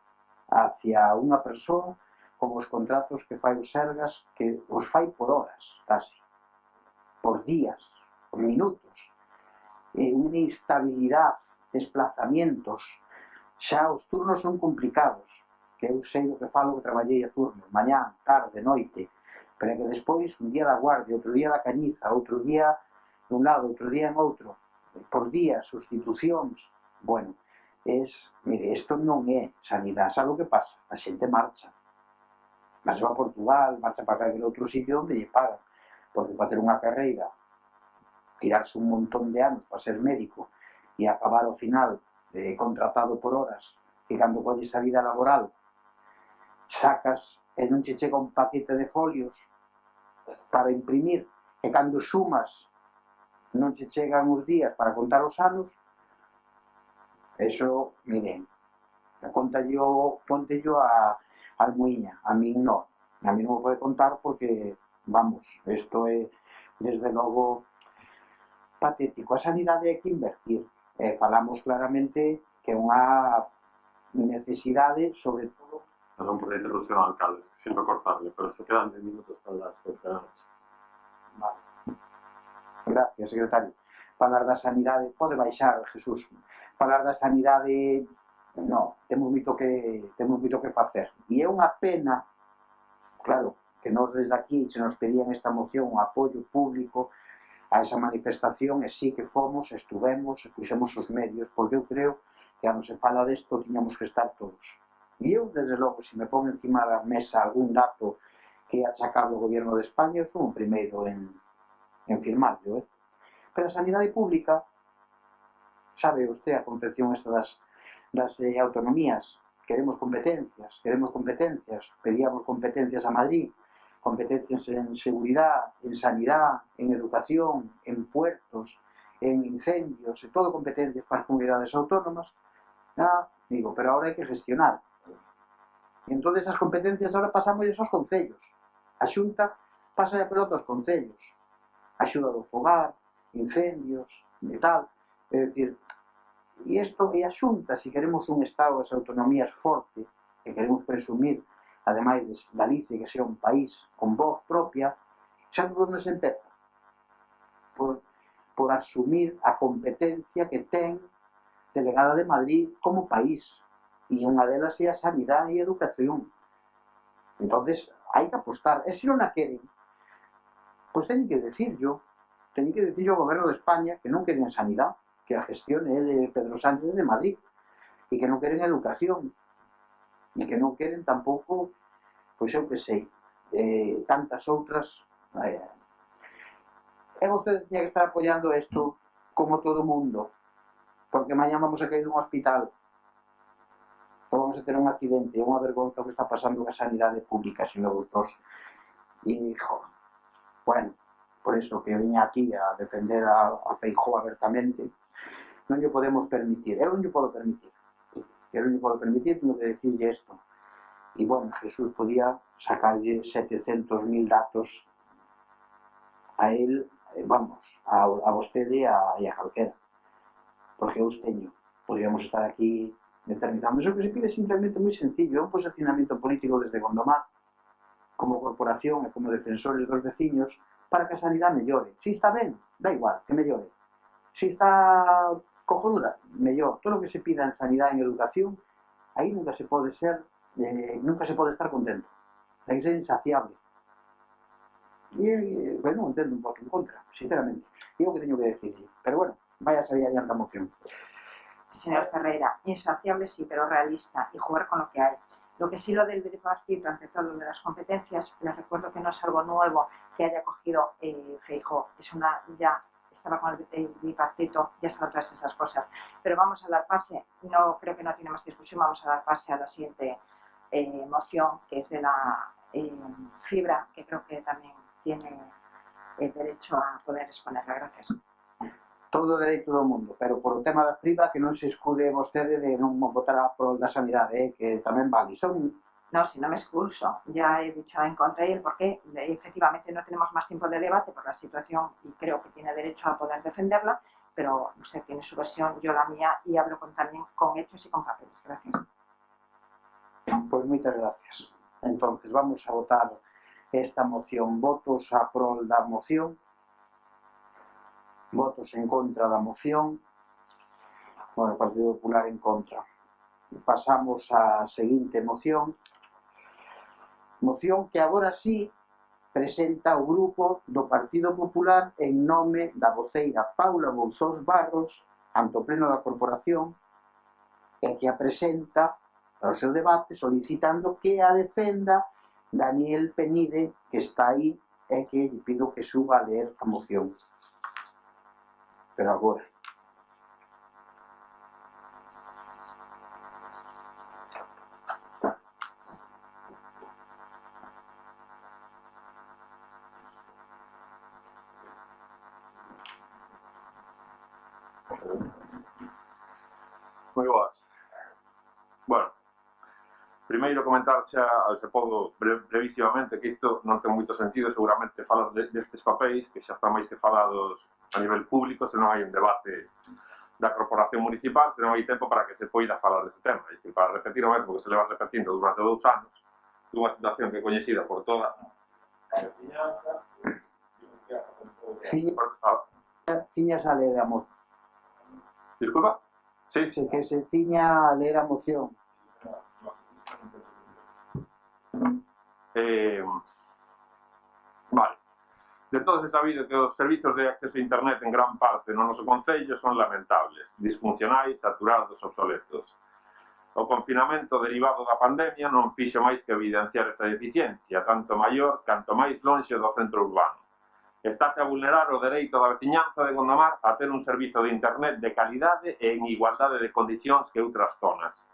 [SPEAKER 1] hacia unha persoa como os contratos que fai o Sergas, que os fai por horas, casi, por días, por minutos, unha instabilidade, desplazamientos, xa os turnos son complicados, que eu sei do que falo, que traballei a turnos, mañán, tarde, noite, pero é que despois, un día da Guardia, outro día da Cañiza, outro día dun lado, outro día en outro, por día, sustitucións, bueno, mire, isto non é sanidade, sabe o que pasa? A xente marcha va a Portugal, marcha para calquer outro sitio onde lle pagan, porque para ter unha carreira, tirarse un montón de anos para ser médico e acabar ao final contratado por horas, que cando colles a vida laboral sacas e non che chega un paquete de folios para imprimir, e cando sumas non che chegan os días para contar os anos, eso, miren, contello a Almuiña, a min non me pode contar porque, vamos, isto é desde logo patético. A sanidade hai que invertir, falamos claramente que é unha necesidade, sobre todo.
[SPEAKER 6] Perdón por la interrupción, alcalde, siento cortarle, pero se quedan 10 minutos para las conferencias.
[SPEAKER 1] Vale. Gracias, secretario. Falar da sanidade, pode baixar, Jesús. Falar da sanidade, non, temos moito que facer. E é unha pena, claro, que nós desde aquí se nos pedían esta moción un apoio público a esa manifestación, e sí que fomos, estuvemos, e puxemos os medios, porque eu creo que cando se fala desto tiñamos que estar todos. E eu, desde logo, se me pon encima da mesa algún dato que é achacable ao goberno de España, eu son o primeiro en firmarlo, Pero a sanidade pública, sabe usted a concepción esta das autonomías, queremos competencias, pedíamos competencias a Madrid, competencias en seguridad, en sanidad, en educación, en puertos, en incendios, e todo competencias para as comunidades autónomas. Digo, pero ahora hai que gestionar. E entón esas competencias ahora pasamos aos concellos. A Xunta pasa a pelota aos concellos. Axuda do fogar, incendios e tal. É dicir, e isto é a Xunta, se queremos un Estado das autonomías forte, que queremos presumir, ademais de Galicia, que sea un país con voz propia, xa por onde se empeza? Por asumir a competencia que ten delegada de Madrid como país. E unha delas é a sanidade e a educación. Entonces, hai que apostar. E se non a queren, pois teñen que decirlo ao goberno de España que non queren sanidade, que a gestión é de Pedro Sánchez de Madrid, e que non queren educación, e que non queren tampouco, pois eu que sei, tantas outras. E vostede tiña que estar apoiando isto como todo o mundo, porque mañá vamos a caer dun hospital, ou vamos a ter un accidente, é unha vergonza o que está pasando na sanidade pública, señor doutor. E, bueno, por iso que veña aquí a defender a Feijóo abertamente, non lle podemos permitir, eu non lle podo permitir, tengo que decirlle isto. E, bueno, Jesús podía sacarlle 700.000 datos a él, vamos, a vostede e a calquera, porque eu os teño. Podríamos estar aquí eternizando. Iso que se pide é simplemente moi sencillo, é un posicionamento político desde Gondomar, como corporación e como defensores dos veciños, para que a sanidade mellore. Si está ben, da igual, que mellore. Si está cojonuda, mellor. Todo o que se pida en sanidade e en educación, aí nunca se pode estar contento. Hai que ser insaciable. E, bueno, entendo un voto en contra, sinceramente. É o que teño que decir. Pero bueno, vaya a salir adiante a moción.
[SPEAKER 4] Señor Ferreira, insaciable sí, pero realista y jugar con lo que hay. Lo que sí lo del bipartito, ante todo lo de las competencias, les recuerdo que no es algo nuevo que haya cogido Feijóo, es una ya estaba con el bipartito, ya saben todas esas cosas. Pero vamos a dar pase, no creo que no tiene más discusión, vamos a dar pase a la siguiente moción, que es de la fibra, que creo que también tiene el derecho a poder exponerla. Gracias.
[SPEAKER 1] Todo o dereito do mundo, pero por o tema da FIBA que non se escude vostede de non votar a prol da sanidade, que tamén vale.
[SPEAKER 4] No, si no me excuso, ya he dicho en contra y el por qué. Efectivamente no tenemos más tiempo de debate por la situación y creo que tiene derecho a poder defenderla, pero usted tiene su versión, yo la mía y hablo también con hechos y con papeles. Gracias.
[SPEAKER 1] Pois moitas gracias. Entonces vamos a votar esta moción. Votos a prol da moción. Votos en contra da moción. Bueno, o Partido Popular en contra. Pasamos á seguinte moción. Moción que agora sí presenta o grupo do Partido Popular en nome da voceira Paula Bouzós Barros ante o pleno da corporación e que a presenta para o seu debate solicitando que a defenda Daniel Penide, que está aí e que lle pido que suba a ler a moción. Pero agora.
[SPEAKER 6] Moi boas. Bueno, primeiro comentar xa, se podo brevísimamente, que isto non ten moito sentido seguramente falar destes papéis, que xa están máis que falados a nivel público, se non hai un debate da corporación municipal, se non hai tempo para que se poida falar deste tema. É dicir, para repetir o mesmo que se leva repetindo durante 2 anos, dunha situación que é coñecida por toda
[SPEAKER 1] Ciñas a ler a moción.
[SPEAKER 6] Disculpa? Sí,
[SPEAKER 1] Sí, que se ciña a ler a moción.
[SPEAKER 6] Vale. De todos é sabido que os servizos de acceso a internet en gran parte no noso concello son lamentables, disfuncionais, saturados, obsoletos. O confinamento derivado da pandemia non fixo máis que evidenciar esta deficiencia, tanto maior canto máis lonxe do centro urbano. Estáse a vulnerar o dereito da veciñanza de Gondomar a ter un servizo de internet de calidade e en igualdade de condicións que outras zonas.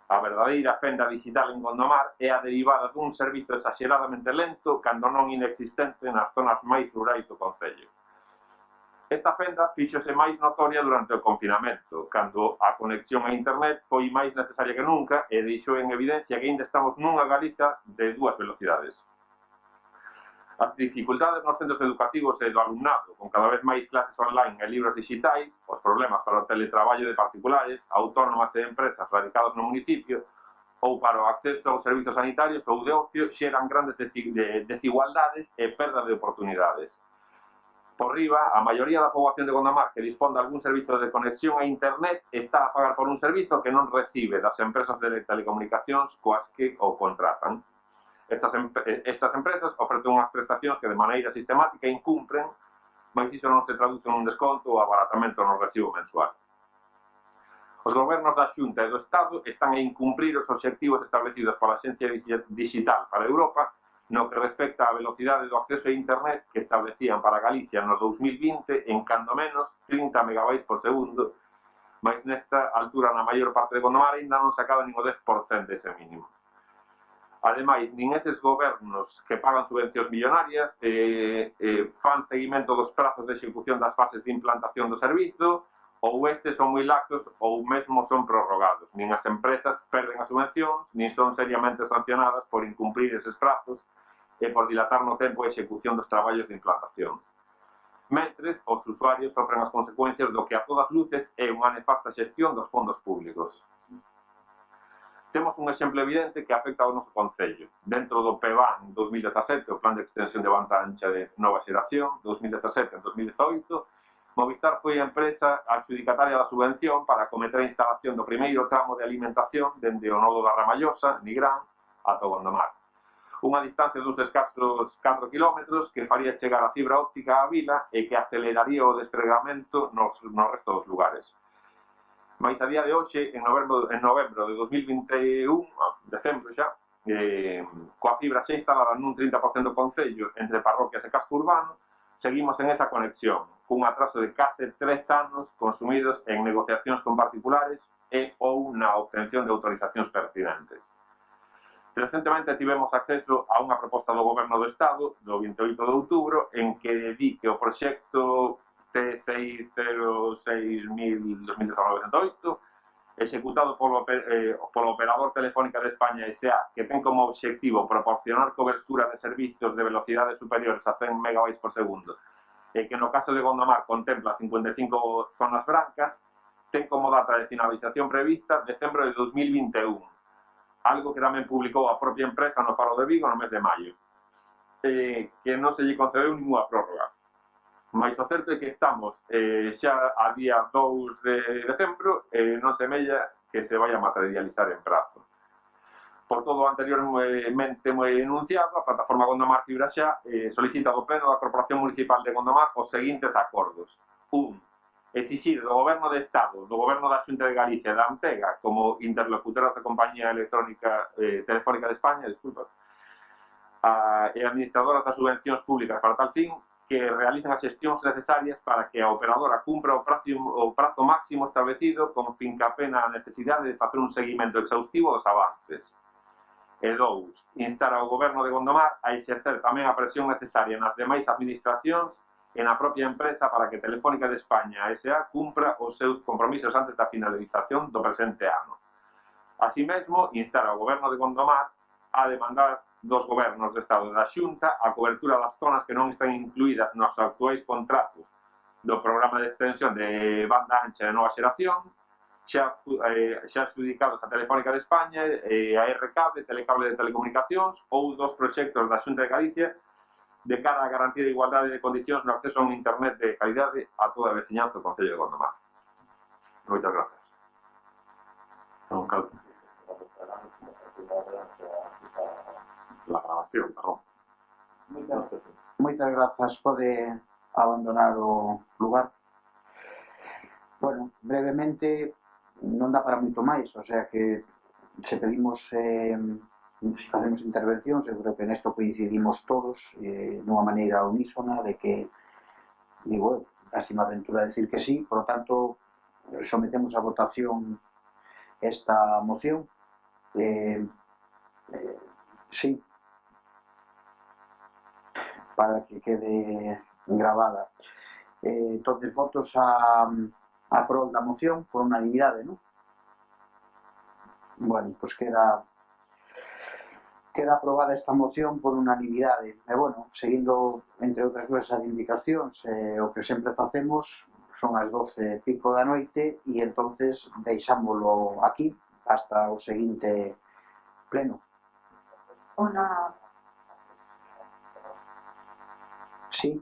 [SPEAKER 6] A verdadeira fenda digital en Gondomar é a derivada dun servizo exageradamente lento, cando non inexistente nas zonas máis rurais do concello. Esta fenda fíxose máis notoria durante o confinamento, cando a conexión a internet foi máis necesaria que nunca e deixou en evidencia que ainda estamos nunha Galiza de 2 velocidades. As dificultades nos centros educativos e do alumnado, con cada vez máis clases online e libros digitais, os problemas para o teletraballo de particulares, autónomas e empresas radicados no municipio, ou para o acceso aos servizos sanitarios ou de ocio, xeran grandes desigualdades e perda de oportunidades. Por riba, a maioría da poboación de Gondomar que dispón de algún servizo de conexión a internet está a pagar por un servizo que non recibe das empresas de telecomunicacións coas que o contratan. Estas empresas ofrecen unhas prestacións que de maneira sistemática incumpren, mas iso non se traduce nun desconto ou abaratamento no recibo mensual. Os gobernos da Xunta e do Estado están a incumprir os obxectivos establecidos pola Axencia Digital para Europa no que respecta á velocidade do acceso a internet que establecían para Galicia no 2020 en cando menos 30 megabytes por segundo, mas nesta altura na maior parte de Gondomar ainda non se acaba nin o 10% dese mínimo. Ademais, nin eses gobernos que pagan subvencións millonarias fan seguimento dos prazos de execución das fases de implantación do servizo, ou estes son moi laxos ou mesmo son prorrogados. Nin as empresas perden as subvencións, nin son seriamente sancionadas por incumprir eses prazos e por dilatar no tempo a execución dos traballos de implantación. Mentres, os usuarios sofren as consecuencias do que a todas luces é unha nefasta xestión dos fondos públicos. Temos un exemplo evidente que afecta ao noso concello. Dentro do PEBAN 2017, o Plan de Extensión de Banda Ancha de Nova Xeración, 2017 en 2018, Movistar foi a empresa adxudicataria da subvención para acometer a instalación do primeiro tramo de alimentación dende o nodo da Ramallosa, Nigrán, ata Gondomar. unha distancia duns escasos 4 km que faría chegar a fibra óptica á vila e que aceleraría o despregamento no resto dos lugares. Mais a día de hoxe, en novembro de 2021, decembro xa, coa fibra xa instalada nun 30% do concello entre parroquias e casco urbano, seguimos en esa conexión, cun atraso de case 3 anos consumidos en negociacións con particulares e ou na obtención de autorizacións pertinentes. Recentemente tivemos acceso a unha proposta do Goberno do Estado do 28 de outubro en que di que o proxecto T606.2019-108 executado polo operador Telefónica de España S.A. que ten como obxectivo proporcionar cobertura de servicios de velocidades superiores a 100 MB por segundo e que no caso de Gondomar contempla 55 zonas brancas, ten como data de finalización prevista decembro de 2021, algo que tamén publicou a propia empresa no Faro de Vigo no mes de maio, que non se lle concedeu ninguna prórroga. Mais o certo é que estamos xa a día 2 de decembro e non semella que se vai a materializar en prazo. Por todo o anteriormente enunciado, a plataforma Gondomar Fibra Xa solicita do Pleno da Corporación Municipal de Gondomar os seguintes acordos. 1. Exixir do Goberno de Estado, do Goberno da Xunta de Galicia e da Antega como interlocutoras da Compañía Electrónica Telefónica de España, e administradoras das subvencións públicas para tal fin, que realicen as xestións necesarias para que a operadora cumpra o prazo máximo establecido con fincapé na necesidade de facer un seguimento exhaustivo dos avances. E 2. Instar ao Goberno de Gondomar a exercer tamén a presión necesaria nas demais administracións e na propia empresa para que Telefónica de España S.A. cumpra os seus compromisos antes da finalización do presente ano. Así mesmo, instar ao Goberno de Gondomar a demandar dos gobernos do Estado e da Xunta a cobertura das zonas que non están incluídas nos actuais contratos do programa de extensión de banda ancha de nova xeración, xa adjudicados a Telefónica de España, a R-Cable, Telecable de Telecomunicacións ou dos proxectos da Xunta de Galicia de cara a garantía de igualdade de condicións no acceso a un internet de calidade a toda a veciñanza do Concello de Gondomar. Moitas grazas. La grabación, perdón.
[SPEAKER 1] Moitas grazas, pode abandonar o lugar. Bueno, brevemente non dá para moito máis, o sea que se pedimos facemos intervencións, eu creo que nesto coincidimos todos nunha maneira unísona de que, digo, casi me aventuro a decir que sí, por lo tanto sometemos a votación esta moción. Sí, para que quede grabada. Entonces, votos a prol da moción por unanimidade, non? Bueno, pues queda aprobada esta moción por unanimidade. E, bueno, seguindo, entre outras cousas, as indicacións, o que sempre facemos son as 12:05 da noite e entonces deixámolo aquí hasta o seguinte pleno. Sí.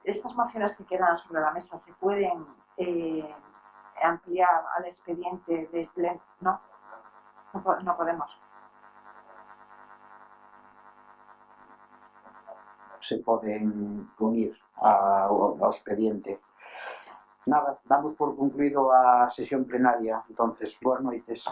[SPEAKER 4] Estas mociones que quedan sobre la mesa se pueden ampliar al expediente del pleno, ¿no? No podemos.
[SPEAKER 1] Se poden unir ao expediente. Nada, damos por concluído a sesión plenaria. Entonces, boas noites.